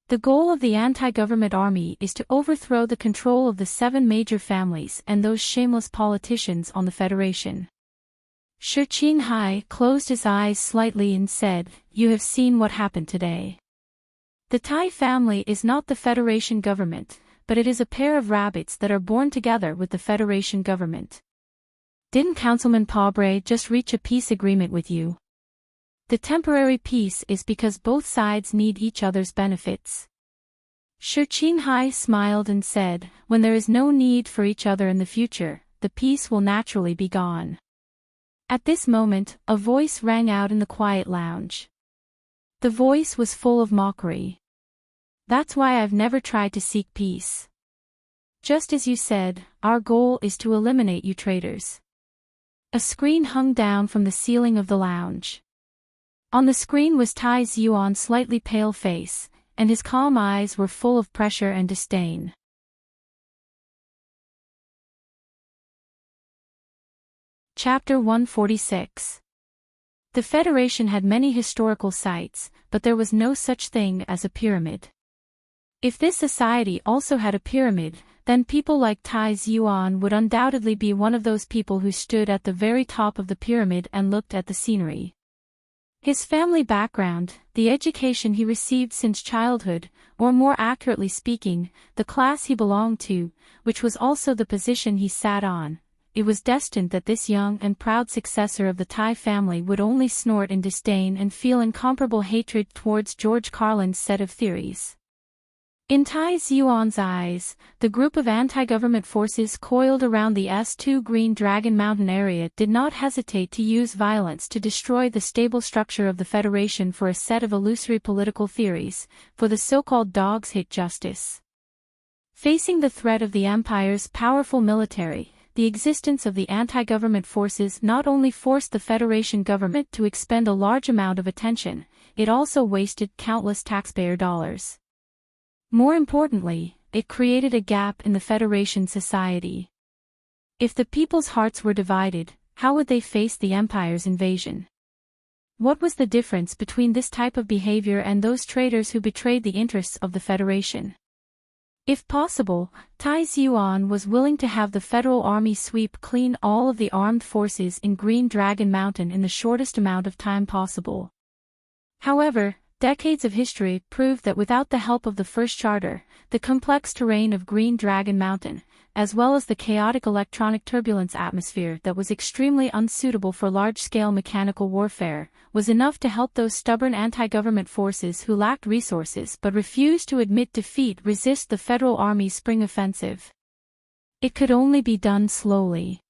The goal of the anti-government army is to overthrow the control of the 7 major families and those shameless politicians on the Federation. Shi Qinghai closed his eyes slightly and said, you have seen what happened today. The Tai family is not the Federation government, but it is a pair of rabbits that are born together with the Federation government. Didn't Councilman Pobre just reach a peace agreement with you? The temporary peace is because both sides need each other's benefits. Shi Qinghai smiled and said, when there is no need for each other in the future, the peace will naturally be gone. At this moment, a voice rang out in the quiet lounge. The voice was full of mockery. That's why I've never tried to seek peace. Just as you said, our goal is to eliminate you traitors. A screen hung down from the ceiling of the lounge. On the screen was Tai Yuan's slightly pale face, and his calm eyes were full of pressure and disdain. Chapter 146. The Federation had many historical sites, but there was no such thing as a pyramid. If this society also had a pyramid, then people like Tai Yuan would undoubtedly be one of those people who stood at the very top of the pyramid and looked at the scenery. His family background, the education he received since childhood, or more accurately speaking, the class he belonged to, which was also the position he sat on, it was destined that this young and proud successor of the Tai family would only snort in disdain and feel incomparable hatred towards George Carlin's set of theories. In Tai Yuan's eyes, the group of anti-government forces coiled around the S2 Green Dragon Mountain area did not hesitate to use violence to destroy the stable structure of the Federation for a set of illusory political theories, for the so-called dogs hate justice. Facing the threat of the Empire's powerful military, the existence of the anti-government forces not only forced the Federation government to expend a large amount of attention, it also wasted countless taxpayer dollars. More importantly, it created a gap in the Federation society. If the people's hearts were divided, how would they face the Empire's invasion? What was the difference between this type of behavior and those traitors who betrayed the interests of the Federation? If possible, Tai Yuan was willing to have the Federal Army sweep clean all of the armed forces in Green Dragon Mountain in the shortest amount of time possible. However, decades of history proved that without the help of the First Charter, the complex terrain of Green Dragon Mountain, as well as the chaotic electronic turbulence atmosphere that was extremely unsuitable for large-scale mechanical warfare, was enough to help those stubborn anti-government forces who lacked resources but refused to admit defeat resist the Federal Army's spring offensive. It could only be done slowly.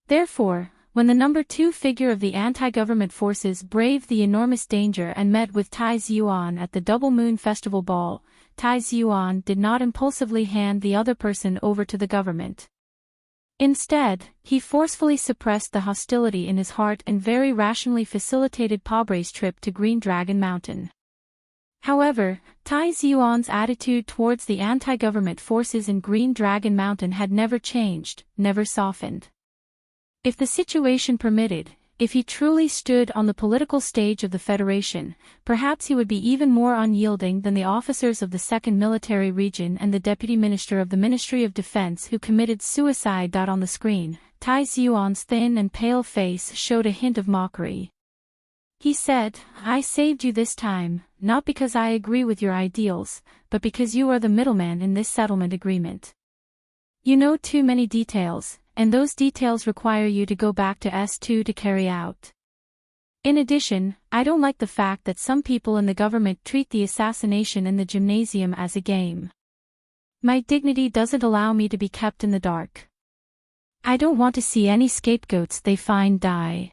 Therefore, when the number 2 figure of the anti-government forces braved the enormous danger and met with Tai Yuan at the Double Moon Festival Ball, Tai Yuan did not impulsively hand the other person over to the government. Instead, he forcefully suppressed the hostility in his heart and very rationally facilitated Pabre's trip to Green Dragon Mountain. However, Tai Yuan's attitude towards the anti-government forces in Green Dragon Mountain had never changed, never softened. If the situation permitted, if he truly stood on the political stage of the Federation, perhaps he would be even more unyielding than the officers of the 2nd Military Region and the Deputy Minister of the Ministry of Defense who committed suicide. On the screen, Tai Yuan's thin and pale face showed a hint of mockery. He said, "I saved you this time, not because I agree with your ideals, but because you are the middleman in this settlement agreement. You know too many details, and those details require you to go back to S2 to carry out. In addition, I don't like the fact that some people in the government treat the assassination in the gymnasium as a game. My dignity doesn't allow me to be kept in the dark. I don't want to see any scapegoats they find die.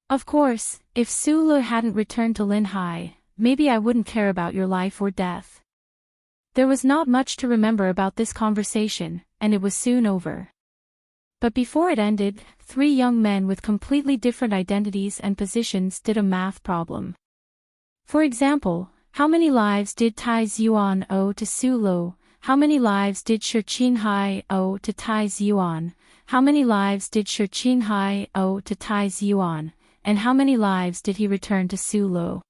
Of course, if Sulu hadn't returned to Linhai, maybe I wouldn't care about your life or death." There was not much to remember about this conversation, and it was soon over. But before it ended, 3 young men with completely different identities and positions did a math problem. For example, how many lives did Tai Yuan owe to Su Lo? How many lives did Shi Qinghai owe to Tai Yuan? How many lives did Shi Qinghai owe to Tai Yuan? And how many lives did he return to Su Lo?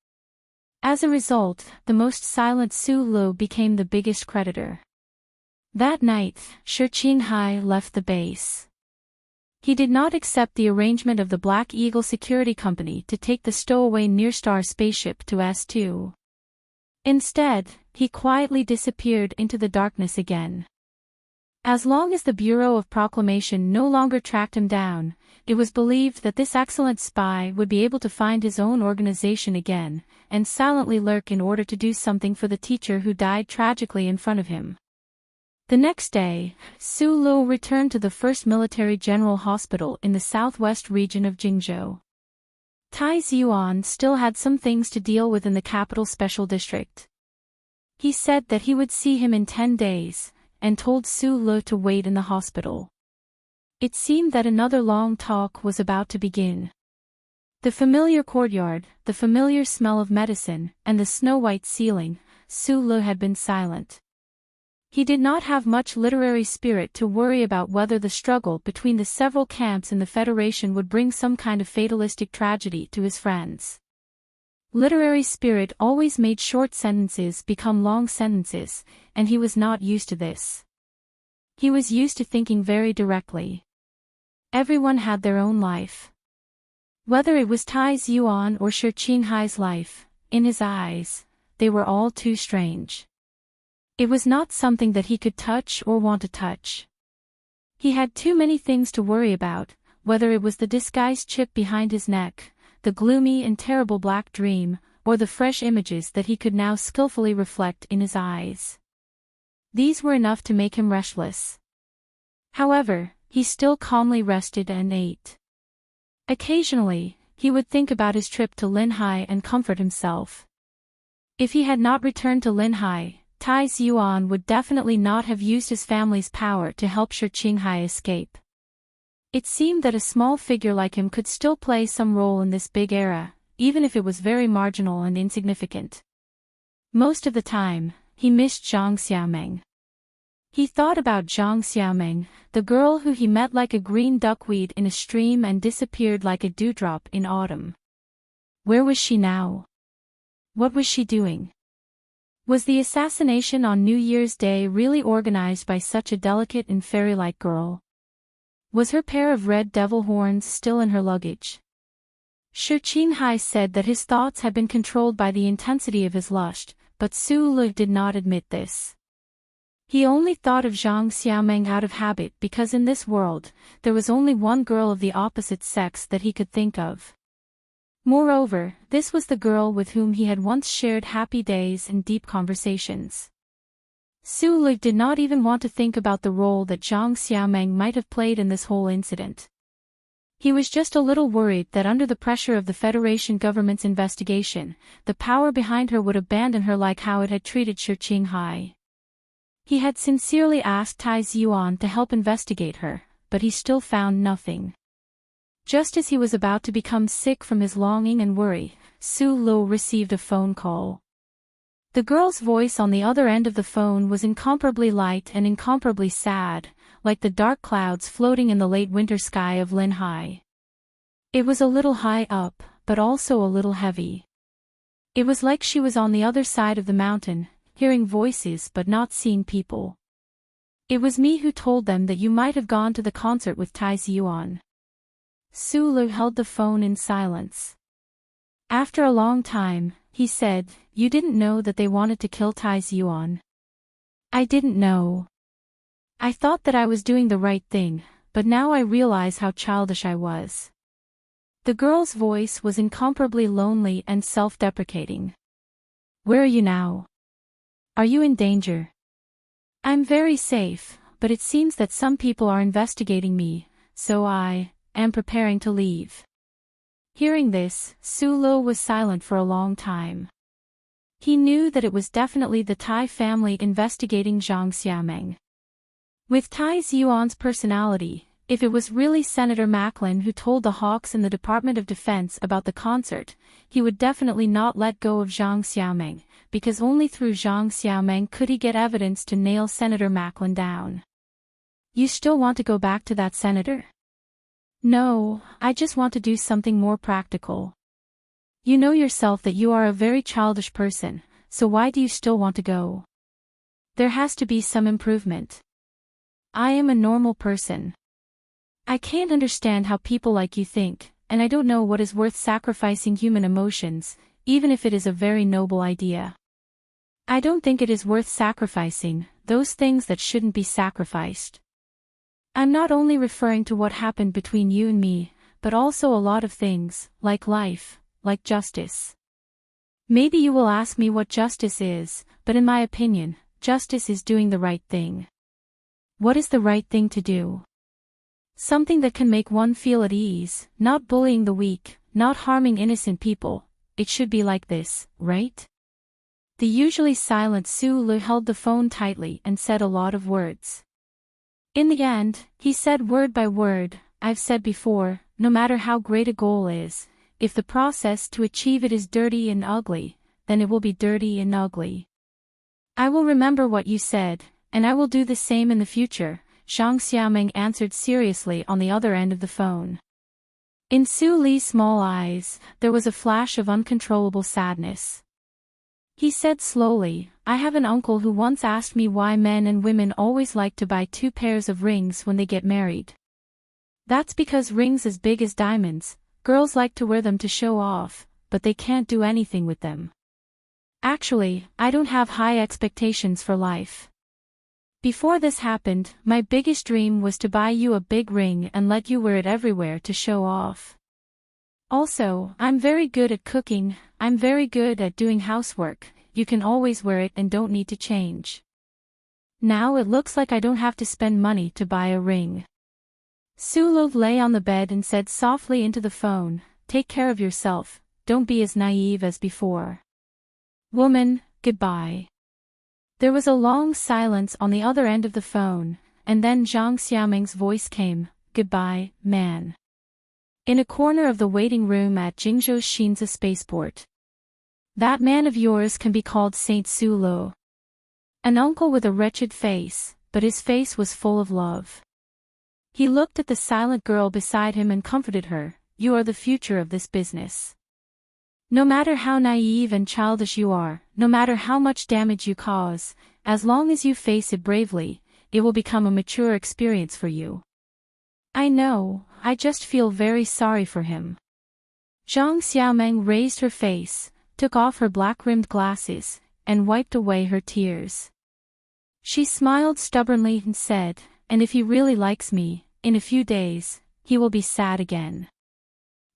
As a result, the most silent Su Lo became the biggest creditor. That night, Shi Qinghai left the base. He did not accept the arrangement of the Black Eagle Security Company to take the stowaway Nearstar spaceship to S2. Instead, he quietly disappeared into the darkness again. As long as the Bureau of Proclamation no longer tracked him down, it was believed that this excellent spy would be able to find his own organization again, and silently lurk in order to do something for the teacher who died tragically in front of him. The next day, Su Lo returned to the 1st Military General Hospital in the southwest region of Jingzhou. Tai Yuan still had some things to deal with in the capital special district. He said that he would see him in 10 days, and told Su Le to wait in the hospital. It seemed that another long talk was about to begin. The familiar courtyard, the familiar smell of medicine, and the snow-white ceiling, Su Le had been silent. He did not have much literary spirit to worry about whether the struggle between the several camps in the Federation would bring some kind of fatalistic tragedy to his friends. Literary spirit always made short sentences become long sentences, and he was not used to this. He was used to thinking very directly. Everyone had their own life. Whether it was Tai Yuan or Shi Qinghai's life, in his eyes, they were all too strange. It was not something that he could touch or want to touch. He had too many things to worry about, whether it was the disguised chip behind his neck, the gloomy and terrible black dream, or the fresh images that he could now skillfully reflect in his eyes. These were enough to make him restless. However, he still calmly rested and ate. Occasionally, he would think about his trip to Linhai and comfort himself. If he had not returned to Linhai, Tai Yuan would definitely not have used his family's power to help Shi Qinghai escape. It seemed that a small figure like him could still play some role in this big era, even if it was very marginal and insignificant. Most of the time, he missed Zhang Xiaomeng. He thought about Zhang Xiaomeng, the girl who he met like a green duckweed in a stream and disappeared like a dewdrop in autumn. Where was she now? What was she doing? Was the assassination on New Year's Day really organized by such a delicate and fairy-like girl? Was her pair of red devil horns still in her luggage? Shi Qinghai said that his thoughts had been controlled by the intensity of his lust, but Su Le did not admit this. He only thought of Zhang Xiaomeng out of habit because in this world, there was only one girl of the opposite sex that he could think of. Moreover, this was the girl with whom he had once shared happy days and deep conversations. Su Le did not even want to think about the role that Zhang Xiaomeng might have played in this whole incident. He was just a little worried that under the pressure of the Federation government's investigation, the power behind her would abandon her like how it had treated Shi Qinghai. He had sincerely asked Tai Yuan to help investigate her, but he still found nothing. Just as he was about to become sick from his longing and worry, Su Le received a phone call. The girl's voice on the other end of the phone was incomparably light and incomparably sad, like the dark clouds floating in the late winter sky of Linhai. It was a little high up, but also a little heavy. It was like she was on the other side of the mountain, hearing voices but not seeing people. It was me who told them that you might have gone to the concert with Tai Yuan. Su Le held the phone in silence. After a long time, he said, "You didn't know that they wanted to kill Tai Yuan." "I didn't know. I thought that I was doing the right thing, but now I realize how childish I was." The girl's voice was incomparably lonely and self-deprecating. "Where are you now? Are you in danger?" "I'm very safe, but it seems that some people are investigating me, so I am preparing to leave." Hearing this, Su Le was silent for a long time. He knew that it was definitely the Tai family investigating Zhang Xiaomeng. With Tai Yuan's personality, if it was really Senator Macklin who told the hawks in the Department of Defense about the concert, he would definitely not let go of Zhang Xiaomeng, because only through Zhang Xiaomeng could he get evidence to nail Senator Macklin down. "You still want to go back to that senator?" "No, I just want to do something more practical." "You know yourself that you are a very childish person, so why do you still want to go?" "There has to be some improvement. I am a normal person. I can't understand how people like you think, and I don't know what is worth sacrificing human emotions, even if it is a very noble idea. I don't think it is worth sacrificing, those things that shouldn't be sacrificed. I'm not only referring to what happened between you and me, but also a lot of things, like life, like justice. Maybe you will ask me what justice is, but in my opinion, justice is doing the right thing." "What is the right thing to do?" "Something that can make one feel at ease, not bullying the weak, not harming innocent people. It should be like this, right?" The usually silent Su Lu held the phone tightly and said a lot of words. In the end, he said word by word, "I've said before, no matter how great a goal is, if the process to achieve it is dirty and ugly, then it will be dirty and ugly. I will remember what you said, and I will do the same in the future," Zhang Xiaoming answered seriously on the other end of the phone. In Su Li's small eyes, there was a flash of uncontrollable sadness. He said slowly, "I have an uncle who once asked me why men and women always like to buy 2 pairs of rings when they get married. That's because rings as big as diamonds, girls like to wear them to show off, but they can't do anything with them. Actually, I don't have high expectations for life. Before this happened, my biggest dream was to buy you a big ring and let you wear it everywhere to show off. Also, I'm very good at cooking, I'm very good at doing housework, you can always wear it and don't need to change. Now it looks like I don't have to spend money to buy a ring." Su Lu lay on the bed and said softly into the phone, "Take care of yourself, don't be as naive as before. Woman, goodbye." There was a long silence on the other end of the phone, and then Zhang Xiaoming's voice came, "Goodbye, man." In a corner of the waiting room at Jingzhou's Xinza spaceport. "That man of yours can be called Saint Su Lu." An uncle with a wretched face, but his face was full of love. He looked at the silent girl beside him and comforted her, "You are the future of this business. No matter how naive and childish you are, no matter how much damage you cause, as long as you face it bravely, it will become a mature experience for you." "I know, I just feel very sorry for him." Zhang Xiaoming raised her face, took off her black-rimmed glasses, and wiped away her tears. She smiled stubbornly and said, "And if he really likes me, in a few days, he will be sad again.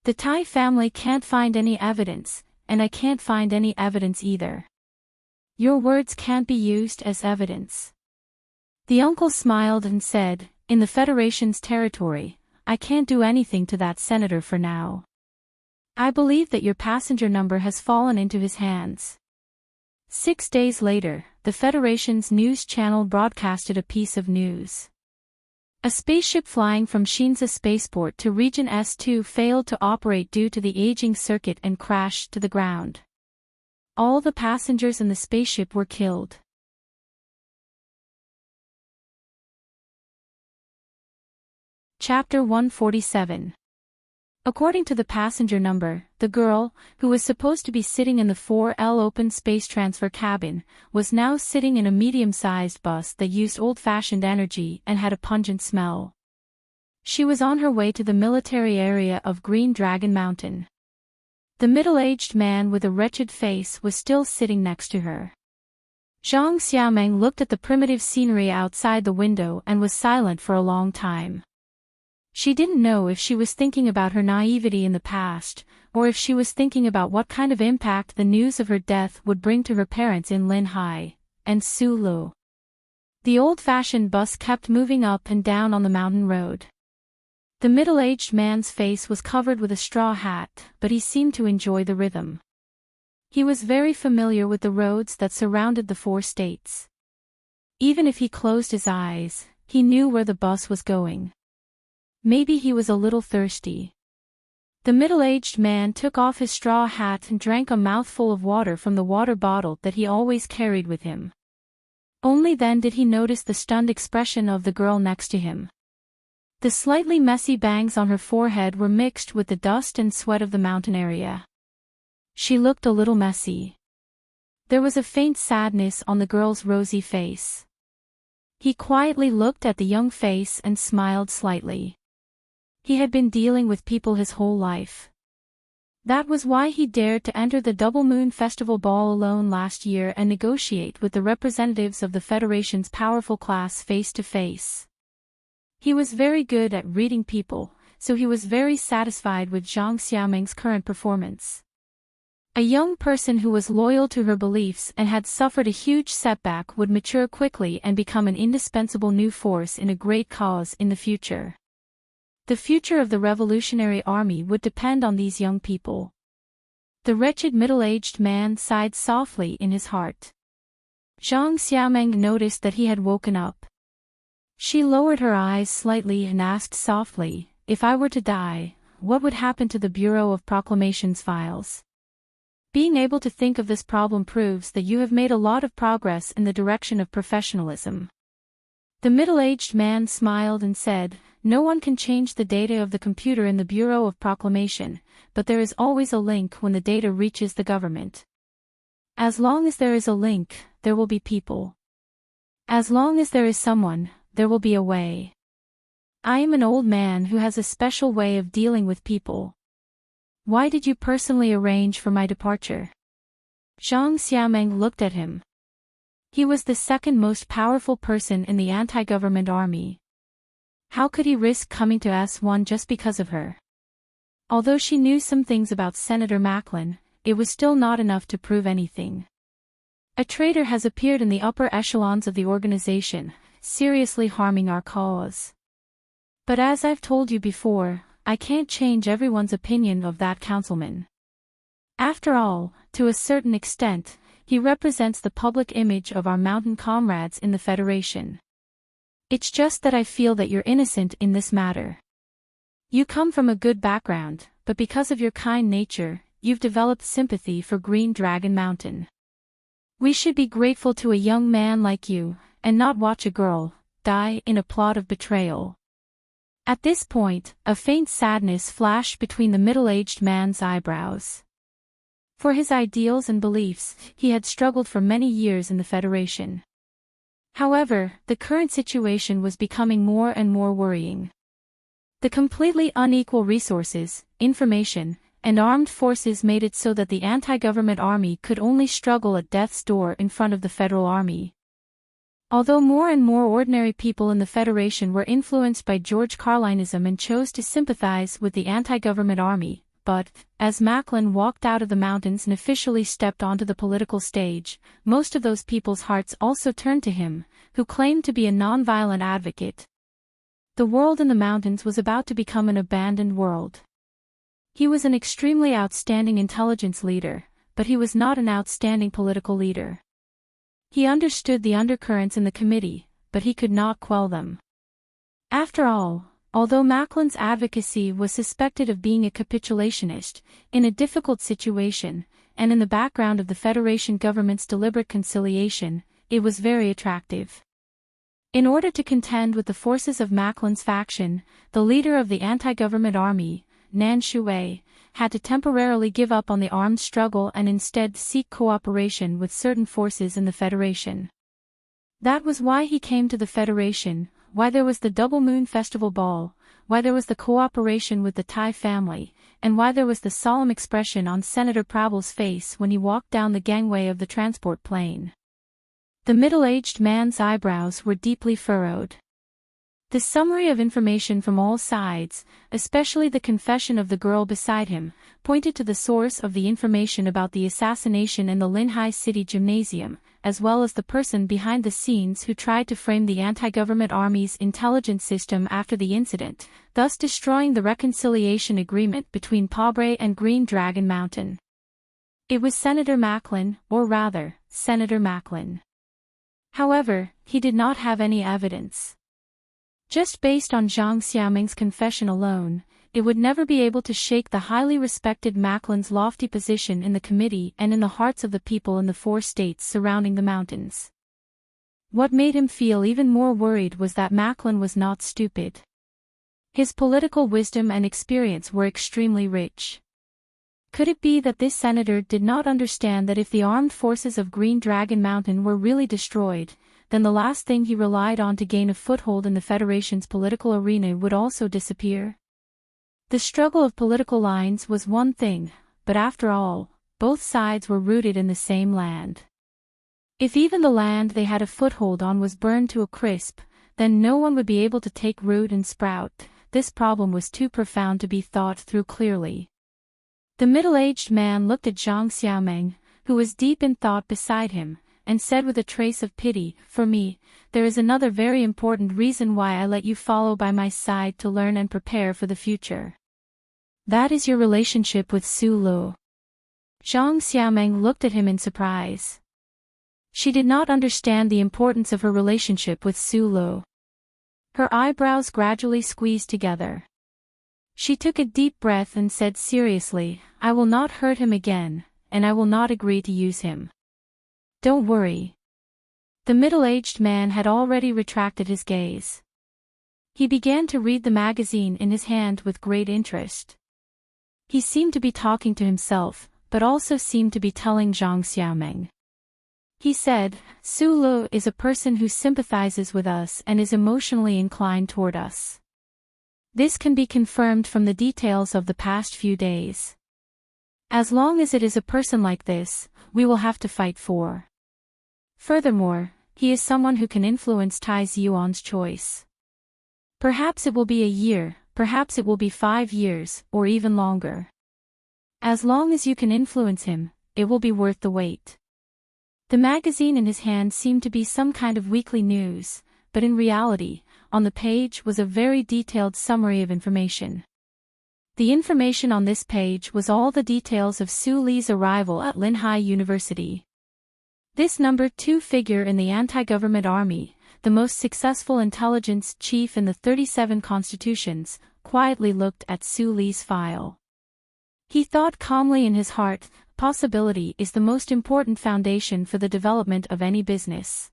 The Tai family can't find any evidence, and I can't find any evidence either. Your words can't be used as evidence." The uncle smiled and said, "In the Federation's territory, I can't do anything to that senator for now. I believe that your passenger number has fallen into his hands." 6 days later, the Federation's news channel broadcasted a piece of news. A spaceship flying from Xinza spaceport to Region S2 failed to operate due to the aging circuit and crashed to the ground. All the passengers in the spaceship were killed. Chapter 147. According to the passenger number, the girl, who was supposed to be sitting in the 4L open space transfer cabin, was now sitting in a medium-sized bus that used old-fashioned energy and had a pungent smell. She was on her way to the military area of Green Dragon Mountain. The middle-aged man with a wretched face was still sitting next to her. Zhang Xiaoming looked at the primitive scenery outside the window and was silent for a long time. She didn't know if she was thinking about her naivety in the past, or if she was thinking about what kind of impact the news of her death would bring to her parents in Linhai and Su Lu. The old-fashioned bus kept moving up and down on the mountain road. The middle-aged man's face was covered with a straw hat, but he seemed to enjoy the rhythm. He was very familiar with the roads that surrounded the 4 states. Even if he closed his eyes, he knew where the bus was going. Maybe he was a little thirsty. The middle-aged man took off his straw hat and drank a mouthful of water from the water bottle that he always carried with him. Only then did he notice the stunned expression of the girl next to him. The slightly messy bangs on her forehead were mixed with the dust and sweat of the mountain area. She looked a little messy. There was a faint sadness on the girl's rosy face. He quietly looked at the young face and smiled slightly. He had been dealing with people his whole life. That was why he dared to enter the Double Moon Festival Ball alone last year and negotiate with the representatives of the Federation's powerful class face to face. He was very good at reading people, so he was very satisfied with Zhang Xiaoming's current performance. A young person who was loyal to her beliefs and had suffered a huge setback would mature quickly and become an indispensable new force in a great cause in the future. The future of the Revolutionary Army would depend on these young people. The wretched middle-aged man sighed softly in his heart. Zhang Xiaomeng noticed that he had woken up. She lowered her eyes slightly and asked softly, "If I were to die, what would happen to the Bureau of Proclamations files?" Being able to think of this problem proves that you have made a lot of progress in the direction of professionalism. The middle-aged man smiled and said, "No one can change the data of the computer in the Bureau of Proclamation, but there is always a link when the data reaches the government. As long as there is a link, there will be people. As long as there is someone, there will be a way. I am an old man who has a special way of dealing with people. Why did you personally arrange for my departure?" Zhang Xiaomeng looked at him. He was the second most powerful person in the anti-government army. How could he risk coming to S1 just because of her? Although she knew some things about Senator Macklin, it was still not enough to prove anything. A traitor has appeared in the upper echelons of the organization, seriously harming our cause. But as I've told you before, I can't change everyone's opinion of that councilman. After all, to a certain extent, he represents the public image of our mountain comrades in the Federation. It's just that I feel that you're innocent in this matter. You come from a good background, but because of your kind nature, you've developed sympathy for Green Dragon Mountain. We should be grateful to a young man like you, and not watch a girl die in a plot of betrayal." At this point, a faint sadness flashed between the middle-aged man's eyebrows. For his ideals and beliefs, he had struggled for many years in the Federation. However, the current situation was becoming more and more worrying. The completely unequal resources, information, and armed forces made it so that the anti-government army could only struggle at death's door in front of the Federal Army. Although more and more ordinary people in the Federation were influenced by George Carlinism and chose to sympathize with the anti-government army, but, as Macklin walked out of the mountains and officially stepped onto the political stage, most of those people's hearts also turned to him, who claimed to be a non-violent advocate. The world in the mountains was about to become an abandoned world. He was an extremely outstanding intelligence leader, but he was not an outstanding political leader. He understood the undercurrents in the committee, but he could not quell them. After all, although Macklin's advocacy was suspected of being a capitulationist, in a difficult situation, and in the background of the Federation government's deliberate conciliation, it was very attractive. In order to contend with the forces of Macklin's faction, the leader of the anti-government army, Nan Shui, had to temporarily give up on the armed struggle and instead seek cooperation with certain forces in the Federation. That was why he came to the Federation, why there was the Double Moon Festival Ball, why there was the cooperation with the Tai family, and why there was the solemn expression on Senator Prabble's face when he walked down the gangway of the transport plane. The middle-aged man's eyebrows were deeply furrowed. The summary of information from all sides, especially the confession of the girl beside him, pointed to the source of the information about the assassination in the Linhai City Gymnasium, as well as the person behind the scenes who tried to frame the anti-government army's intelligence system after the incident, thus destroying the reconciliation agreement between Pobre and Green Dragon Mountain. It was Senator Macklin, or rather, Senator Macklin. However, he did not have any evidence. Just based on Zhang Xiaoming's confession alone, it would never be able to shake the highly respected Macklin's lofty position in the committee and in the hearts of the people in the 4 states surrounding the mountains. What made him feel even more worried was that Macklin was not stupid. His political wisdom and experience were extremely rich. Could it be that this senator did not understand that if the armed forces of Green Dragon Mountain were really destroyed, then the last thing he relied on to gain a foothold in the Federation's political arena would also disappear? The struggle of political lines was one thing, but after all, both sides were rooted in the same land. If even the land they had a foothold on was burned to a crisp, then no one would be able to take root and sprout. This problem was too profound to be thought through clearly. The middle-aged man looked at Zhang Xiaomeng, who was deep in thought beside him, and said with a trace of pity, "For me, there is another very important reason why I let you follow by my side to learn and prepare for the future. That is your relationship with Su Lu. Zhang Xiaomeng looked at him in surprise. She did not understand the importance of her relationship with Su Lu. Her eyebrows gradually squeezed together. She took a deep breath and said seriously, "I will not hurt him again, and I will not agree to use him. Don't worry." The middle-aged man had already retracted his gaze. He began to read the magazine in his hand with great interest. He seemed to be talking to himself, but also seemed to be telling Zhang Xiaomeng. He said, "Su Lu is a person who sympathizes with us and is emotionally inclined toward us. This can be confirmed from the details of the past few days. As long as it is a person like this, we will have to fight for. Furthermore, he is someone who can influence Tai Yuan's choice. Perhaps it will be a year, perhaps it will be 5 years, or even longer. As long as you can influence him, it will be worth the wait." The magazine in his hand seemed to be some kind of weekly news, but in reality, on the page was a very detailed summary of information. The information on this page was all the details of Su Li's arrival at Linhai University. This number 2 figure in the anti-government army, the most successful intelligence chief in the 37 constitutions, quietly looked at Su Li's file. He thought calmly in his heart, possibility is the most important foundation for the development of any business.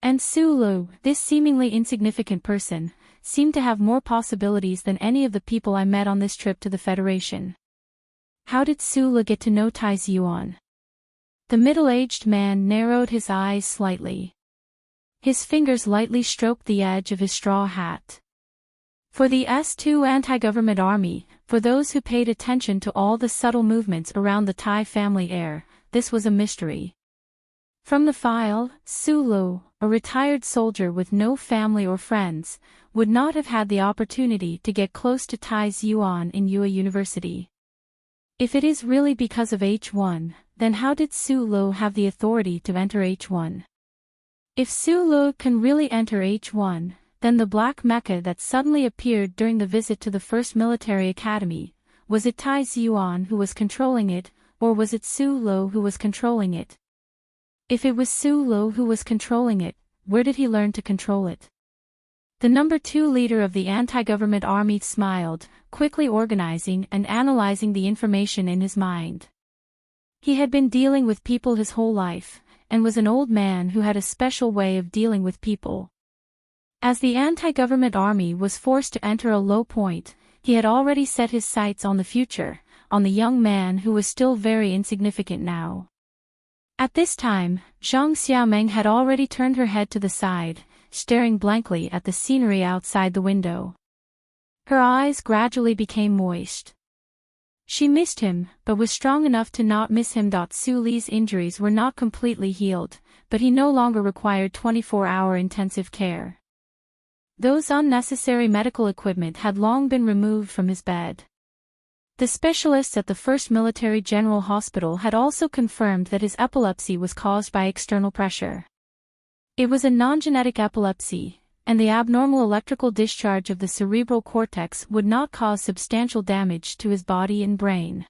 And Su Lu, this seemingly insignificant person, seemed to have more possibilities than any of the people I met on this trip to the Federation. How did Su Lu get to know Tai Yuan? The middle-aged man narrowed his eyes slightly. His fingers lightly stroked the edge of his straw hat. For the S2 anti-government army, for those who paid attention to all the subtle movements around the Tai family heir, this was a mystery. From the file, Su Lu, a retired soldier with no family or friends, would not have had the opportunity to get close to Tai Yuan in Yue University. If it is really because of H1, then how did Su Lu have the authority to enter H1? If Su Lu can really enter H1, then the black mecha that suddenly appeared during the visit to the first military academy, was it Tai Yuan who was controlling it, or was it Su Lu who was controlling it? If it was Su Lu who was controlling it, where did he learn to control it? The number 2 leader of the anti-government army smiled, quickly organizing and analyzing the information in his mind. He had been dealing with people his whole life, and was an old man who had a special way of dealing with people. As the anti-government army was forced to enter a low point, he had already set his sights on the future, on the young man who was still very insignificant now. At this time, Zhang Xiaomeng had already turned her head to the side, staring blankly at the scenery outside the window. Her eyes gradually became moist. She missed him, but was strong enough to not miss him. Su Li's injuries were not completely healed, but he no longer required 24-hour intensive care. Those unnecessary medical equipment had long been removed from his bed. The specialists at the First Military General Hospital had also confirmed that his epilepsy was caused by external pressure. It was a non-genetic epilepsy, and the abnormal electrical discharge of the cerebral cortex would not cause substantial damage to his body and brain.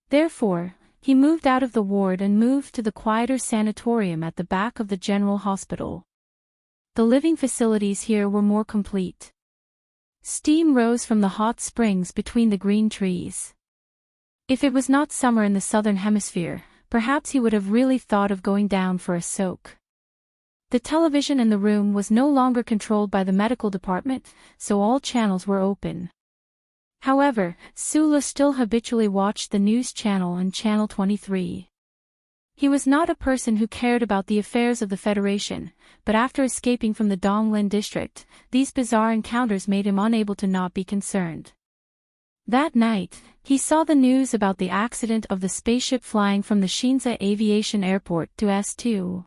Therefore, he moved out of the ward and moved to the quieter sanatorium at the back of the General Hospital. The living facilities here were more complete. Steam rose from the hot springs between the green trees. If it was not summer in the southern hemisphere, perhaps he would have really thought of going down for a soak. The television in the room was no longer controlled by the medical department, so all channels were open. However, Su Lu still habitually watched the news channel and Channel 23. He was not a person who cared about the affairs of the Federation, but after escaping from the Donglin district, these bizarre encounters made him unable to not be concerned. That night, he saw the news about the accident of the spaceship flying from the Shinza Aviation Airport to S2.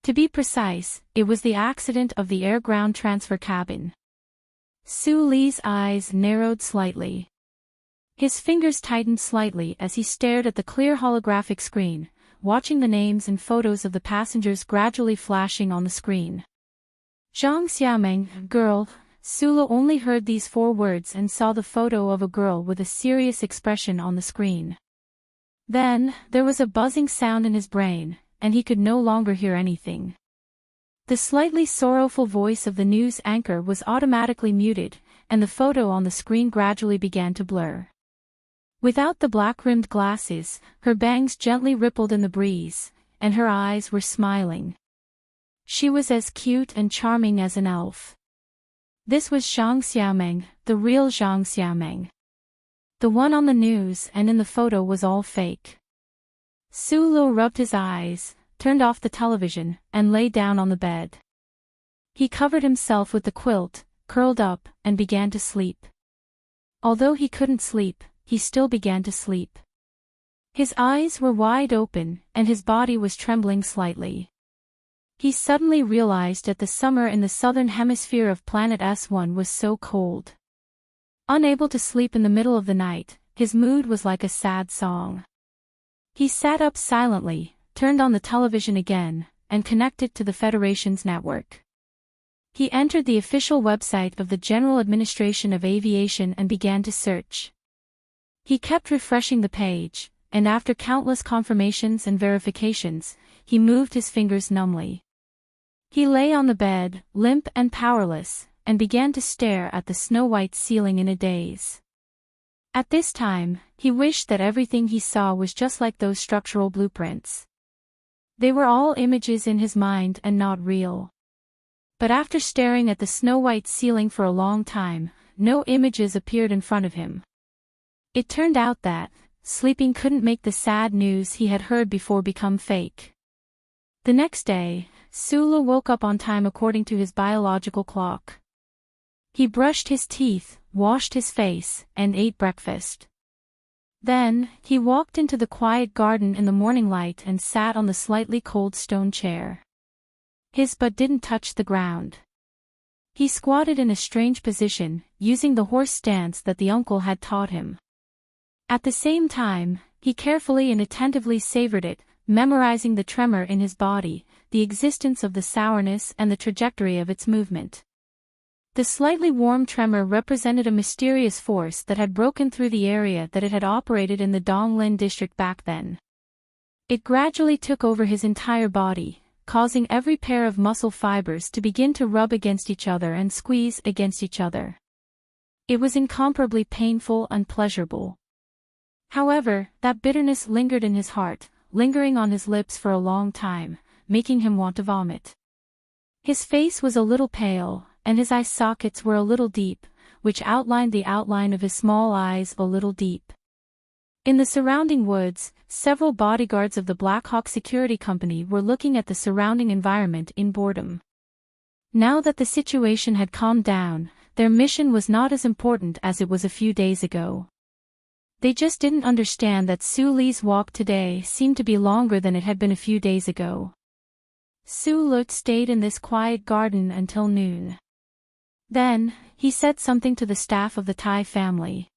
To be precise, it was the accident of the air-ground transfer cabin. Su Li's eyes narrowed slightly. His fingers tightened slightly as he stared at the clear holographic screen, watching the names and photos of the passengers gradually flashing on the screen. Zhang Xiaomeng, girl. Su Lu only heard these 4 words and saw the photo of a girl with a serious expression on the screen. Then, there was a buzzing sound in his brain, and he could no longer hear anything. The slightly sorrowful voice of the news anchor was automatically muted, and the photo on the screen gradually began to blur. Without the black-rimmed glasses, her bangs gently rippled in the breeze, and her eyes were smiling. She was as cute and charming as an elf. This was Zhang Xiaomeng, the real Zhang Xiaomeng. The one on the news and in the photo was all fake. Su Lu rubbed his eyes, turned off the television, and lay down on the bed. He covered himself with the quilt, curled up, and began to sleep. Although he couldn't sleep, he still began to sleep. His eyes were wide open, and his body was trembling slightly. He suddenly realized that the summer in the southern hemisphere of planet S1 was so cold. Unable to sleep in the middle of the night, his mood was like a sad song. He sat up silently, turned on the television again, and connected to the Federation's network. He entered the official website of the General Administration of Aviation and began to search. He kept refreshing the page, and after countless confirmations and verifications, he moved his fingers numbly. He lay on the bed, limp and powerless, and began to stare at the snow-white ceiling in a daze. At this time, he wished that everything he saw was just like those structural blueprints. They were all images in his mind and not real. But after staring at the snow-white ceiling for a long time, no images appeared in front of him. It turned out that, sleeping couldn't make the sad news he had heard before become fake. The next day, Sulu woke up on time according to his biological clock. He brushed his teeth, washed his face, and ate breakfast. Then, he walked into the quiet garden in the morning light and sat on the slightly cold stone chair. His butt didn't touch the ground. He squatted in a strange position, using the horse stance that the uncle had taught him. At the same time, he carefully and attentively savored it, memorizing the tremor in his body, the existence of the sourness and the trajectory of its movement. The slightly warm tremor represented a mysterious force that had broken through the area that it had operated in the Donglin district back then. It gradually took over his entire body, causing every pair of muscle fibers to begin to rub against each other and squeeze against each other. It was incomparably painful and pleasurable. However, that bitterness lingered in his heart, lingering on his lips for a long time, making him want to vomit. His face was a little pale, and his eye sockets were a little deep, which outlined the outline of his small eyes a little deep. In the surrounding woods, several bodyguards of the Black Hawk Security Company were looking at the surrounding environment in boredom. Now that the situation had calmed down, their mission was not as important as it was a few days ago. They just didn't understand that Su Li's walk today seemed to be longer than it had been a few days ago. Su Lu stayed in this quiet garden until noon. Then, he said something to the staff of the Tai family.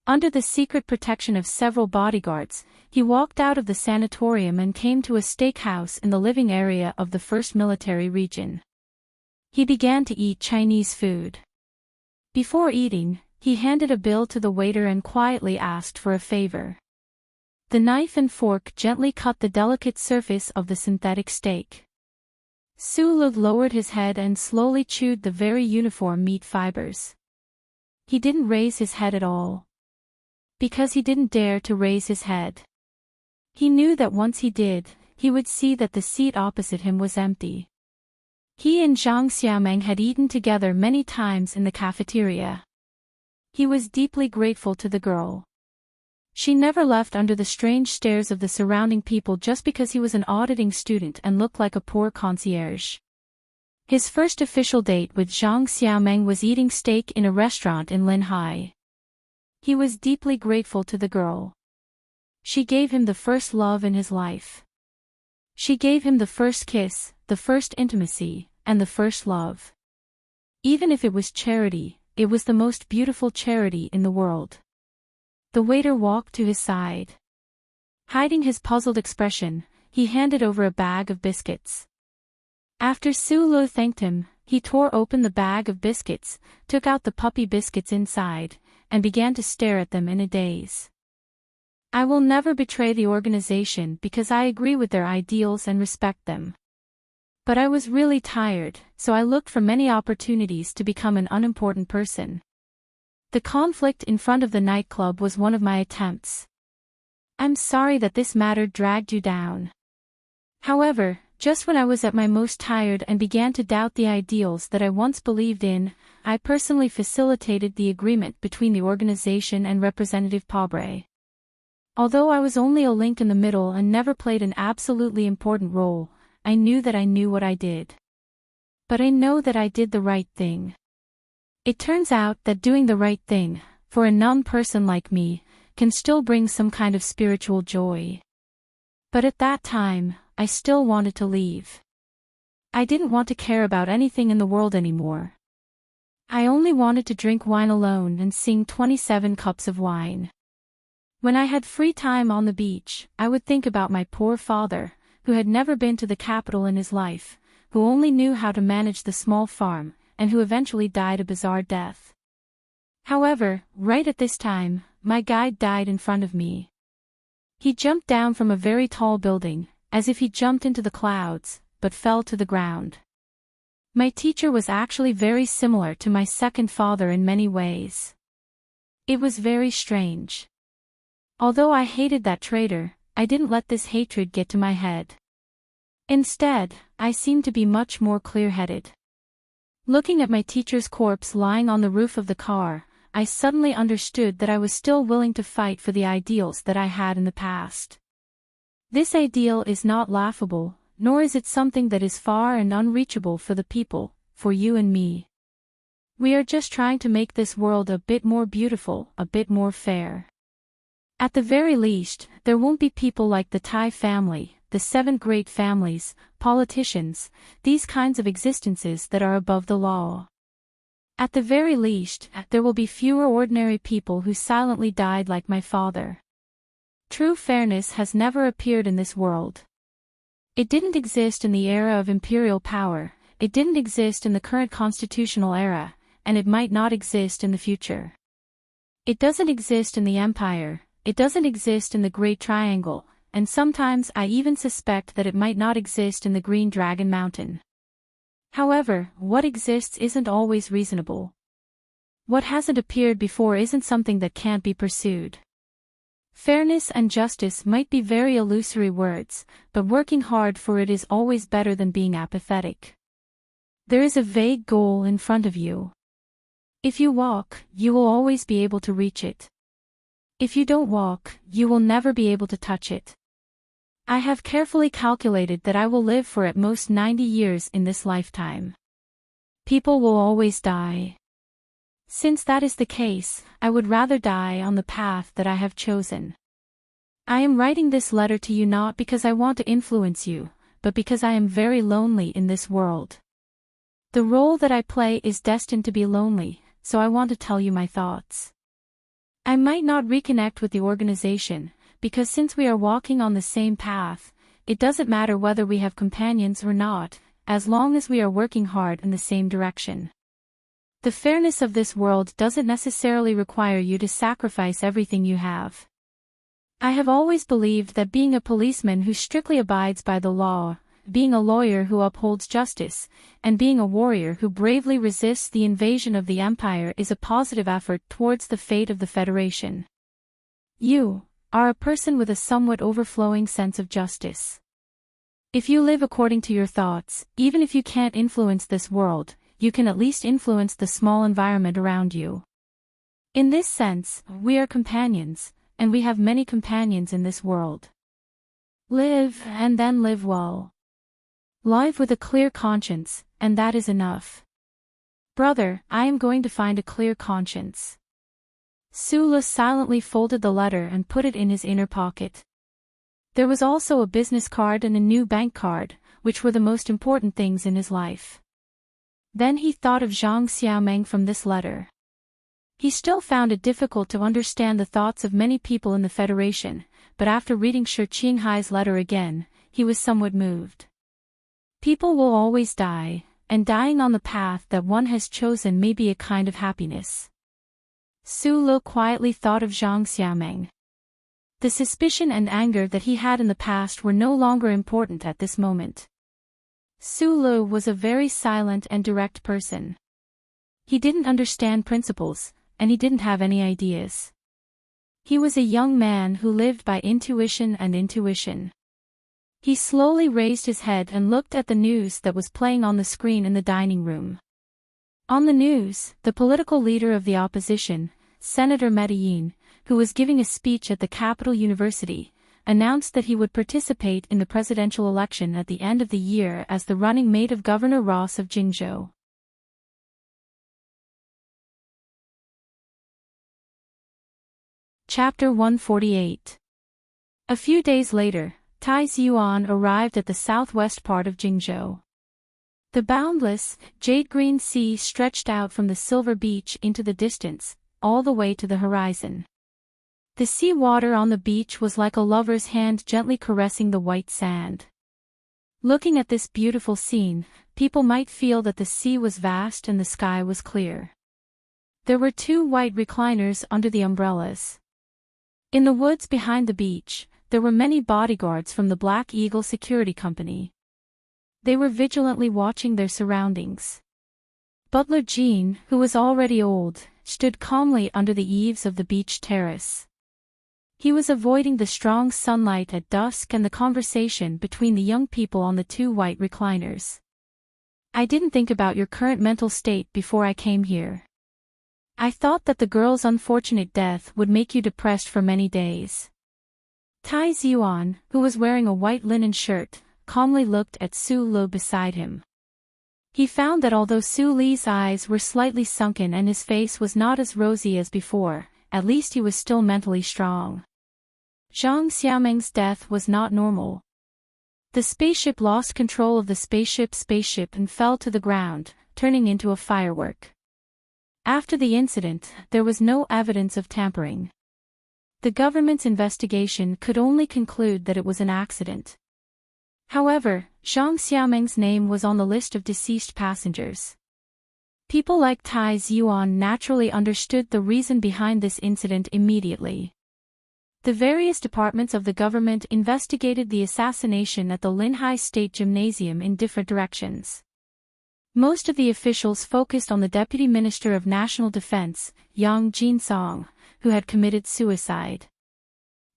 Under the secret protection of several bodyguards, he walked out of the sanatorium and came to a steakhouse in the living area of the 1st Military Region. He began to eat Chinese food. Before eating, he handed a bill to the waiter and quietly asked for a favor. The knife and fork gently cut the delicate surface of the synthetic steak. Su Lu lowered his head and slowly chewed the very uniform meat fibers. He didn't raise his head at all. Because he didn't dare to raise his head. He knew that once he did, he would see that the seat opposite him was empty. He and Zhang Xiaomeng had eaten together many times in the cafeteria. He was deeply grateful to the girl. She never left under the strange stares of the surrounding people just because he was an auditing student and looked like a poor concierge. His first official date with Zhang Xiaomeng was eating steak in a restaurant in Linhai. He was deeply grateful to the girl. She gave him the first love in his life. She gave him the first kiss, the first intimacy, and the first love. Even if it was charity, it was the most beautiful charity in the world. The waiter walked to his side. Hiding his puzzled expression, he handed over a bag of biscuits. After Su Lu thanked him, he tore open the bag of biscuits, took out the puppy biscuits inside, and began to stare at them in a daze. I will never betray the organization because I agree with their ideals and respect them. But I was really tired, so I looked for many opportunities to become an unimportant person. The conflict in front of the nightclub was one of my attempts. I'm sorry that this matter dragged you down. However, just when I was at my most tired and began to doubt the ideals that I once believed in, I personally facilitated the agreement between the organization and Representative Pobre. Although I was only a link in the middle and never played an absolutely important role, I knew that I knew what I did. But I know that I did the right thing. It turns out that doing the right thing, for a non-person like me, can still bring some kind of spiritual joy. But at that time, I still wanted to leave. I didn't want to care about anything in the world anymore. I only wanted to drink wine alone and sing 27 cups of wine. When I had free time on the beach, I would think about my poor father, who had never been to the capital in his life, who only knew how to manage the small farm, and who eventually died a bizarre death. However, right at this time, my guide died in front of me. He jumped down from a very tall building, as if he jumped into the clouds, but fell to the ground. My teacher was actually very similar to my second father in many ways. It was very strange. Although I hated that traitor, I didn't let this hatred get to my head. Instead, I seemed to be much more clear-headed. Looking at my teacher's corpse lying on the roof of the car, I suddenly understood that I was still willing to fight for the ideals that I had in the past. This ideal is not laughable, nor is it something that is far and unreachable for the people, for you and me. We are just trying to make this world a bit more beautiful, a bit more fair. At the very least, there won't be people like the Thai family, the 7 great families, politicians, these kinds of existences that are above the law. At the very least, there will be fewer ordinary people who silently died like my father. True fairness has never appeared in this world. It didn't exist in the era of imperial power, it didn't exist in the current constitutional era, and it might not exist in the future. It doesn't exist in the empire, it doesn't exist in the Great Triangle, and sometimes I even suspect that it might not exist in the Green Dragon Mountain. However, what exists isn't always reasonable. What hasn't appeared before isn't something that can't be pursued. Fairness and justice might be very illusory words, but working hard for it is always better than being apathetic. There is a vague goal in front of you. If you walk, you will always be able to reach it. If you don't walk, you will never be able to touch it. I have carefully calculated that I will live for at most 90 years in this lifetime. People will always die. Since that is the case, I would rather die on the path that I have chosen. I am writing this letter to you not because I want to influence you, but because I am very lonely in this world. The role that I play is destined to be lonely, so I want to tell you my thoughts. I might not reconnect with the organization, because since we are walking on the same path, it doesn't matter whether we have companions or not, as long as we are working hard in the same direction. The fairness of this world doesn't necessarily require you to sacrifice everything you have. I have always believed that being a policeman who strictly abides by the law, being a lawyer who upholds justice, and being a warrior who bravely resists the invasion of the empire is a positive effort towards the fate of the Federation. You are a person with a somewhat overflowing sense of justice. If you live according to your thoughts, even if you can't influence this world, you can at least influence the small environment around you. In this sense, we are companions, and we have many companions in this world. Live and then live well. Live with a clear conscience, and that is enough. Brother, I am going to find a clear conscience. Sula silently folded the letter and put it in his inner pocket. There was also a business card and a new bank card, which were the most important things in his life. Then he thought of Zhang Xiaomeng from this letter. He still found it difficult to understand the thoughts of many people in the Federation, but after reading Shi Qinghai's letter again, he was somewhat moved. People will always die, and dying on the path that one has chosen may be a kind of happiness. Su Lu quietly thought of Zhang Xiaomeng. The suspicion and anger that he had in the past were no longer important at this moment. Su Lu was a very silent and direct person. He didn't understand principles, and he didn't have any ideas. He was a young man who lived by intuition and intuition. He slowly raised his head and looked at the news that was playing on the screen in the dining room. On the news, the political leader of the opposition, Senator Medellin, who was giving a speech at the Capital University, announced that he would participate in the presidential election at the end of the year as the running mate of Governor Ross of Jingzhou. Chapter 148. A few days later, Tai Yuan arrived at the southwest part of Jingzhou. The boundless, jade-green sea stretched out from the silver beach into the distance, all the way to the horizon. The sea water on the beach was like a lover's hand gently caressing the white sand. Looking at this beautiful scene, people might feel that the sea was vast and the sky was clear. There were 2 white recliners under the umbrellas. In the woods behind the beach, there were many bodyguards from the Black Eagle Security Company. They were vigilantly watching their surroundings. Butler Jean, who was already old, stood calmly under the eaves of the beach terrace. He was avoiding the strong sunlight at dusk and the conversation between the young people on the 2 white recliners. I didn't think about your current mental state before I came here. I thought that the girl's unfortunate death would make you depressed for many days. Tai Yuan, who was wearing a white linen shirt, calmly looked at Su Lu beside him. He found that although Su Li's eyes were slightly sunken and his face was not as rosy as before, at least he was still mentally strong. Zhang Xiaoming's death was not normal. The spaceship lost control of the spaceship and fell to the ground, turning into a firework. After the incident, there was no evidence of tampering. The government's investigation could only conclude that it was an accident. However, Zhang Xiaoming's name was on the list of deceased passengers. People like Tai Yuan naturally understood the reason behind this incident immediately. The various departments of the government investigated the assassination at the Linhai State Gymnasium in different directions. Most of the officials focused on the Deputy Minister of National Defense, Yang Jinsong, who had committed suicide.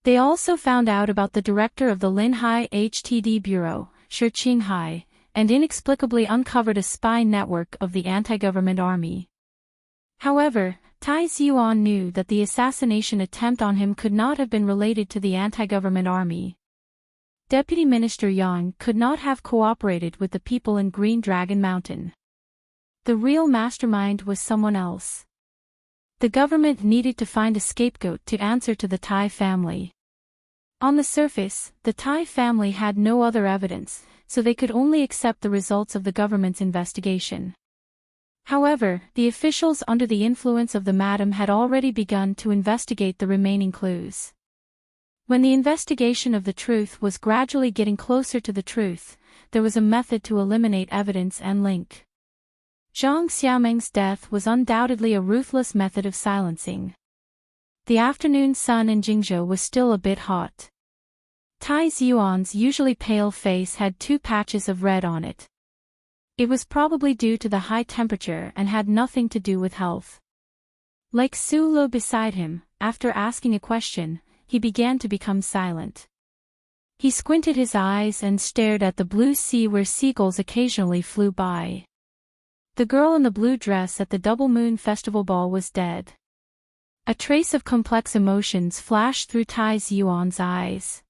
They also found out about the director of the Linhai HTD Bureau, Shi Qinghai, and inexplicably uncovered a spy network of the anti-government army. However, Tai Yuan knew that the assassination attempt on him could not have been related to the anti-government army. Deputy Minister Yang could not have cooperated with the people in Green Dragon Mountain. The real mastermind was someone else. The government needed to find a scapegoat to answer to the Tai family. On the surface, the Tai family had no other evidence, so they could only accept the results of the government's investigation. However, the officials under the influence of the madam had already begun to investigate the remaining clues. When the investigation of the truth was gradually getting closer to the truth, there was a method to eliminate evidence and link. Zhang Xiaoming's death was undoubtedly a ruthless method of silencing. The afternoon sun in Jingzhou was still a bit hot. Tai Yuan's usually pale face had 2 patches of red on it. It was probably due to the high temperature and had nothing to do with health. Like Su Lu beside him, after asking a question, he began to become silent. He squinted his eyes and stared at the blue sea where seagulls occasionally flew by. The girl in the blue dress at the Double Moon Festival Ball was dead. A trace of complex emotions flashed through Tai Yuan's eyes.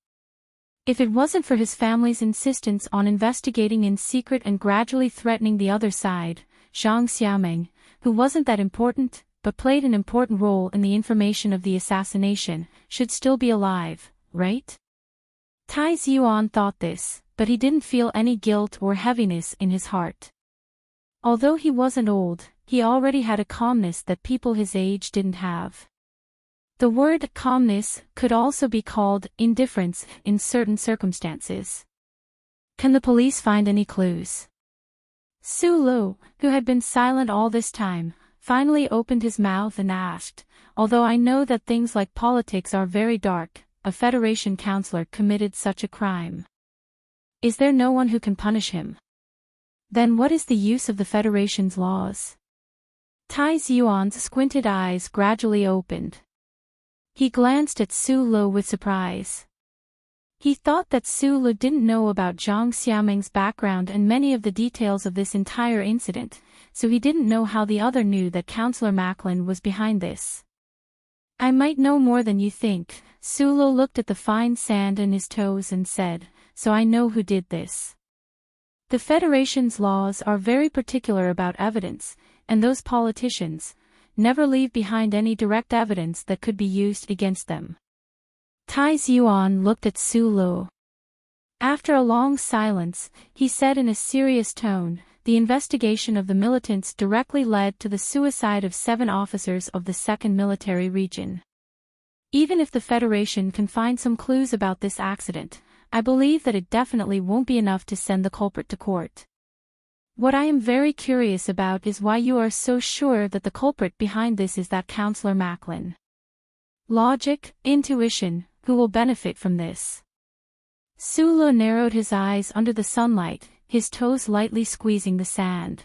If it wasn't for his family's insistence on investigating in secret and gradually threatening the other side, Zhang Xiaoming, who wasn't that important, but played an important role in the information of the assassination, should still be alive, right? Tai Yuan thought this, but he didn't feel any guilt or heaviness in his heart. Although he wasn't old, he already had a calmness that people his age didn't have. The word calmness could also be called indifference in certain circumstances. Can the police find any clues? Su Lu, who had been silent all this time, finally opened his mouth and asked, although I know that things like politics are very dark, a Federation counselor committed such a crime? Is there no one who can punish him? Then what is the use of the Federation's laws? Tai Yuan's squinted eyes gradually opened. He glanced at Su Lo with surprise. He thought that Su Lo didn't know about Zhang Xiaoming's background and many of the details of this entire incident, so he didn't know how the other knew that Counselor Macklin was behind this. I might know more than you think. Su Lo looked at the fine sand in his toes and said, so I know who did this. The Federation's laws are very particular about evidence, and those politicians never leave behind any direct evidence that could be used against them. Tai Yuan looked at Su Lo. After a long silence, he said in a serious tone, the investigation of the militants directly led to the suicide of 7 officers of the 2nd Military Region. Even if the Federation can find some clues about this accident, I believe that it definitely won't be enough to send the culprit to court. What I am very curious about is why you are so sure that the culprit behind this is that Counselor Macklin. Logic, intuition, who will benefit from this? Su Lo narrowed his eyes under the sunlight, his toes lightly squeezing the sand.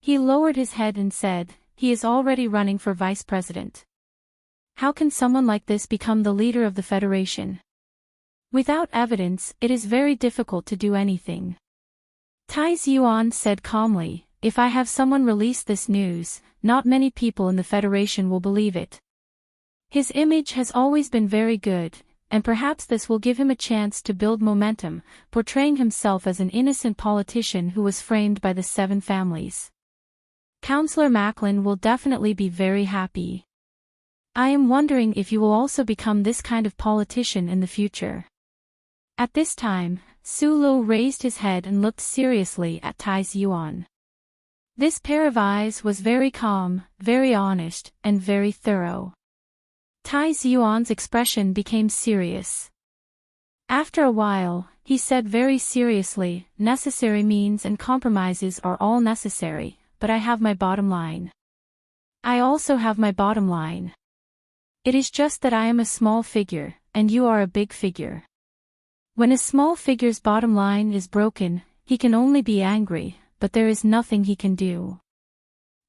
He lowered his head and said, he is already running for vice president. How can someone like this become the leader of the Federation? Without evidence, it is very difficult to do anything. Tai Yuan said calmly, if I have someone release this news, not many people in the Federation will believe it. His image has always been very good, and perhaps this will give him a chance to build momentum, portraying himself as an innocent politician who was framed by the 7 families. Counselor Macklin will definitely be very happy. I am wondering if you will also become this kind of politician in the future. At this time, Su Lo raised his head and looked seriously at Tai Yuan. This pair of eyes was very calm, very honest, and very thorough. Tai Yuan's expression became serious. After a while, he said very seriously, necessary means and compromises are all necessary, but I have my bottom line. I also have my bottom line. It is just that I am a small figure, and you are a big figure. When a small figure's bottom line is broken, he can only be angry, but there is nothing he can do.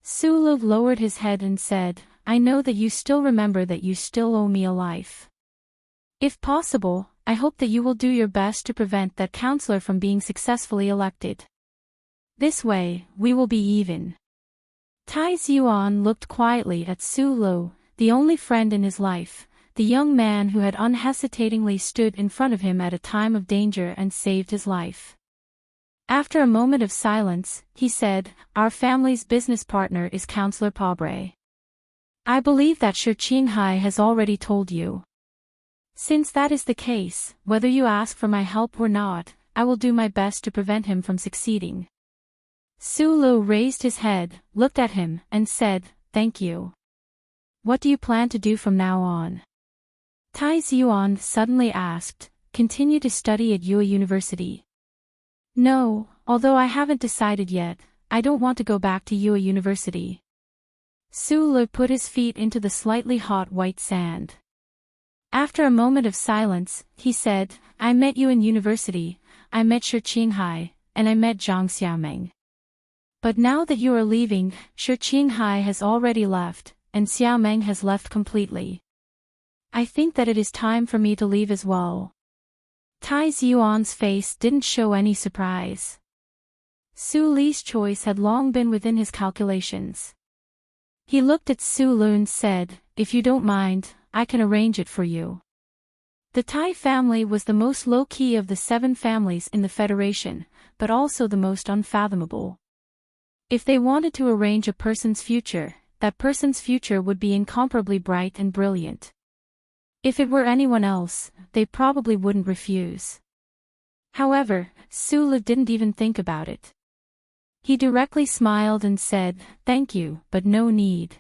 Su Lo lowered his head and said, I know that you still remember that you still owe me a life. If possible, I hope that you will do your best to prevent that counselor from being successfully elected. This way, we will be even. Tai Yuan looked quietly at Su Lo, the only friend in his life, the young man who had unhesitatingly stood in front of him at a time of danger and saved his life. After a moment of silence, he said, our family's business partner is Counselor Pabre. I believe that Shi Qinghai has already told you. Since that is the case, whether you ask for my help or not, I will do my best to prevent him from succeeding. Su Lo raised his head, looked at him, and said, thank you. What do you plan to do from now on? Tai Yuan suddenly asked, continue to study at Yue University. No, although I haven't decided yet, I don't want to go back to Yue University. Su Lo put his feet into the slightly hot white sand. After a moment of silence, he said, I met you in university, I met Shi Qinghai, and I met Zhang Xiaoming. But now that you are leaving, Shi Qinghai has already left, and Xiaoming has left completely. I think that it is time for me to leave as well. Tai Yuan's face didn't show any surprise. Su Li's choice had long been within his calculations. He looked at Su Lo and said, if you don't mind, I can arrange it for you. The Tai family was the most low-key of the 7 families in the Federation, but also the most unfathomable. If they wanted to arrange a person's future, that person's future would be incomparably bright and brilliant. If it were anyone else, they probably wouldn't refuse. However, Su Lo didn't even think about it. He directly smiled and said, thank you, but no need.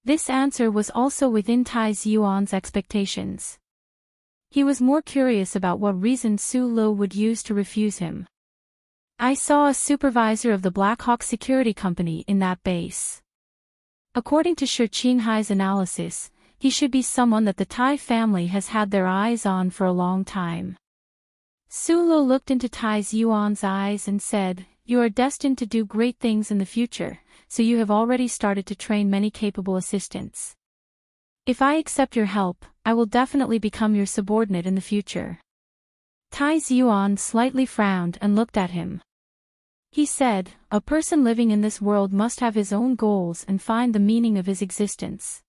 This answer was also within Tai Yuan's expectations. He was more curious about what reason Su Lo would use to refuse him. I saw a supervisor of the Black Hawk security company in that base. According to Shi Qinghai's analysis, He should be someone that the Tai family has had their eyes on for a long time. Sulo looked into Tai Yuan's eyes and said, "You are destined to do great things in the future, so you have already started to train many capable assistants. If I accept your help, I will definitely become your subordinate in the future." Tai Yuan slightly frowned and looked at him. He said, "A person living in this world must have his own goals and find the meaning of his existence.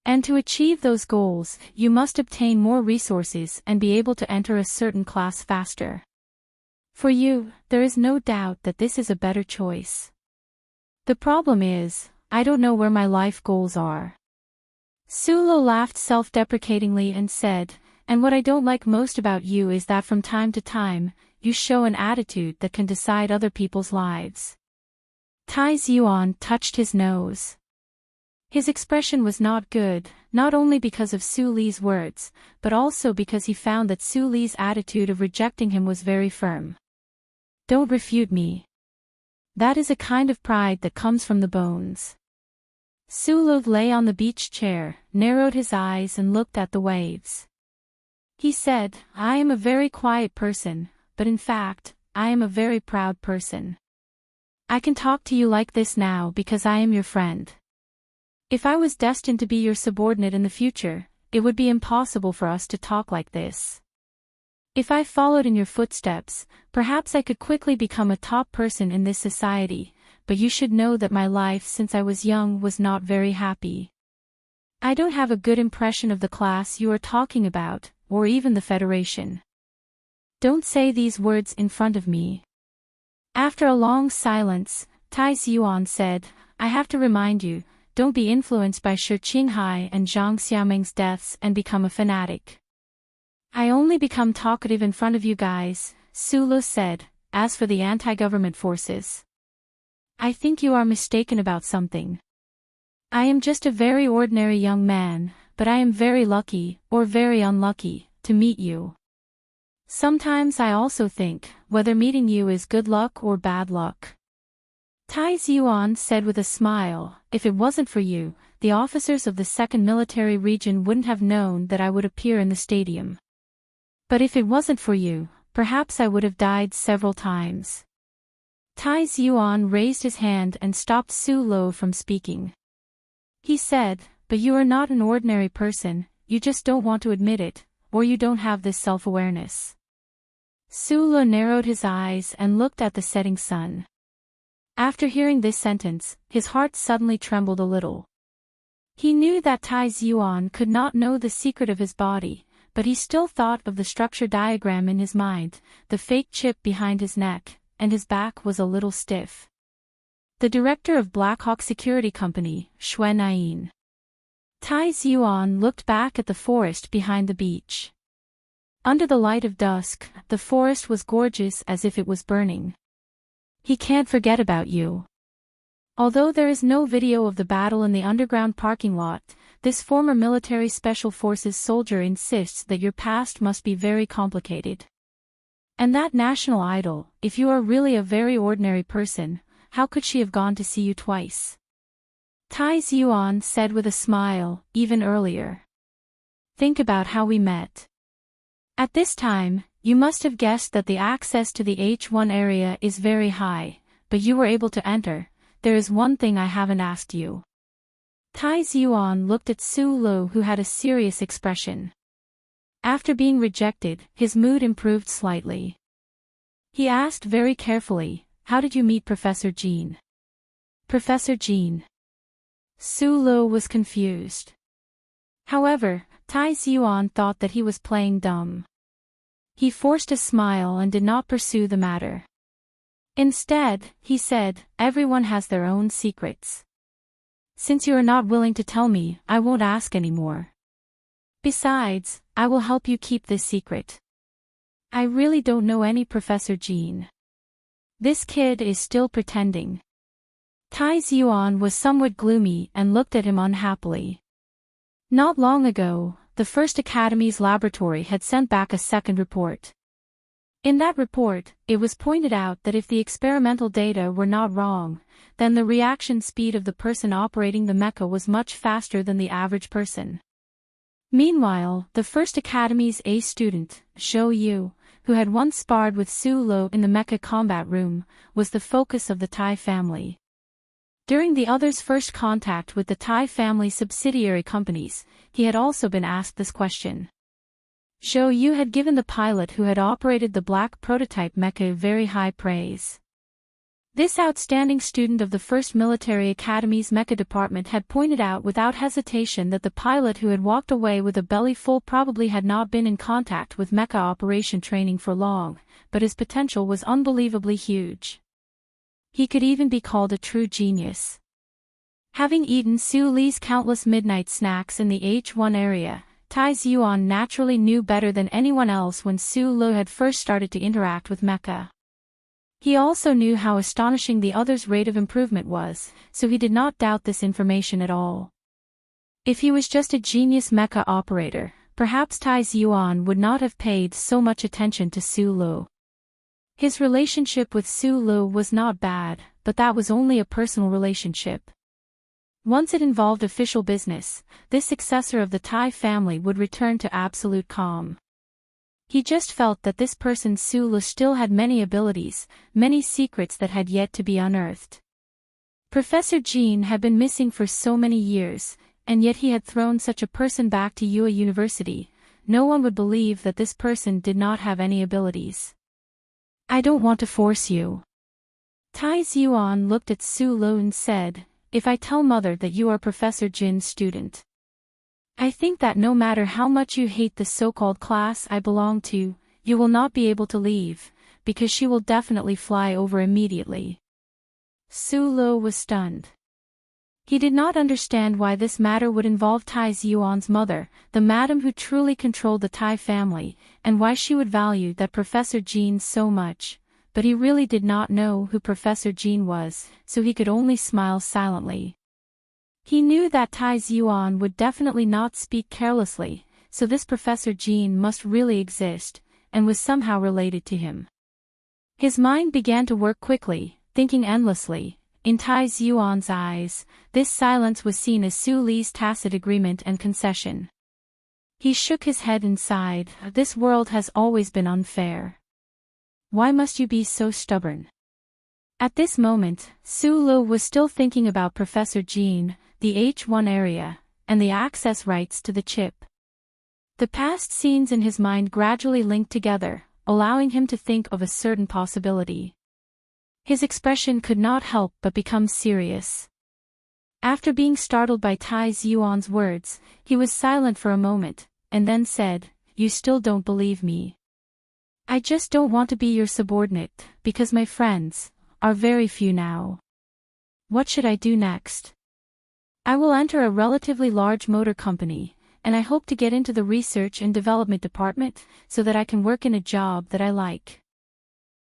And to achieve those goals, you must obtain more resources and be able to enter a certain class faster. For you, there is no doubt that this is a better choice. The problem is, I don't know where my life goals are." Sulo laughed self-deprecatingly and said, "And what I don't like most about you is that from time to time, you show an attitude that can decide other people's lives." Tai Yuan touched his nose. His expression was not good, not only because of Su Li's words, but also because he found that Su Li's attitude of rejecting him was very firm. "Don't refute me. That is a kind of pride that comes from the bones." Sulo lay on the beach chair, narrowed his eyes and looked at the waves. He said, "I am a very quiet person, but in fact, I am a very proud person. I can talk to you like this now because I am your friend. If I was destined to be your subordinate in the future, it would be impossible for us to talk like this. If I followed in your footsteps, perhaps I could quickly become a top person in this society, but you should know that my life since I was young was not very happy. I don't have a good impression of the class you are talking about, or even the Federation. Don't say these words in front of me." After a long silence, Tai Yuan said, "I have to remind you, don't be influenced by Shi Qinghai and Zhang Xiaoming's deaths and become a fanatic." "I only become talkative in front of you guys," Sulo said. "As for the anti-government forces, I think you are mistaken about something. I am just a very ordinary young man, but I am very lucky, or very unlucky, to meet you. Sometimes I also think, whether meeting you is good luck or bad luck." Tai Yuan said with a smile, "If it wasn't for you, the officers of the 2nd Military Region wouldn't have known that I would appear in the stadium. But if it wasn't for you, perhaps I would have died several times." Tai Yuan raised his hand and stopped Sulo from speaking. He said, "But you are not an ordinary person, you just don't want to admit it, or you don't have this self-awareness." Sulo narrowed his eyes and looked at the setting sun. After hearing this sentence, his heart suddenly trembled a little. He knew that Tai Yuan could not know the secret of his body, but he still thought of the structure diagram in his mind, the fake chip behind his neck, and his back was a little stiff. The director of Black Hawk Security Company, Xue Nain. Tai Yuan looked back at the forest behind the beach. Under the light of dusk, the forest was gorgeous as if it was burning. "He can't forget about you." Although there is no video of the battle in the underground parking lot, this former military special forces soldier insists that your past must be very complicated. And that national idol, if you are really a very ordinary person, how could she have gone to see you twice? Tai Yuan said with a smile, even earlier. "Think about how we met. At this time, you must have guessed that the access to the H1 area is very high, but you were able to enter. There is one thing I haven't asked you." Tai Yuan looked at Sulo, who had a serious expression. After being rejected, his mood improved slightly. He asked very carefully, "How did you meet Professor Jean?" "Professor Jean?" Sulo was confused. However, Tai Yuan thought that he was playing dumb. He forced a smile and did not pursue the matter. Instead, he said, "Everyone has their own secrets. Since you are not willing to tell me, I won't ask anymore. Besides, I will help you keep this secret. I really don't know any Professor Jean. This kid is still pretending." Tai Yuan was somewhat gloomy and looked at him unhappily. Not long ago, the First Academy's laboratory had sent back a second report. In that report, it was pointed out that if the experimental data were not wrong, then the reaction speed of the person operating the mecha was much faster than the average person. Meanwhile, the First Academy's A student, Shou Yu, who had once sparred with Su Lo in the mecha combat room, was the focus of the Tai family. During the other's first contact with the Tai family subsidiary companies, he had also been asked this question. Shou Yu had given the pilot who had operated the black prototype mecha very high praise. This outstanding student of the First Military Academy's mecha department had pointed out without hesitation that the pilot who had walked away with a belly full probably had not been in contact with mecha operation training for long, but his potential was unbelievably huge. He could even be called a true genius. Having eaten Su Li's countless midnight snacks in the H1 area, Tai Yuan naturally knew better than anyone else when Su Lo had first started to interact with mecha. He also knew how astonishing the other's rate of improvement was, so he did not doubt this information at all. If he was just a genius mecha operator, perhaps Tai Yuan would not have paid so much attention to Su Lo. His relationship with Su Lo was not bad, but that was only a personal relationship. Once it involved official business, this successor of the Tai family would return to absolute calm. He just felt that this person Su Lo still had many abilities, many secrets that had yet to be unearthed. Professor Jean had been missing for so many years, and yet he had thrown such a person back to Yue University. No one would believe that this person did not have any abilities. I don't want to force you. Tai Yuan looked at Su Lo and said, if I tell mother that you are Professor Jin's student, I think that no matter how much you hate the so-called class I belong to, you will not be able to leave, because she will definitely fly over immediately. Su Lo was stunned. He did not understand why this matter would involve Tai Yuan's mother, the madam who truly controlled the Tai family, and why she would value that Professor Jean so much, but he really did not know who Professor Jean was, so he could only smile silently. He knew that Tai Yuan would definitely not speak carelessly, so this Professor Jean must really exist, and was somehow related to him. His mind began to work quickly, thinking endlessly. In Tai Yuan's eyes, this silence was seen as Su Li's tacit agreement and concession. He shook his head and sighed, this world has always been unfair. Why must you be so stubborn? At this moment, Su Lo was still thinking about Professor Jean, the H1 area, and the access rights to the chip. The past scenes in his mind gradually linked together, allowing him to think of a certain possibility. His expression could not help but become serious. After being startled by Tai Yuan's words, he was silent for a moment, and then said, you still don't believe me. I just don't want to be your subordinate, because my friends are very few now. What should I do next? I will enter a relatively large motor company, and I hope to get into the research and development department, so that I can work in a job that I like.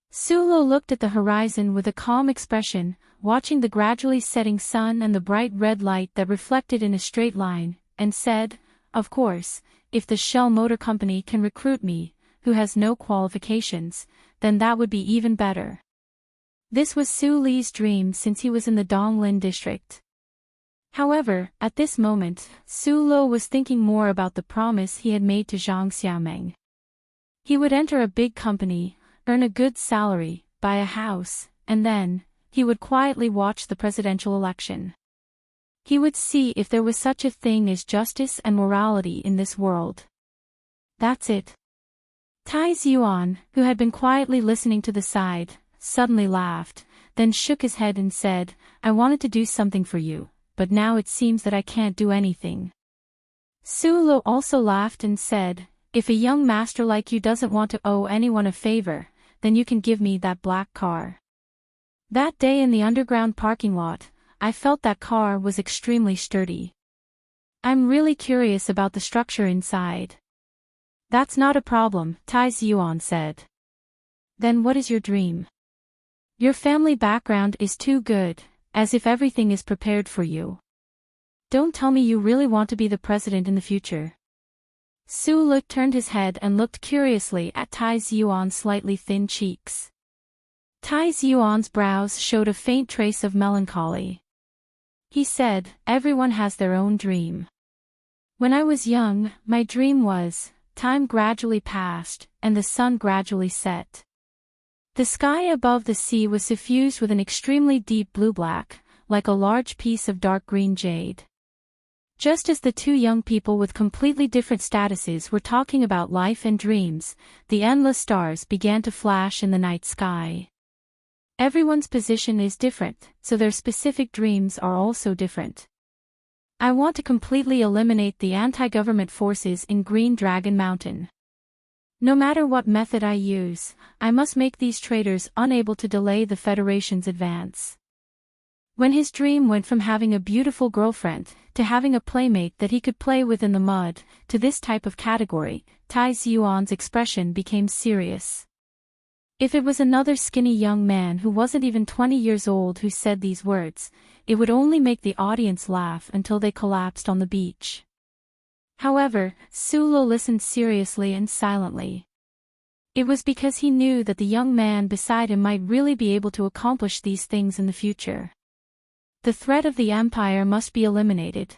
Su Lo looked at the horizon with a calm expression, watching the gradually setting sun and the bright red light that reflected in a straight line, and said, of course, if the Shell Motor Company can recruit me, who has no qualifications, then that would be even better. This was Su Li's dream since he was in the Donglin district. However, at this moment, Su Lo was thinking more about the promise he had made to Zhang Xiaomeng. He would enter a big company, earn a good salary, buy a house, and then, he would quietly watch the presidential election. He would see if there was such a thing as justice and morality in this world. That's it. Tai Yuan, who had been quietly listening to the side, suddenly laughed, then shook his head and said, I wanted to do something for you, but now it seems that I can't do anything. Su Lo also laughed and said, if a young master like you doesn't want to owe anyone a favor, then you can give me that black car. That day in the underground parking lot, I felt that car was extremely sturdy. I'm really curious about the structure inside. That's not a problem, Tai Yuan said. Then what is your dream? Your family background is too good, as if everything is prepared for you. Don't tell me you really want to be the president in the future. Su turned his head and looked curiously at Tai Yuan's slightly thin cheeks. Tai Yuan's brows showed a faint trace of melancholy. He said, "Everyone has their own dream. When I was young, my dream was, time gradually passed, and the sun gradually set. The sky above the sea was suffused with an extremely deep blue-black, like a large piece of dark green jade. Just as the two young people with completely different statuses were talking about life and dreams, the endless stars began to flash in the night sky. Everyone's position is different, so their specific dreams are also different. I want to completely eliminate the anti-government forces in Green Dragon Mountain. No matter what method I use, I must make these traitors unable to delay the Federation's advance." When his dream went from having a beautiful girlfriend, to having a playmate that he could play with in the mud, to this type of category, Tai Yuan's expression became serious. If it was another skinny young man who wasn't even 20 years old who said these words, it would only make the audience laugh until they collapsed on the beach. However, Su listened seriously and silently. It was because he knew that the young man beside him might really be able to accomplish these things in the future. The threat of the Empire must be eliminated.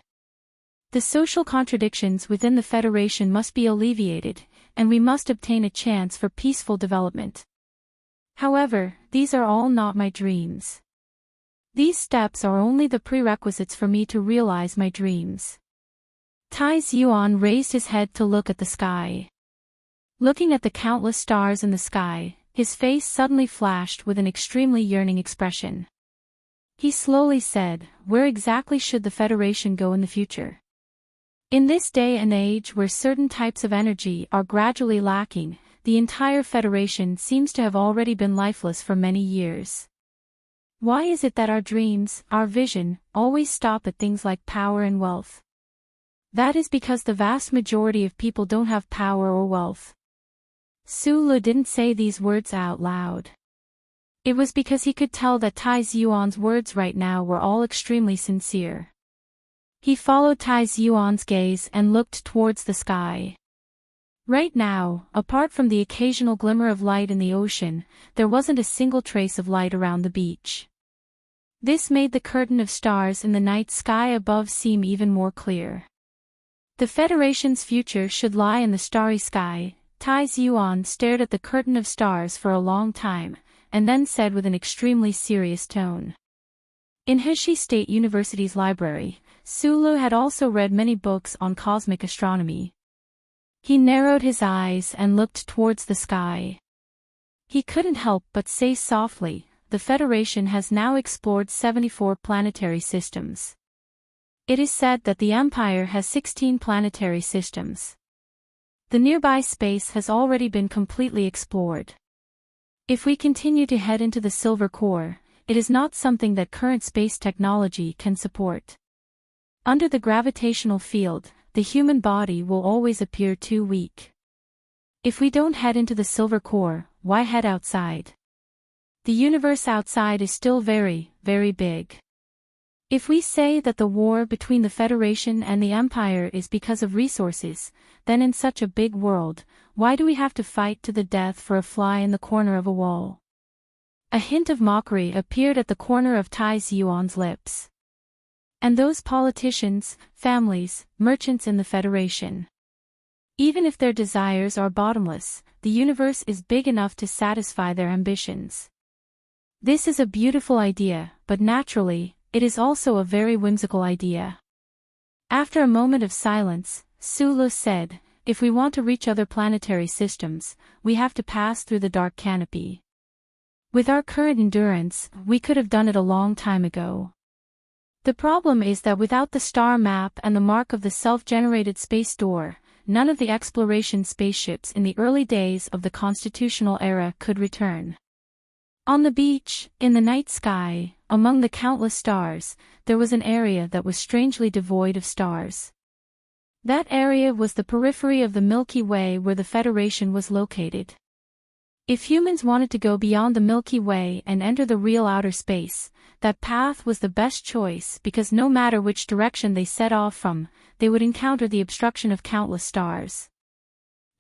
The social contradictions within the Federation must be alleviated, and we must obtain a chance for peaceful development. However, these are all not my dreams. These steps are only the prerequisites for me to realize my dreams. Tai Yuan raised his head to look at the sky. Looking at the countless stars in the sky, his face suddenly flashed with an extremely yearning expression. He slowly said, "Where exactly should the Federation go in the future? In this day and age where certain types of energy are gradually lacking, the entire Federation seems to have already been lifeless for many years. Why is it that our dreams, our vision, always stop at things like power and wealth? That is because the vast majority of people don't have power or wealth." Su didn't say these words out loud. It was because he could tell that Tai Yuan's words right now were all extremely sincere. He followed Tai Yuan's gaze and looked towards the sky. Right now, apart from the occasional glimmer of light in the ocean, there wasn't a single trace of light around the beach. This made the curtain of stars in the night sky above seem even more clear. The Federation's future should lie in the starry sky. Tai Yuan stared at the curtain of stars for a long time, and then said with an extremely serious tone. In Heshi State University's library, Su had also read many books on cosmic astronomy. He narrowed his eyes and looked towards the sky. He couldn't help but say softly, "The Federation has now explored 74 planetary systems. It is said that the Empire has 16 planetary systems. The nearby space has already been completely explored. If we continue to head into the Silver Core, it is not something that current space technology can support. Under the gravitational field, the human body will always appear too weak. If we don't head into the Silver Core, why head outside? The universe outside is still very, very big. If we say that the war between the Federation and the Empire is because of resources, then in such a big world, why do we have to fight to the death for a fly in the corner of a wall?" A hint of mockery appeared at the corner of Tai Yuan's lips. "And those politicians, families, merchants in the Federation. Even if their desires are bottomless, the universe is big enough to satisfy their ambitions. This is a beautiful idea, but naturally, it is also a very whimsical idea." After a moment of silence, Su said, "If we want to reach other planetary systems, we have to pass through the dark canopy. With our current endurance, we could have done it a long time ago. The problem is that without the star map and the mark of the self-generated space door, none of the exploration spaceships in the early days of the constitutional era could return." On the beach, in the night sky, among the countless stars, there was an area that was strangely devoid of stars. That area was the periphery of the Milky Way where the Federation was located. If humans wanted to go beyond the Milky Way and enter the real outer space, that path was the best choice because no matter which direction they set off from, they would encounter the obstruction of countless stars.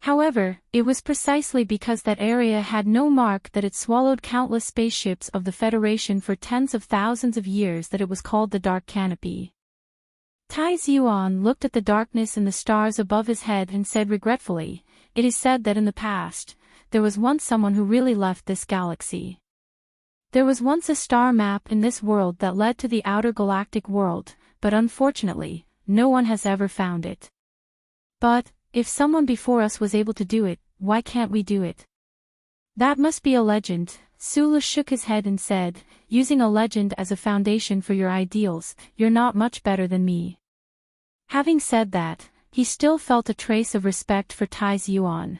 However, it was precisely because that area had no mark that it swallowed countless spaceships of the Federation for tens of thousands of years that it was called the Dark Canopy. Tai Yuan looked at the darkness and the stars above his head and said regretfully, "It is said that in the past, there was once someone who really left this galaxy. There was once a star map in this world that led to the outer galactic world, but unfortunately, no one has ever found it. But, if someone before us was able to do it, why can't we do it?" "That must be a legend." Sulu shook his head and said, "Using a legend as a foundation for your ideals, you're not much better than me." Having said that, he still felt a trace of respect for Tai Yuan.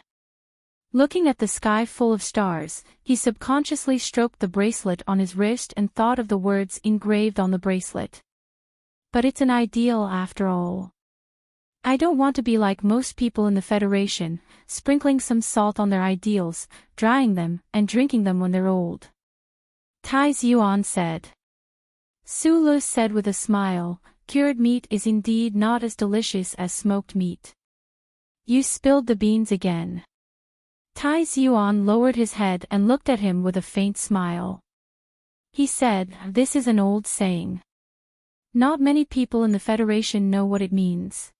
Looking at the sky full of stars, he subconsciously stroked the bracelet on his wrist and thought of the words engraved on the bracelet. But it's an ideal after all. I don't want to be like most people in the Federation, sprinkling some salt on their ideals, drying them, and drinking them when they're old. Tai Yuan said. Sulu said with a smile, "Cured meat is indeed not as delicious as smoked meat." "You spilled the beans again." Tai Yuan lowered his head and looked at him with a faint smile. He said, "This is an old saying. Not many people in the Federation know what it means.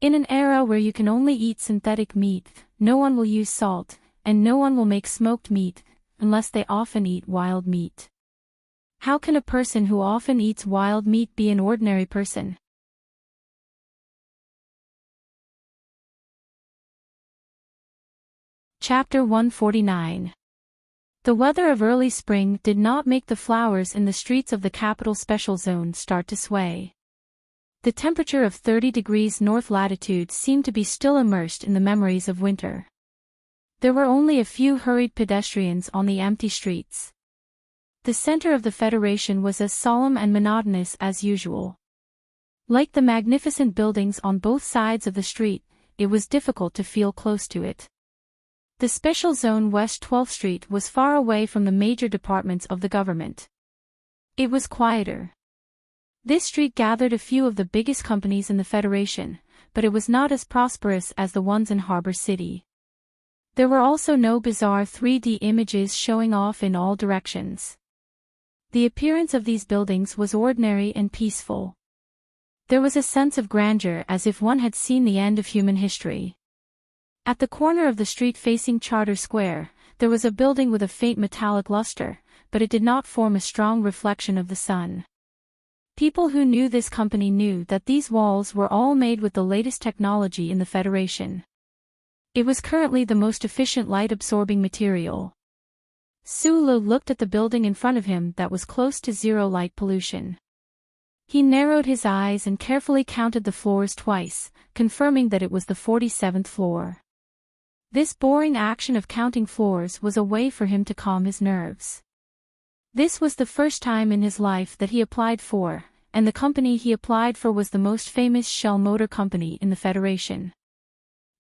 In an era where you can only eat synthetic meat, no one will use salt, and no one will make smoked meat, unless they often eat wild meat. How can a person who often eats wild meat be an ordinary person?" Chapter 149. The weather of early spring did not make the flowers in the streets of the capital special zone start to sway. The temperature of 30 degrees north latitude seemed to be still immersed in the memories of winter. There were only a few hurried pedestrians on the empty streets. The center of the Federation was as solemn and monotonous as usual. Like the magnificent buildings on both sides of the street, it was difficult to feel close to it. The Special Zone West 12th Street was far away from the major departments of the government. It was quieter. This street gathered a few of the biggest companies in the Federation, but it was not as prosperous as the ones in Harbor City. There were also no bizarre 3D images showing off in all directions. The appearance of these buildings was ordinary and peaceful. There was a sense of grandeur as if one had seen the end of human history. At the corner of the street facing Charter Square, there was a building with a faint metallic luster, but it did not form a strong reflection of the sun. People who knew this company knew that these walls were all made with the latest technology in the Federation. It was currently the most efficient light-absorbing material. Sulu looked at the building in front of him that was close to zero light pollution. He narrowed his eyes and carefully counted the floors twice, confirming that it was the 47th floor. This boring action of counting floors was a way for him to calm his nerves. This was the first time in his life that he applied for, and the company he applied for was the most famous Shell Motor Company in the Federation.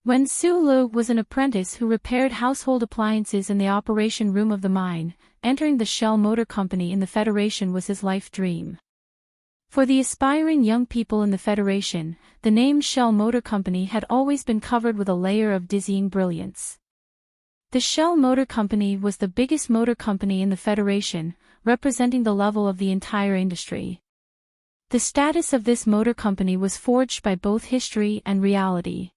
When Sulu was an apprentice who repaired household appliances in the operation room of the mine, entering the Shell Motor Company in the Federation was his life dream. For the aspiring young people in the Federation, the name Shell Motor Company had always been covered with a layer of dizzying brilliance. The Shell Motor Company was the biggest motor company in the Federation, representing the level of the entire industry. The status of this motor company was forged by both history and reality.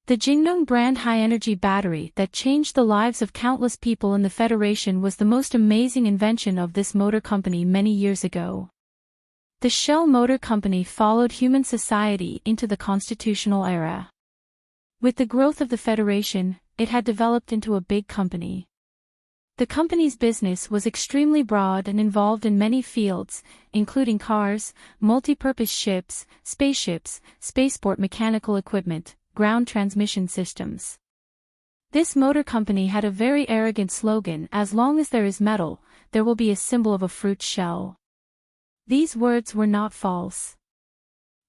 The Jingnong brand high-energy battery that changed the lives of countless people in the Federation was the most amazing invention of this motor company many years ago. The Shell Motor Company followed human society into the constitutional era. With the growth of the Federation, it had developed into a big company. The company's business was extremely broad and involved in many fields, including cars, multi-purpose ships, spaceships, spaceport mechanical equipment, ground transmission systems. This motor company had a very arrogant slogan: "As long as there is metal, there will be a symbol of a fruit shell." These words were not false.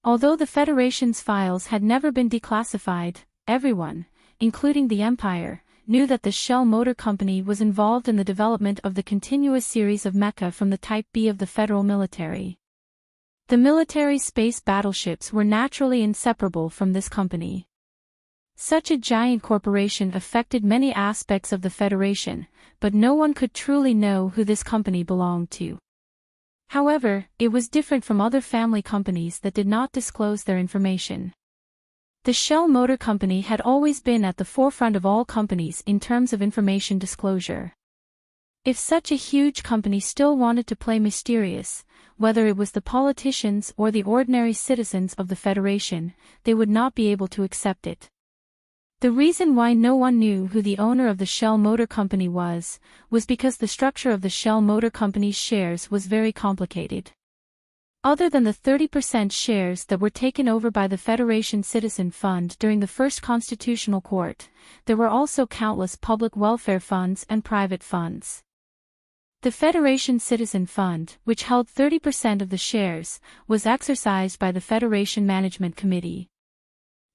Although the Federation's files had never been declassified, everyone, including the Empire, knew that the Shell Motor Company was involved in the development of the continuous series of mecha from the Type B of the Federal military. The military space battleships were naturally inseparable from this company. Such a giant corporation affected many aspects of the Federation, but no one could truly know who this company belonged to. However, it was different from other family companies that did not disclose their information. The Shell Motor Company had always been at the forefront of all companies in terms of information disclosure. If such a huge company still wanted to play mysterious, whether it was the politicians or the ordinary citizens of the Federation, they would not be able to accept it. The reason why no one knew who the owner of the Shell Motor Company was because the structure of the Shell Motor Company's shares was very complicated. Other than the 30% shares that were taken over by the Federation Citizen Fund during the first Constitutional Court, there were also countless public welfare funds and private funds. The Federation Citizen Fund, which held 30% of the shares, was exercised by the Federation Management Committee.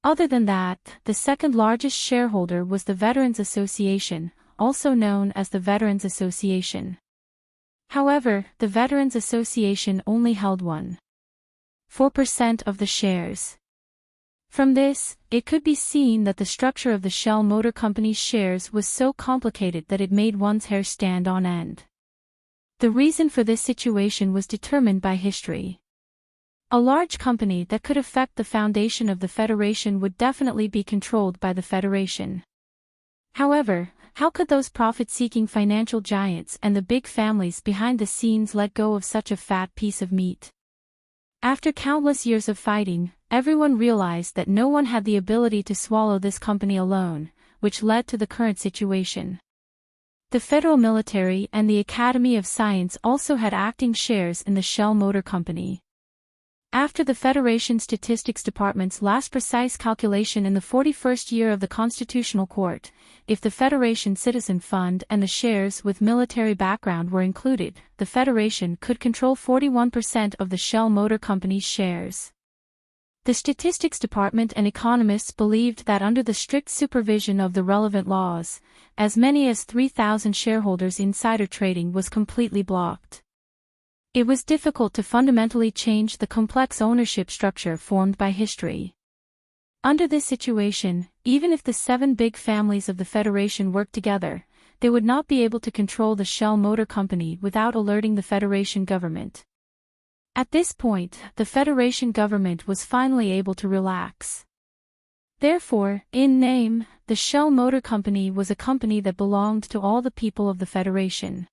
Other than that, the second largest shareholder was the Veterans Association, also known as the Veterans Association. However, the Veterans Association only held 1.4% of the shares. From this, it could be seen that the structure of the Shell Motor Company's shares was so complicated that it made one's hair stand on end. The reason for this situation was determined by history. A large company that could affect the foundation of the Federation would definitely be controlled by the Federation. However, how could those profit-seeking financial giants and the big families behind the scenes let go of such a fat piece of meat? After countless years of fighting, everyone realized that no one had the ability to swallow this company alone, which led to the current situation. The federal military and the Academy of Science also had acting shares in the Shell Motor Company. After the Federation Statistics Department's last precise calculation in the 41st year of the Constitutional Court, if the Federation Citizen Fund and the shares with military background were included, the Federation could control 41% of the Shell Motor Company's shares. The Statistics Department and economists believed that under the strict supervision of the relevant laws, as many as 3,000 shareholders' insider trading was completely blocked. It was difficult to fundamentally change the complex ownership structure formed by history. Under this situation, even if the 7 big families of the Federation worked together, they would not be able to control the Shell Motor Company without alerting the Federation government. At this point, the Federation government was finally able to relax. Therefore, in name, the Shell Motor Company was a company that belonged to all the people of the Federation.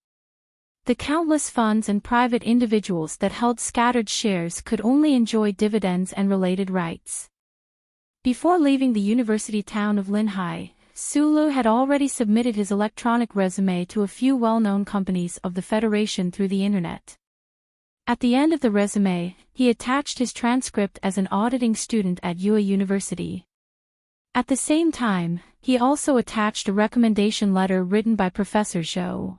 The countless funds and private individuals that held scattered shares could only enjoy dividends and related rights. Before leaving the university town of Linhai, Sulu had already submitted his electronic resume to a few well-known companies of the Federation through the internet. At the end of the resume, he attached his transcript as an auditing student at UA University. At the same time, he also attached a recommendation letter written by Professor Zhou.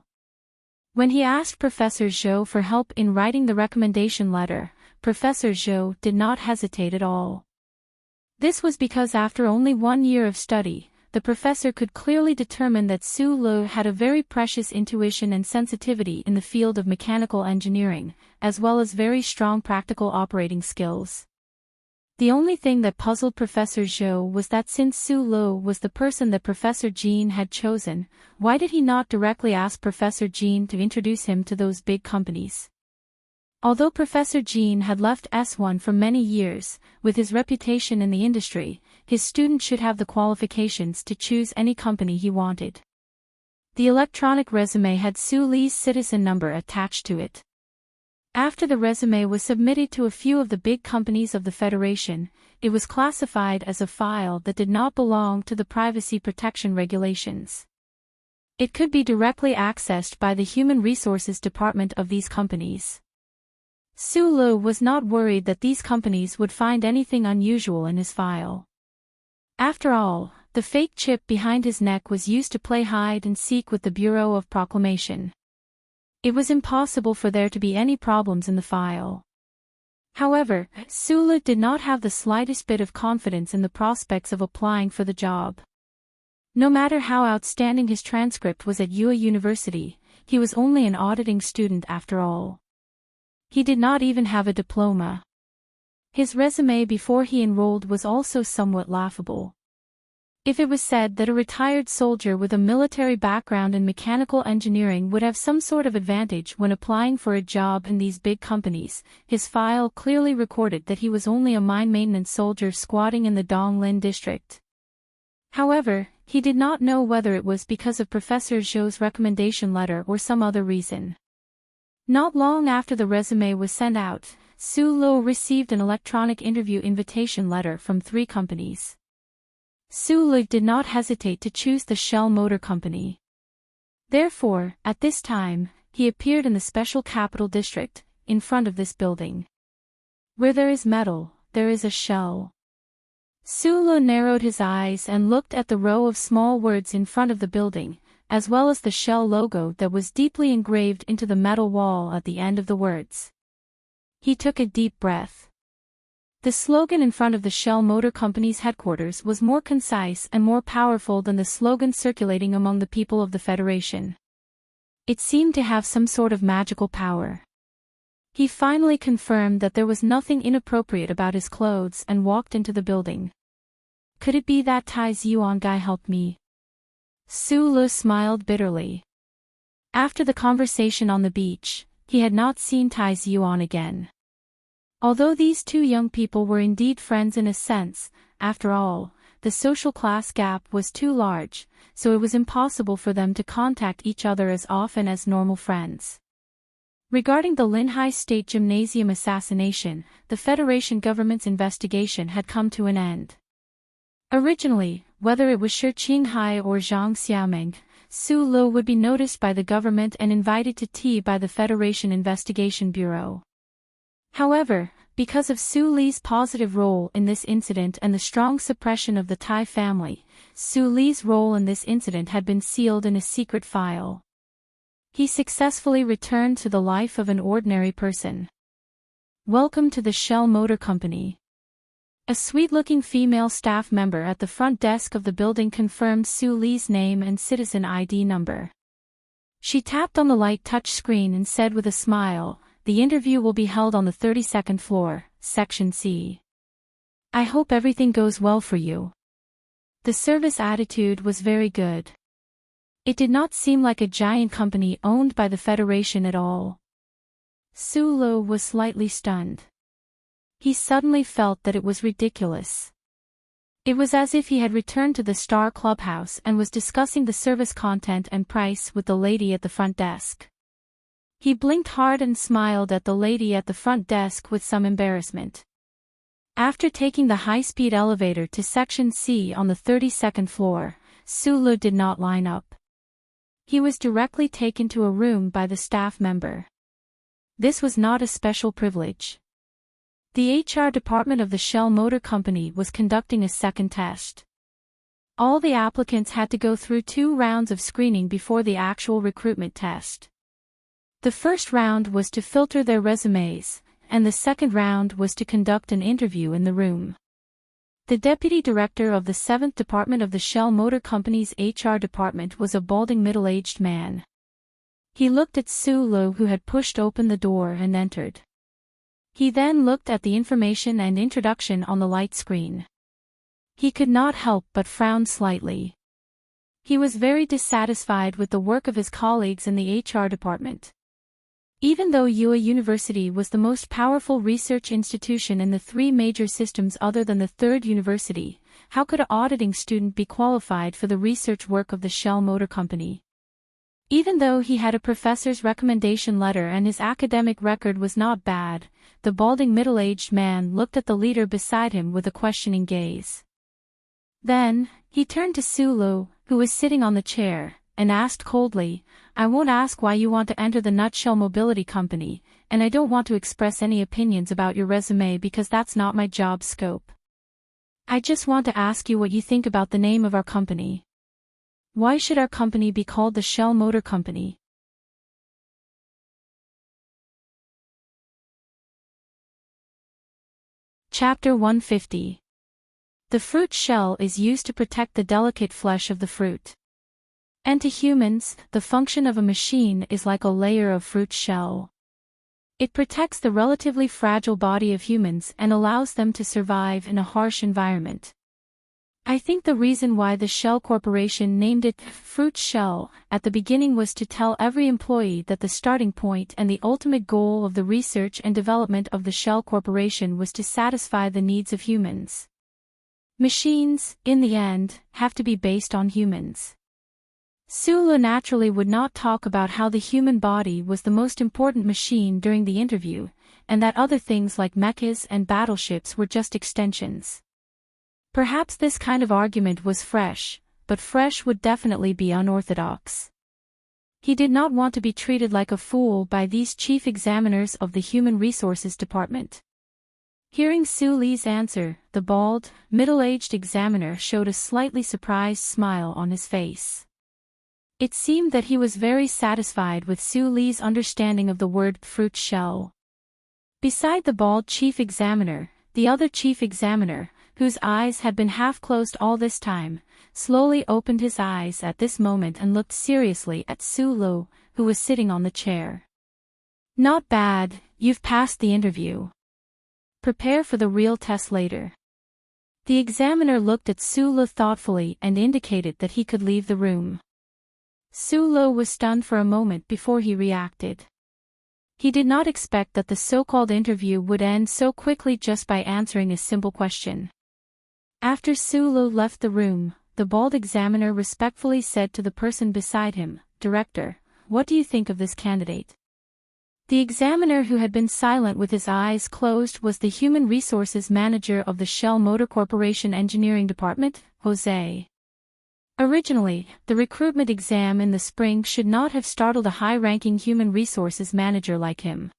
When he asked Professor Zhou for help in writing the recommendation letter, Professor Zhou did not hesitate at all. This was because after only 1 year of study, the professor could clearly determine that Su Lu had a very precious intuition and sensitivity in the field of mechanical engineering, as well as very strong practical operating skills. The only thing that puzzled Professor Zhou was that since Su Lu was the person that Professor Jean had chosen, why did he not directly ask Professor Jean to introduce him to those big companies? Although Professor Jean had left S1 for many years, with his reputation in the industry, his student should have the qualifications to choose any company he wanted. The electronic resume had Su Li's citizen number attached to it. After the resume was submitted to a few of the big companies of the Federation, it was classified as a file that did not belong to the privacy protection regulations. It could be directly accessed by the Human Resources Department of these companies. Su Lu was not worried that these companies would find anything unusual in his file. After all, the fake chip behind his neck was used to play hide and seek with the Bureau of Proclamation. It was impossible for there to be any problems in the file. However, Su Lu did not have the slightest bit of confidence in the prospects of applying for the job. No matter how outstanding his transcript was at UA University, he was only an auditing student after all. He did not even have a diploma. His resume before he enrolled was also somewhat laughable. If it was said that a retired soldier with a military background in mechanical engineering would have some sort of advantage when applying for a job in these big companies, his file clearly recorded that he was only a mine maintenance soldier squatting in the Donglin district. However, he did not know whether it was because of Professor Zhou's recommendation letter or some other reason. Not long after the resume was sent out, Su Lo received an electronic interview invitation letter from 3 companies. Su Lo did not hesitate to choose the Shell Motor Company. Therefore, at this time, he appeared in the Special Capital District, in front of this building. Where there is metal, there is a shell. Su Lo narrowed his eyes and looked at the row of small words in front of the building, as well as the Shell logo that was deeply engraved into the metal wall at the end of the words. He took a deep breath. The slogan in front of the Shell Motor Company's headquarters was more concise and more powerful than the slogan circulating among the people of the Federation. It seemed to have some sort of magical power. He finally confirmed that there was nothing inappropriate about his clothes and walked into the building. Could it be that Tai Yuan guy helped me? Su Lu smiled bitterly. After the conversation on the beach, he had not seen Tai Yuan again. Although these 2 young people were indeed friends in a sense, after all, the social class gap was too large, so it was impossible for them to contact each other as often as normal friends. Regarding the Linhai State Gymnasium assassination, the Federation government's investigation had come to an end. Originally, whether it was Shi Qinghai or Zhang Xiaomeng, Su Lu would be noticed by the government and invited to tea by the Federation Investigation Bureau. However, because of Su Li's positive role in this incident and the strong suppression of the Tai family, Su Li's role in this incident had been sealed in a secret file. He successfully returned to the life of an ordinary person. Welcome to the Shell Motor Company. A sweet-looking female staff member at the front desk of the building confirmed Su Li's name and citizen ID number. She tapped on the light touch screen and said with a smile, "The interview will be held on the 32nd floor, Section C. I hope everything goes well for you." The service attitude was very good. It did not seem like a giant company owned by the Federation at all. Su Lu was slightly stunned. He suddenly felt that it was ridiculous. It was as if he had returned to the Star Clubhouse and was discussing the service content and price with the lady at the front desk. He blinked hard and smiled at the lady at the front desk with some embarrassment. After taking the high-speed elevator to Section C on the 32nd floor, Su Lu did not line up. He was directly taken to a room by the staff member. This was not a special privilege. The HR department of the Shell Motor Company was conducting a second test. All the applicants had to go through 2 rounds of screening before the actual recruitment test. The first round was to filter their resumes, and the second round was to conduct an interview in the room. The deputy director of the 7th Department of the Shell Motor Company's HR department was a balding middle-aged man. He looked at Su Lu, who had pushed open the door and entered. He then looked at the information and introduction on the light screen. He could not help but frown slightly. He was very dissatisfied with the work of his colleagues in the HR department. Even though Yue University was the most powerful research institution in the 3 major systems other than the 3rd university, how could an auditing student be qualified for the research work of the Shell Motor Company? Even though he had a professor's recommendation letter and his academic record was not bad, the balding middle-aged man looked at the leader beside him with a questioning gaze. Then, he turned to Su Lu, who was sitting on the chair, and asked coldly, "I won't ask why you want to enter the Nutshell Mobility Company, and I don't want to express any opinions about your resume because that's not my job scope. I just want to ask you what you think about the name of our company. Why should our company be called the Shell Motor Company?" Chapter 150. The fruit shell is used to protect the delicate flesh of the fruit. And to humans, the function of a machine is like a layer of fruit shell. It protects the relatively fragile body of humans and allows them to survive in a harsh environment. I think the reason why the Shell Corporation named it Fruit Shell at the beginning was to tell every employee that the starting point and the ultimate goal of the research and development of the Shell Corporation was to satisfy the needs of humans. Machines, in the end, have to be based on humans. Sulu naturally would not talk about how the human body was the most important machine during the interview, and that other things like mechas and battleships were just extensions. Perhaps this kind of argument was fresh, but fresh would definitely be unorthodox. He did not want to be treated like a fool by these chief examiners of the Human Resources Department. Hearing Su Li's answer, the bald, middle-aged examiner showed a slightly surprised smile on his face. It seemed that he was very satisfied with Su Li's understanding of the word fruit shell. Beside the bald chief examiner, the other chief examiner, whose eyes had been half closed all this time, slowly opened his eyes at this moment and looked seriously at Sulu, who was sitting on the chair. Not bad, you've passed the interview. Prepare for the real test later. The examiner looked at Sulu thoughtfully and indicated that he could leave the room. Sulu was stunned for a moment before he reacted. He did not expect that the so-called interview would end so quickly just by answering a simple question. After Sulu left the room, the bald examiner respectfully said to the person beside him, "Director, what do you think of this candidate?" The examiner, who had been silent with his eyes closed, was the Human Resources Manager of the Shell Motor Corporation Engineering Department, Jose. Originally, the recruitment exam in the spring should not have startled a high-ranking human resources manager like him.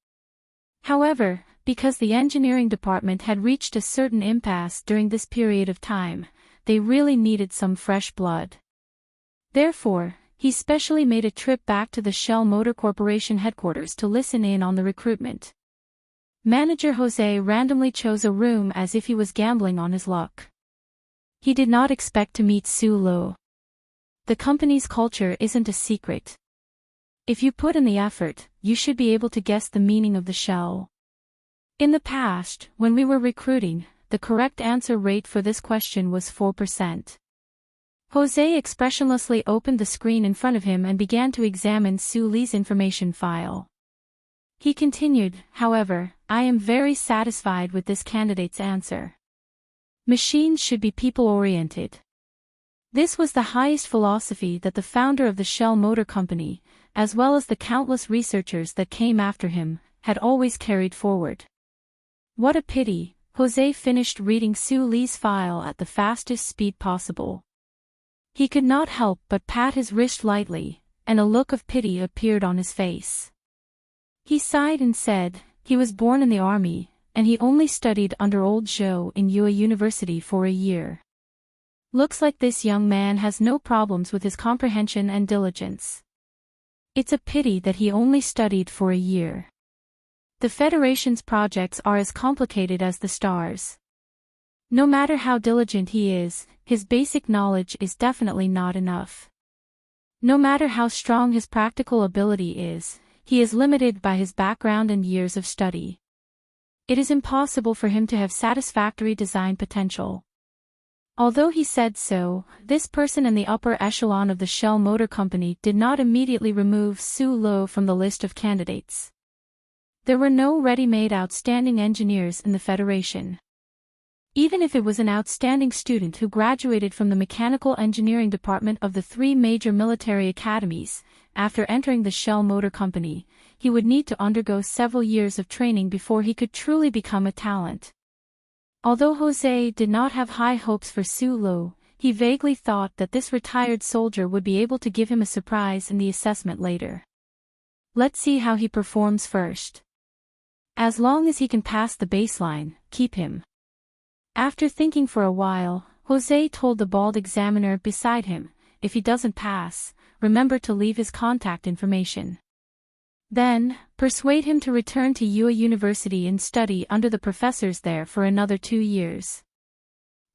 However, because the engineering department had reached a certain impasse during this period of time, they really needed some fresh blood. Therefore, he specially made a trip back to the Shell Motor Corporation headquarters to listen in on the recruitment. Manager Jose randomly chose a room as if he was gambling on his luck. He did not expect to meet Sulu. The company's culture isn't a secret. If you put in the effort, you should be able to guess the meaning of the shell. In the past, when we were recruiting, the correct answer rate for this question was 4%. Jose expressionlessly opened the screen in front of him and began to examine Su Li's information file. He continued, "However, I am very satisfied with this candidate's answer. Machines should be people-oriented." This was the highest philosophy that the founder of the Shell Motor Company, as well as the countless researchers that came after him, had always carried forward. What a pity, Jose finished reading Su Li's file at the fastest speed possible. He could not help but pat his wrist lightly, and a look of pity appeared on his face. He sighed and said, he was born in the army, and he only studied under old Zhou in Yue University for a year. Looks like this young man has no problems with his comprehension and diligence. It's a pity that he only studied for a year. The Federation's projects are as complicated as the stars. No matter how diligent he is, his basic knowledge is definitely not enough. No matter how strong his practical ability is, he is limited by his background and years of study. It is impossible for him to have satisfactory design potential. Although he said so, this person in the upper echelon of the Shell Motor Company did not immediately remove Su Lo from the list of candidates. There were no ready-made outstanding engineers in the Federation. Even if it was an outstanding student who graduated from the mechanical engineering department of the 3 major military academies, after entering the Shell Motor Company, he would need to undergo several years of training before he could truly become a talent. Although Jose did not have high hopes for Su Lo, he vaguely thought that this retired soldier would be able to give him a surprise in the assessment later. Let's see how he performs first. As long as he can pass the baseline, keep him. After thinking for a while, Jose told the bald examiner beside him, if he doesn't pass, remember to leave his contact information. Then, persuade him to return to Yue University and study under the professors there for another 2 years.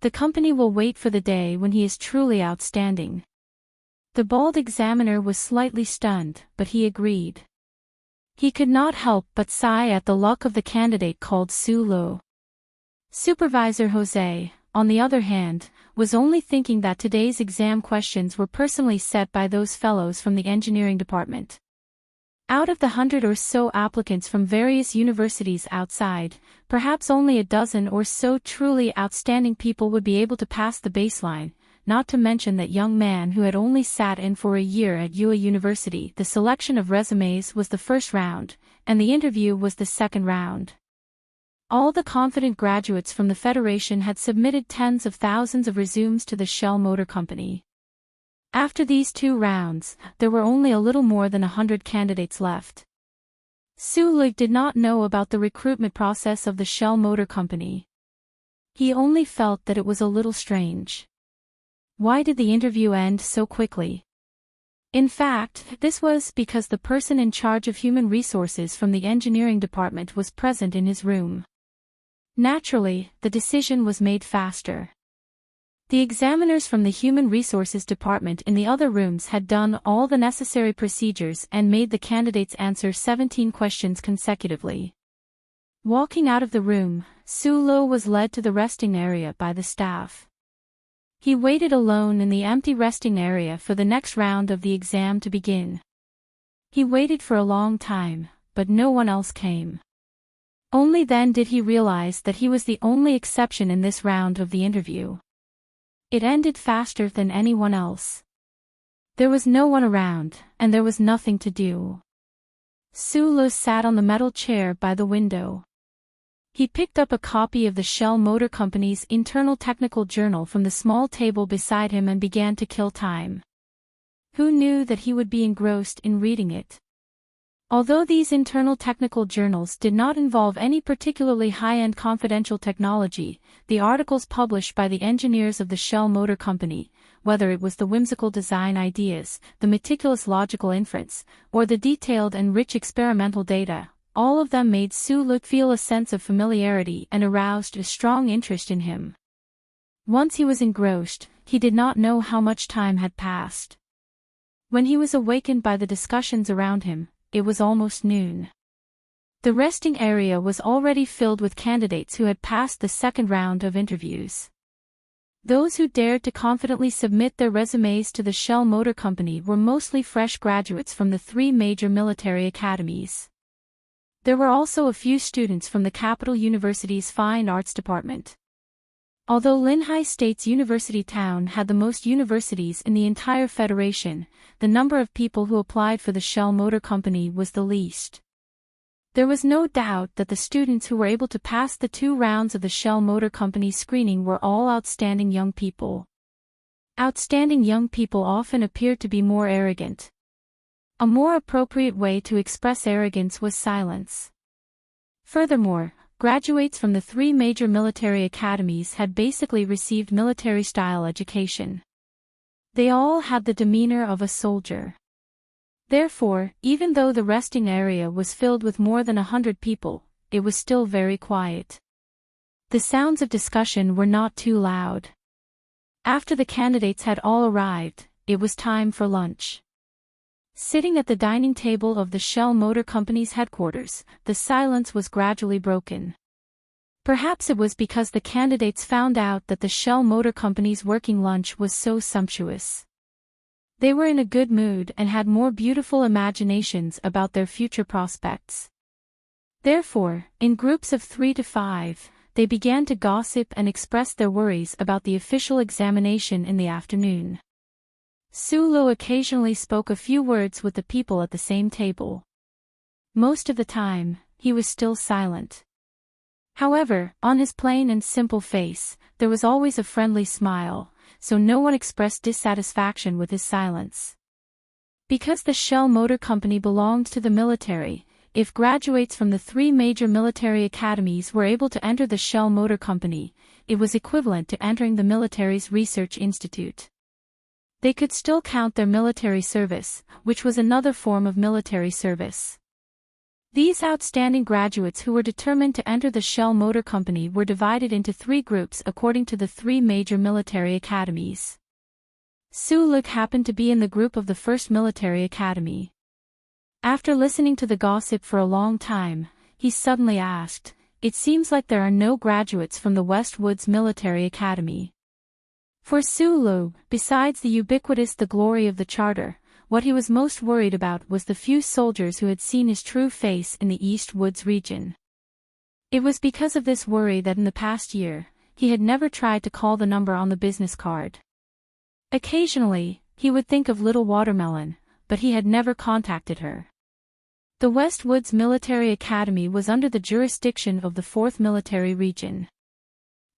The company will wait for the day when he is truly outstanding. The bald examiner was slightly stunned, but he agreed. He could not help but sigh at the luck of the candidate called Su Lo. Supervisor Jose, on the other hand, was only thinking that today's exam questions were personally set by those fellows from the engineering department. Out of the 100 or so applicants from various universities outside, perhaps only a dozen or so truly outstanding people would be able to pass the baseline, not to mention that young man who had only sat in for a year at UA University. The selection of resumes was the first round, and the interview was the second round. All the confident graduates from the Federation had submitted tens of thousands of resumes to the Shell Motor Company. After these 2 rounds, there were only a little more than 100 candidates left. Su-Lug did not know about the recruitment process of the Shell Motor Company. He only felt that it was a little strange. Why did the interview end so quickly? In fact, this was because the person in charge of human resources from the engineering department was present in his room. Naturally, the decision was made faster. The examiners from the Human Resources Department in the other rooms had done all the necessary procedures and made the candidates answer 17 questions consecutively. Walking out of the room, Su-Lo was led to the resting area by the staff. He waited alone in the empty resting area for the next round of the exam to begin. He waited for a long time, but no one else came. Only then did he realize that he was the only exception in this round of the interview. It ended faster than anyone else. There was no one around, and there was nothing to do. Su-Lo sat on the metal chair by the window. He picked up a copy of the Shell Motor Company's internal technical journal from the small table beside him and began to kill time. Who knew that he would be engrossed in reading it? Although these internal technical journals did not involve any particularly high-end confidential technology, the articles published by the engineers of the Shell Motor Company, whether it was the whimsical design ideas, the meticulous logical inference, or the detailed and rich experimental data, all of them made Su-Lug feel a sense of familiarity and aroused a strong interest in him. Once he was engrossed, he did not know how much time had passed. When he was awakened by the discussions around him, it was almost noon. The resting area was already filled with candidates who had passed the second round of interviews. Those who dared to confidently submit their resumes to the Shell Motor Company were mostly fresh graduates from the 3 major military academies. There were also a few students from the Capital University's Fine Arts Department. Although Linhai State's university town had the most universities in the entire Federation, the number of people who applied for the Shell Motor Company was the least. There was no doubt that the students who were able to pass the 2 rounds of the Shell Motor Company screening were all outstanding young people. Outstanding young people often appeared to be more arrogant. A more appropriate way to express arrogance was silence. Furthermore, graduates from the 3 major military academies had basically received military-style education. They all had the demeanor of a soldier. Therefore, even though the resting area was filled with more than 100 people, it was still very quiet. The sounds of discussion were not too loud. After the candidates had all arrived, it was time for lunch. Sitting at the dining table of the Shell Motor Company's headquarters, the silence was gradually broken. Perhaps it was because the candidates found out that the Shell Motor Company's working lunch was so sumptuous. They were in a good mood and had more beautiful imaginations about their future prospects. Therefore, in groups of 3 to 5, they began to gossip and express their worries about the official examination in the afternoon. Su-Lo occasionally spoke a few words with the people at the same table. Most of the time, he was still silent. However, on his plain and simple face, there was always a friendly smile, so no one expressed dissatisfaction with his silence. Because the Shell Motor Company belonged to the military, if graduates from the 3 major military academies were able to enter the Shell Motor Company, it was equivalent to entering the military's research institute. They could still count their military service, which was another form of military service. These outstanding graduates who were determined to enter the Shell Motor Company were divided into 3 groups according to the 3 major military academies. Su-Lug happened to be in the group of the 1st Military Academy. After listening to the gossip for a long time, he suddenly asked, it seems like there are no graduates from the Westwoods Military Academy. For Sulu, besides the glory of the charter, what he was most worried about was the few soldiers who had seen his true face in the East Woods region. It was because of this worry that in the past year, he had never tried to call the number on the business card. Occasionally, he would think of Little Watermelon, but he had never contacted her. The Westwoods Military Academy was under the jurisdiction of the 4th Military Region.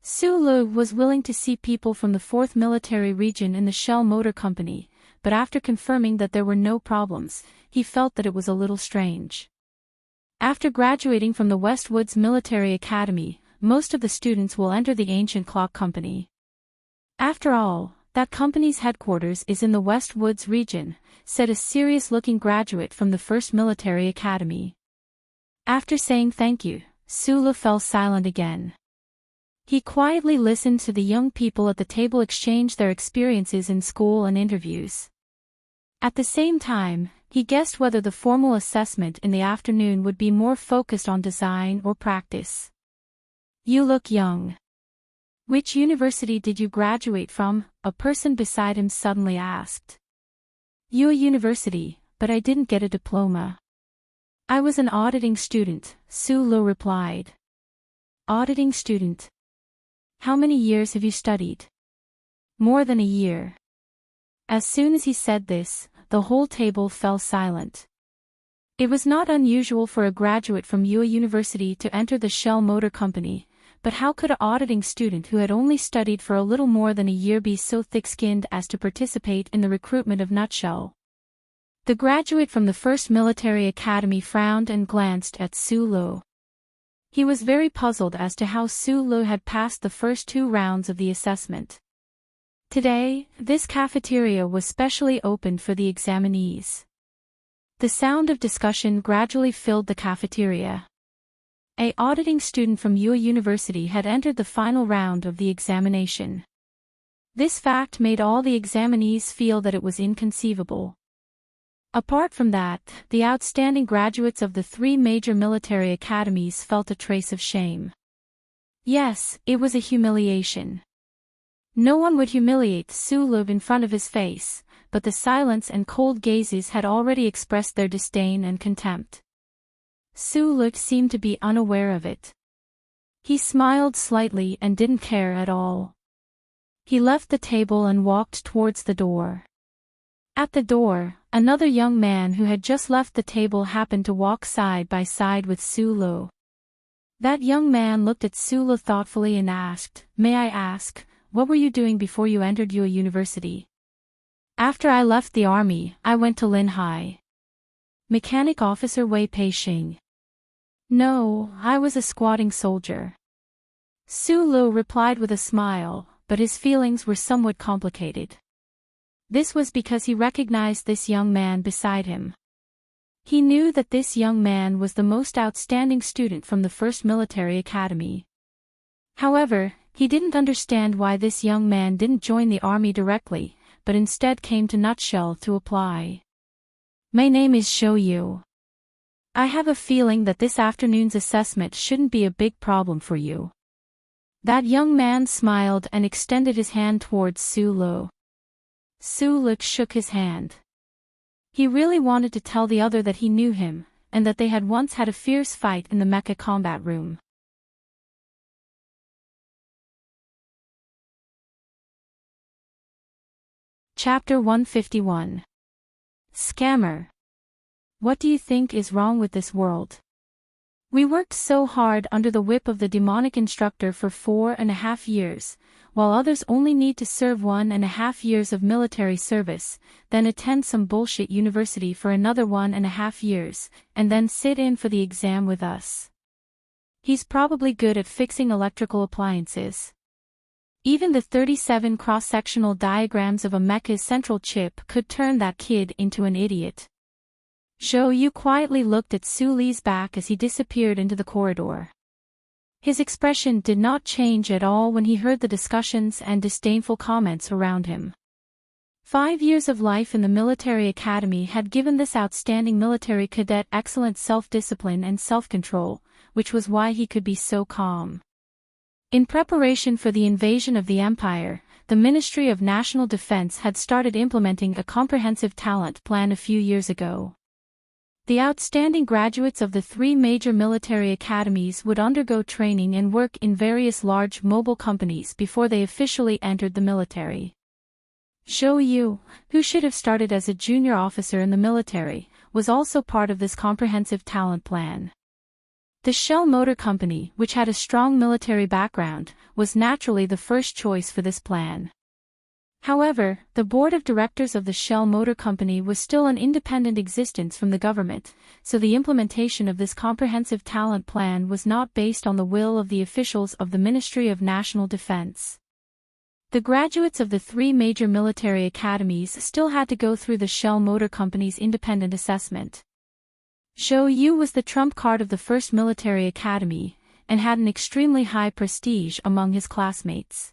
Sulu was willing to see people from the 4th Military Region in the Shell Motor Company, but after confirming that there were no problems, he felt that it was a little strange. After graduating from the Westwoods Military Academy, most of the students will enter the Ancient Clock Company. After all, that company's headquarters is in the Westwoods region, said a serious-looking graduate from the 1st Military Academy. After saying thank you, Sulu fell silent again. He quietly listened to the young people at the table exchange their experiences in school and interviews. At the same time, he guessed whether the formal assessment in the afternoon would be more focused on design or practice. "You look young. Which university did you graduate from?" a person beside him suddenly asked. "UA University, but I didn't get a diploma." "I was an auditing student," Sulu replied. "Auditing student? How many years have you studied?" "More than a year." As soon as he said this, the whole table fell silent. It was not unusual for a graduate from UA University to enter the Shell Motor Company, but how could an auditing student who had only studied for a little more than a year be so thick-skinned as to participate in the recruitment of Nutshell? The graduate from the 1st Military Academy frowned and glanced at Sulu. He was very puzzled as to how Sulu had passed the first 2 rounds of the assessment. Today, this cafeteria was specially opened for the examinees. The sound of discussion gradually filled the cafeteria. An auditing student from UA University had entered the final round of the examination. This fact made all the examinees feel that it was inconceivable. Apart from that, the outstanding graduates of the 3 major military academies felt a trace of shame. Yes, it was a humiliation. No one would humiliate Sulu in front of his face, but the silence and cold gazes had already expressed their disdain and contempt. Sulu seemed to be unaware of it. He smiled slightly and didn't care at all. He left the table and walked towards the door. At the door, another young man who had just left the table happened to walk side by side with Sulu. That young man looked at Sulu thoughtfully and asked, "May I ask, what were you doing before you entered UA University?" "After I left the army, I went to Lin High." Mechanic Officer Wei Pei-shing. "No, I was a squatting soldier." Sulu replied with a smile, but his feelings were somewhat complicated. This was because he recognized this young man beside him. He knew that this young man was the most outstanding student from the 1st Military Academy. However, he didn't understand why this young man didn't join the army directly, but instead came to Nutshell to apply. "My name is Shou. I have a feeling that this afternoon's assessment shouldn't be a big problem for you." That young man smiled and extended his hand towards Sulu. Sulu shook his hand. He really wanted to tell the other that he knew him, and that they had once had a fierce fight in the mecha combat room. Chapter 151. Scammer. What do you think is wrong with this world? We worked so hard under the whip of the demonic instructor for 4.5 years, while others only need to serve 1.5 years of military service, then attend some bullshit university for another 1.5 years, and then sit in for the exam with us. He's probably good at fixing electrical appliances. Even the 37 cross-sectional diagrams of a mecha's central chip could turn that kid into an idiot. Zhou Yu quietly looked at Su Li's back as he disappeared into the corridor. His expression did not change at all when he heard the discussions and disdainful comments around him. 5 years of life in the military academy had given this outstanding military cadet excellent self-discipline and self-control, which was why he could be so calm. In preparation for the invasion of the Empire, the Ministry of National Defense had started implementing a comprehensive talent plan a few years ago. The outstanding graduates of the 3 major military academies would undergo training and work in various large mobile companies before they officially entered the military. Zhou Yu, who should have started as a junior officer in the military, was also part of this comprehensive talent plan. The Shell Motor Company, which had a strong military background, was naturally the first choice for this plan. However, the board of directors of the Shell Motor Company was still an independent existence from the government, so the implementation of this comprehensive talent plan was not based on the will of the officials of the Ministry of National Defense. The graduates of the 3 major military academies still had to go through the Shell Motor Company's independent assessment. Zhou Yu was the trump card of the first military academy, and had an extremely high prestige among his classmates.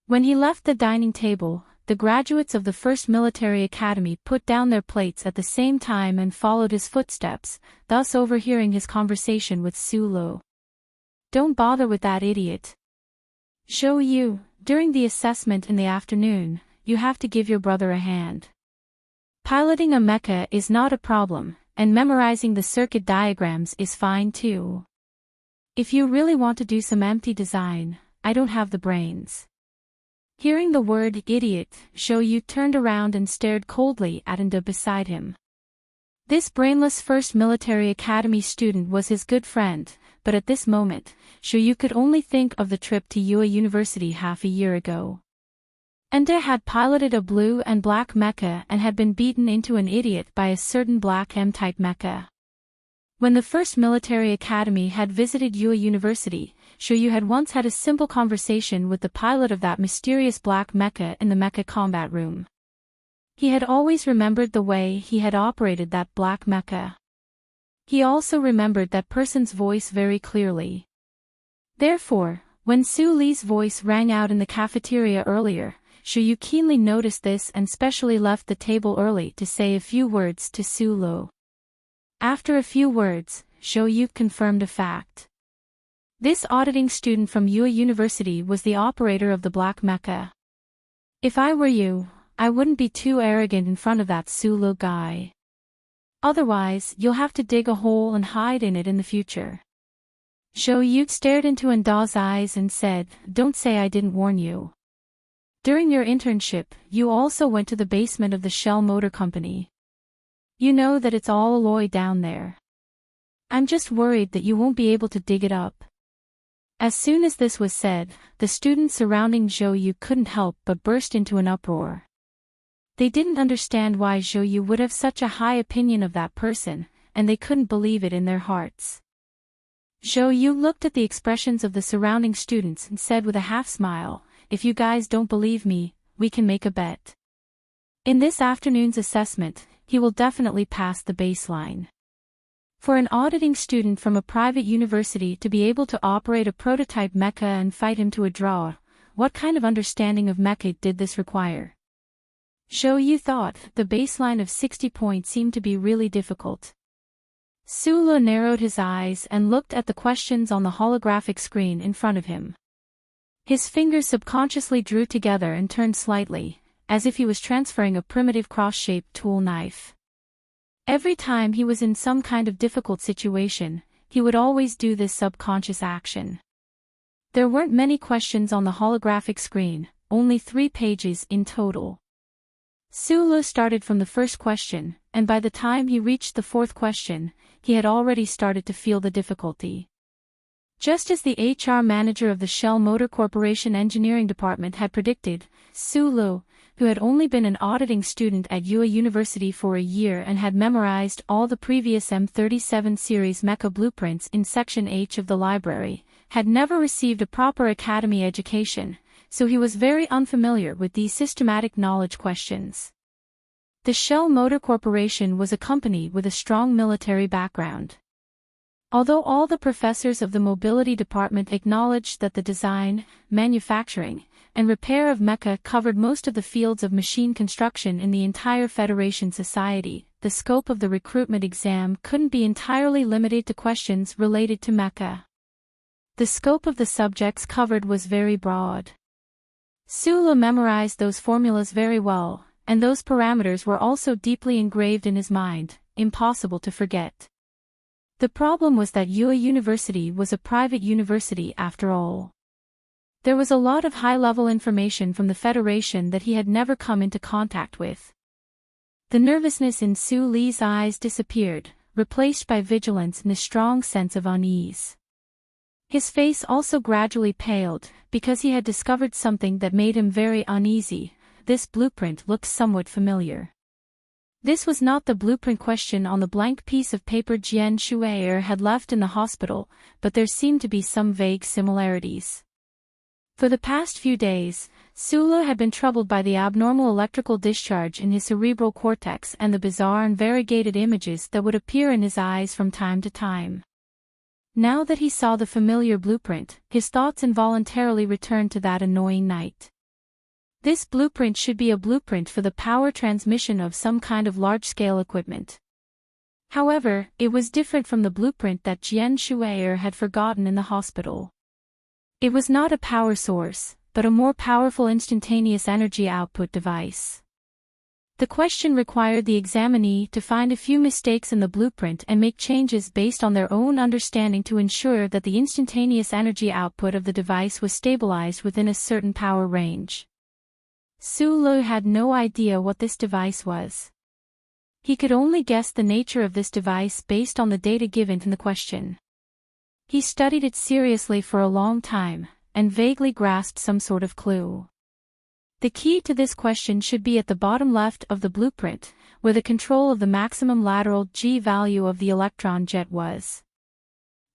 When he left the dining table, the graduates of the first military academy put down their plates at the same time and followed his footsteps, thus overhearing his conversation with Su Lu. "Don't bother with that idiot. Zhou Yu, during the assessment in the afternoon, you have to give your brother a hand. Piloting a mecha is not a problem, and memorizing the circuit diagrams is fine too. If you really want to do some empty design, I don't have the brains." Hearing the word idiot, Zhou Yu turned around and stared coldly at Anda beside him. This brainless first military academy student was his good friend, but at this moment, Zhou Yu could only think of the trip to Yue University half a year ago. Anda had piloted a blue and black mecha and had been beaten into an idiot by a certain black M-type mecha. When the first military academy had visited Yue University, Zhou Yu had once had a simple conversation with the pilot of that mysterious black mecha in the mecha combat room. He had always remembered the way he had operated that black mecha. He also remembered that person's voice very clearly. Therefore, when Su Li's voice rang out in the cafeteria earlier, Zhou Yu keenly noticed this and specially left the table early to say a few words to Su Lu. After a few words, Zhou Yu confirmed a fact. This auditing student from Yue University was the operator of the black mecha. "If I were you, I wouldn't be too arrogant in front of that Su Lu guy. Otherwise, you'll have to dig a hole and hide in it in the future." Zhou Yu stared into Anda's eyes and said, "Don't say I didn't warn you. During your internship, you also went to the basement of the Shell Motor Company. You know that it's all alloy down there. I'm just worried that you won't be able to dig it up." As soon as this was said, the students surrounding Zhou Yu couldn't help but burst into an uproar. They didn't understand why Zhou Yu would have such a high opinion of that person, and they couldn't believe it in their hearts. Zhou Yu looked at the expressions of the surrounding students and said with a half-smile, "If you guys don't believe me, we can make a bet. In this afternoon's assessment, he will definitely pass the baseline." For an auditing student from a private university to be able to operate a prototype mecha and fight him to a draw, what kind of understanding of mecha did this require? Zhou Yu thought the baseline of 60 points seemed to be really difficult. Su Lu narrowed his eyes and looked at the questions on the holographic screen in front of him. His fingers subconsciously drew together and turned slightly, as if he was transferring a primitive cross-shaped tool knife. Every time he was in some kind of difficult situation, he would always do this subconscious action. There weren't many questions on the holographic screen, only 3 pages in total. Su Lu started from the first question, and by the time he reached the 4th question, he had already started to feel the difficulty. Just as the HR manager of the Shell Motor Corporation engineering department had predicted, Su Lu, who had only been an auditing student at Yue University for a year and had memorized all the previous M37 series mecha blueprints in Section H of the library, had never received a proper academy education, so he was very unfamiliar with these systematic knowledge questions. The Shell Motor Corporation was a company with a strong military background. Although all the professors of the mobility department acknowledged that the design, manufacturing, and repair of mecha covered most of the fields of machine construction in the entire Federation society, the scope of the recruitment exam couldn't be entirely limited to questions related to mecha. The scope of the subjects covered was very broad. Sulu memorized those formulas very well, and those parameters were also deeply engraved in his mind, impossible to forget. The problem was that Yue University was a private university after all. There was a lot of high-level information from the Federation that he had never come into contact with. The nervousness in Su Li's eyes disappeared, replaced by vigilance and a strong sense of unease. His face also gradually paled, because he had discovered something that made him very uneasy. This blueprint looked somewhat familiar. This was not the blueprint question on the blank piece of paper Jian Shui'er had left in the hospital, but there seemed to be some vague similarities. For the past few days, Sulu had been troubled by the abnormal electrical discharge in his cerebral cortex and the bizarre and variegated images that would appear in his eyes from time to time. Now that he saw the familiar blueprint, his thoughts involuntarily returned to that annoying night. This blueprint should be a blueprint for the power transmission of some kind of large-scale equipment. However, it was different from the blueprint that Jian Shui'er had forgotten in the hospital. It was not a power source, but a more powerful instantaneous energy output device. The question required the examinee to find a few mistakes in the blueprint and make changes based on their own understanding to ensure that the instantaneous energy output of the device was stabilized within a certain power range. Su Lu had no idea what this device was. He could only guess the nature of this device based on the data given in the question. He studied it seriously for a long time, and vaguely grasped some sort of clue. The key to this question should be at the bottom left of the blueprint, where the control of the maximum lateral G value of the electron jet was.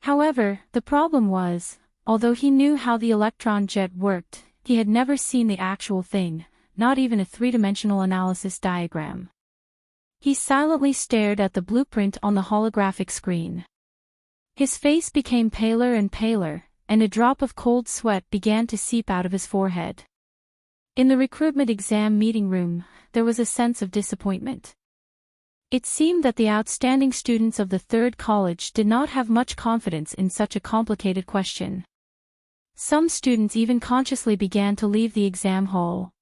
However, the problem was, although he knew how the electron jet worked, he had never seen the actual thing, not even a three-dimensional analysis diagram. He silently stared at the blueprint on the holographic screen. His face became paler and paler, and a drop of cold sweat began to seep out of his forehead. In the recruitment exam meeting room, there was a sense of disappointment. It seemed that the outstanding students of the third college did not have much confidence in such a complicated question. Some students even consciously began to leave the exam hall.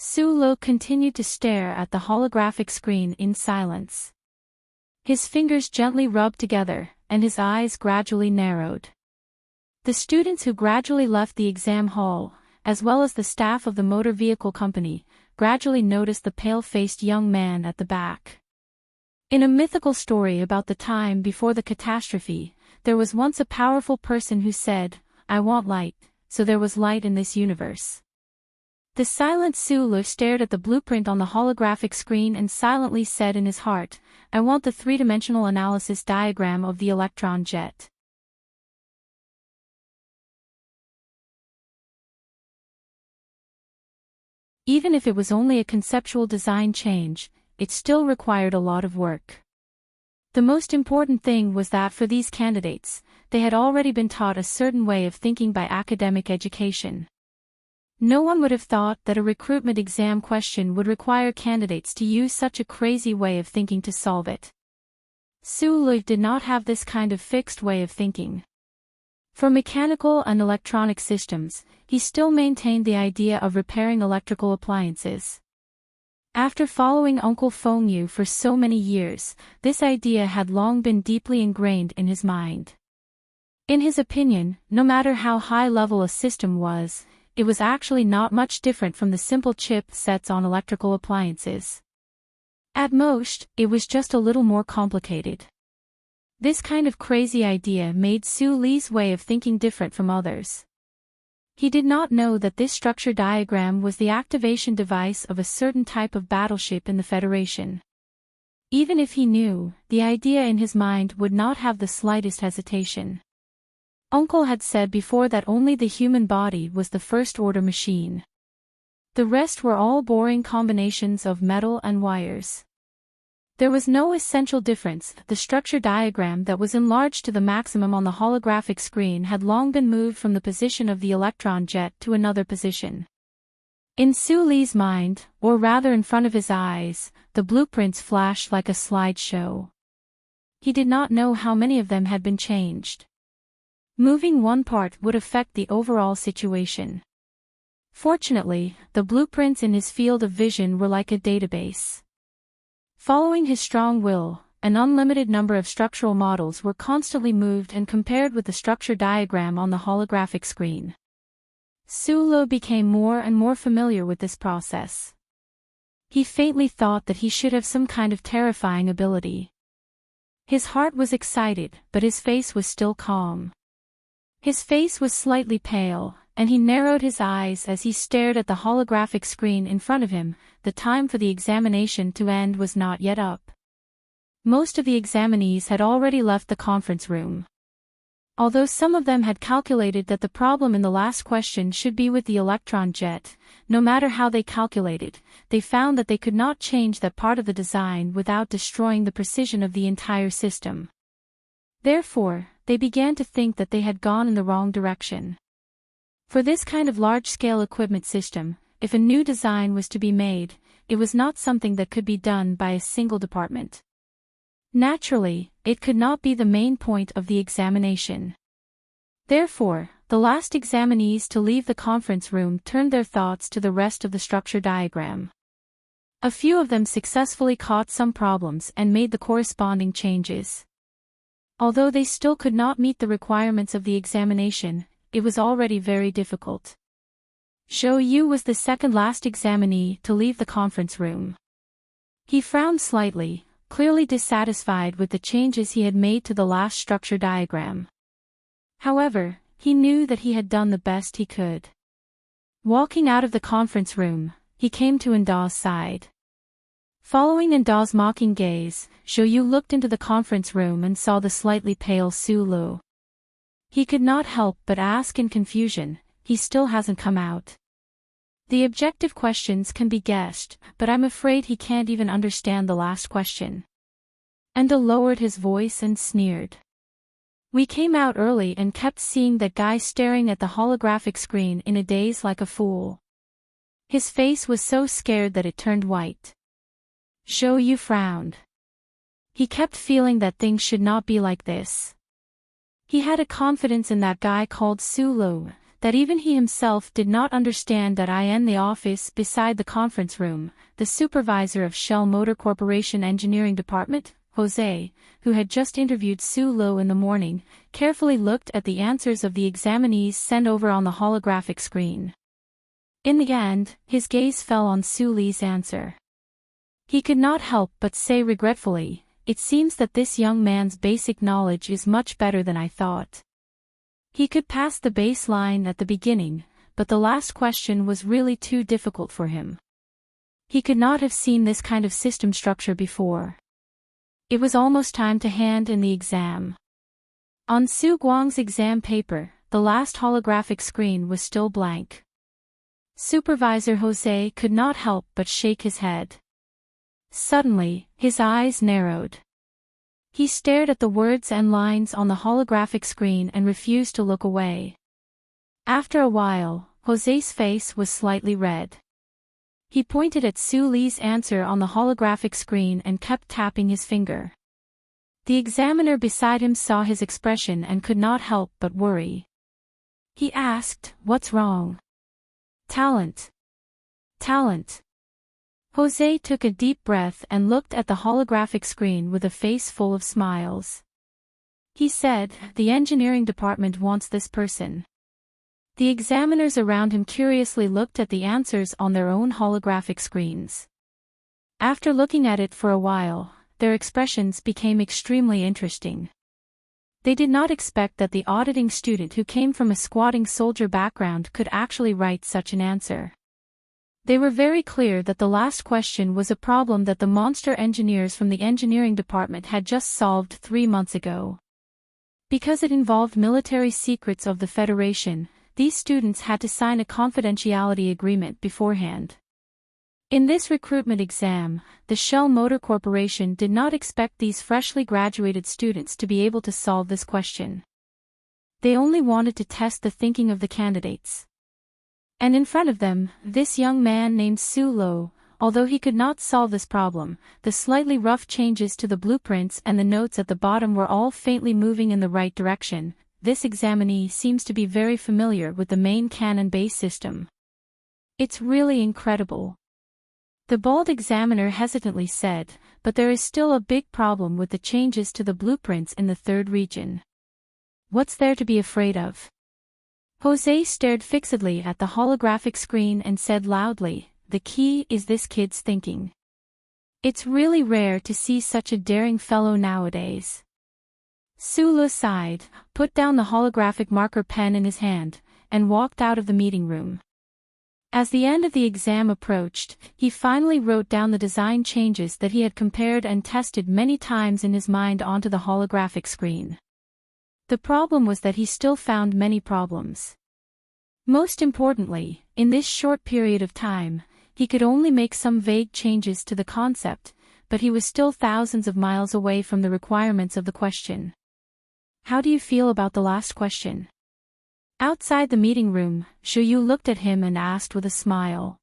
Su Lu continued to stare at the holographic screen in silence. His fingers gently rubbed together, and his eyes gradually narrowed. The students who gradually left the exam hall, as well as the staff of the motor vehicle company, gradually noticed the pale-faced young man at the back. In a mythical story about the time before the catastrophe, there was once a powerful person who said, "I want light," so there was light in this universe. The silent Sulu stared at the blueprint on the holographic screen and silently said in his heart, "I want the three-dimensional analysis diagram of the electron jet." Even if it was only a conceptual design change, it still required a lot of work. The most important thing was that for these candidates, they had already been taught a certain way of thinking by academic education. No one would have thought that a recruitment exam question would require candidates to use such a crazy way of thinking to solve it. Su Lu did not have this kind of fixed way of thinking. For mechanical and electronic systems, he still maintained the idea of repairing electrical appliances. After following Uncle Feng Yu for so many years, this idea had long been deeply ingrained in his mind. In his opinion, no matter how high-level a system was, it was actually not much different from the simple chip sets on electrical appliances. At most, it was just a little more complicated. This kind of crazy idea made Su Li's way of thinking different from others. He did not know that this structure diagram was the activation device of a certain type of battleship in the Federation. Even if he knew, the idea in his mind would not have the slightest hesitation. Uncle had said before that only the human body was the first-order machine. The rest were all boring combinations of metal and wires. There was no essential difference. The structure diagram that was enlarged to the maximum on the holographic screen had long been moved from the position of the electron jet to another position. In Su Li's mind, or rather in front of his eyes, the blueprints flashed like a slideshow. He did not know how many of them had been changed. Moving one part would affect the overall situation. Fortunately, the blueprints in his field of vision were like a database. Following his strong will, an unlimited number of structural models were constantly moved and compared with the structure diagram on the holographic screen. Su Li became more and more familiar with this process. He faintly thought that he should have some kind of terrifying ability. His heart was excited, but his face was still calm. His face was slightly pale, and he narrowed his eyes as he stared at the holographic screen in front of him. The time for the examination to end was not yet up. Most of the examinees had already left the conference room. Although some of them had calculated that the problem in the last question should be with the electron jet, no matter how they calculated, they found that they could not change that part of the design without destroying the precision of the entire system. Therefore, they began to think that they had gone in the wrong direction. For this kind of large-scale equipment system, if a new design was to be made, it was not something that could be done by a single department. Naturally, it could not be the main point of the examination. Therefore, the last examinees to leave the conference room turned their thoughts to the rest of the structure diagram. A few of them successfully caught some problems and made the corresponding changes. Although they still could not meet the requirements of the examination, it was already very difficult. Zhou Yu was the second last examinee to leave the conference room. He frowned slightly, clearly dissatisfied with the changes he had made to the last structure diagram. However, he knew that he had done the best he could. Walking out of the conference room, he came to Enda's side. Following Enda's mocking gaze, Zhou Yu looked into the conference room and saw the slightly pale Su Li. He could not help but ask in confusion, "He still hasn't come out?" The objective questions can be guessed, but I'm afraid he can't even understand the last question. Enda lowered his voice and sneered. "We came out early and kept seeing that guy staring at the holographic screen in a daze like a fool." His face was so scared that it turned white. Zhou Yu frowned. He kept feeling that things should not be like this. He had a confidence in that guy called Su Li, that even he himself did not understand. That in the office beside the conference room, the supervisor of Shell Motor Corporation Engineering Department, Jose, who had just interviewed Su Li in the morning, carefully looked at the answers of the examinees sent over on the holographic screen. In the end, his gaze fell on Su Li's answer. He could not help but say regretfully, "It seems that this young man's basic knowledge is much better than I thought." He could pass the baseline at the beginning, but the last question was really too difficult for him. He could not have seen this kind of system structure before. It was almost time to hand in the exam. On Su Guang's exam paper, the last holographic screen was still blank. Supervisor Jose could not help but shake his head. Suddenly, his eyes narrowed. He stared at the words and lines on the holographic screen and refused to look away. After a while, Jose's face was slightly red. He pointed at Su Li's answer on the holographic screen and kept tapping his finger. The examiner beside him saw his expression and could not help but worry. He asked, "What's wrong?" "Talent. Talent." Jose took a deep breath and looked at the holographic screen with a face full of smiles. He said, "The engineering department wants this person." The examiners around him curiously looked at the answers on their own holographic screens. After looking at it for a while, their expressions became extremely interesting. They did not expect that the auditing student who came from a squatting soldier background could actually write such an answer. They were very clear that the last question was a problem that the monster engineers from the engineering department had just solved 3 months ago. Because it involved military secrets of the Federation, these students had to sign a confidentiality agreement beforehand. In this recruitment exam, the Shell Motor Corporation did not expect these freshly graduated students to be able to solve this question. They only wanted to test the thinking of the candidates. And in front of them, this young man named Su Lo, although he could not solve this problem, the slightly rough changes to the blueprints and the notes at the bottom were all faintly moving in the right direction. This examinee seems to be very familiar with the main canon-based system. It's really incredible. The bald examiner hesitantly said, but there is still a big problem with the changes to the blueprints in the third region. What's there to be afraid of? Jose stared fixedly at the holographic screen and said loudly, the key is this kid's thinking. It's really rare to see such a daring fellow nowadays. Su Lu sighed, put down the holographic marker pen in his hand, and walked out of the meeting room. As the end of the exam approached, he finally wrote down the design changes that he had compared and tested many times in his mind onto the holographic screen. The problem was that he still found many problems. Most importantly, in this short period of time, he could only make some vague changes to the concept, but he was still thousands of miles away from the requirements of the question. How do you feel about the last question? Outside the meeting room, Shuyu looked at him and asked with a smile.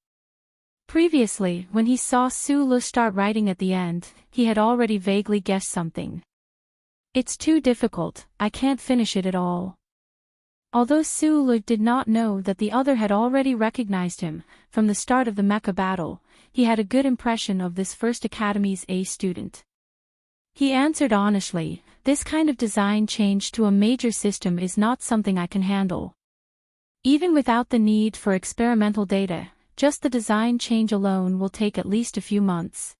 Previously, when he saw Su Lu start writing at the end, he had already vaguely guessed something. It's too difficult, I can't finish it at all. Although Su Lu did not know that the other had already recognized him, from the start of the mecha battle, he had a good impression of this first Academy's A student. He answered honestly, this kind of design change to a major system is not something I can handle. Even without the need for experimental data, just the design change alone will take at least a few months.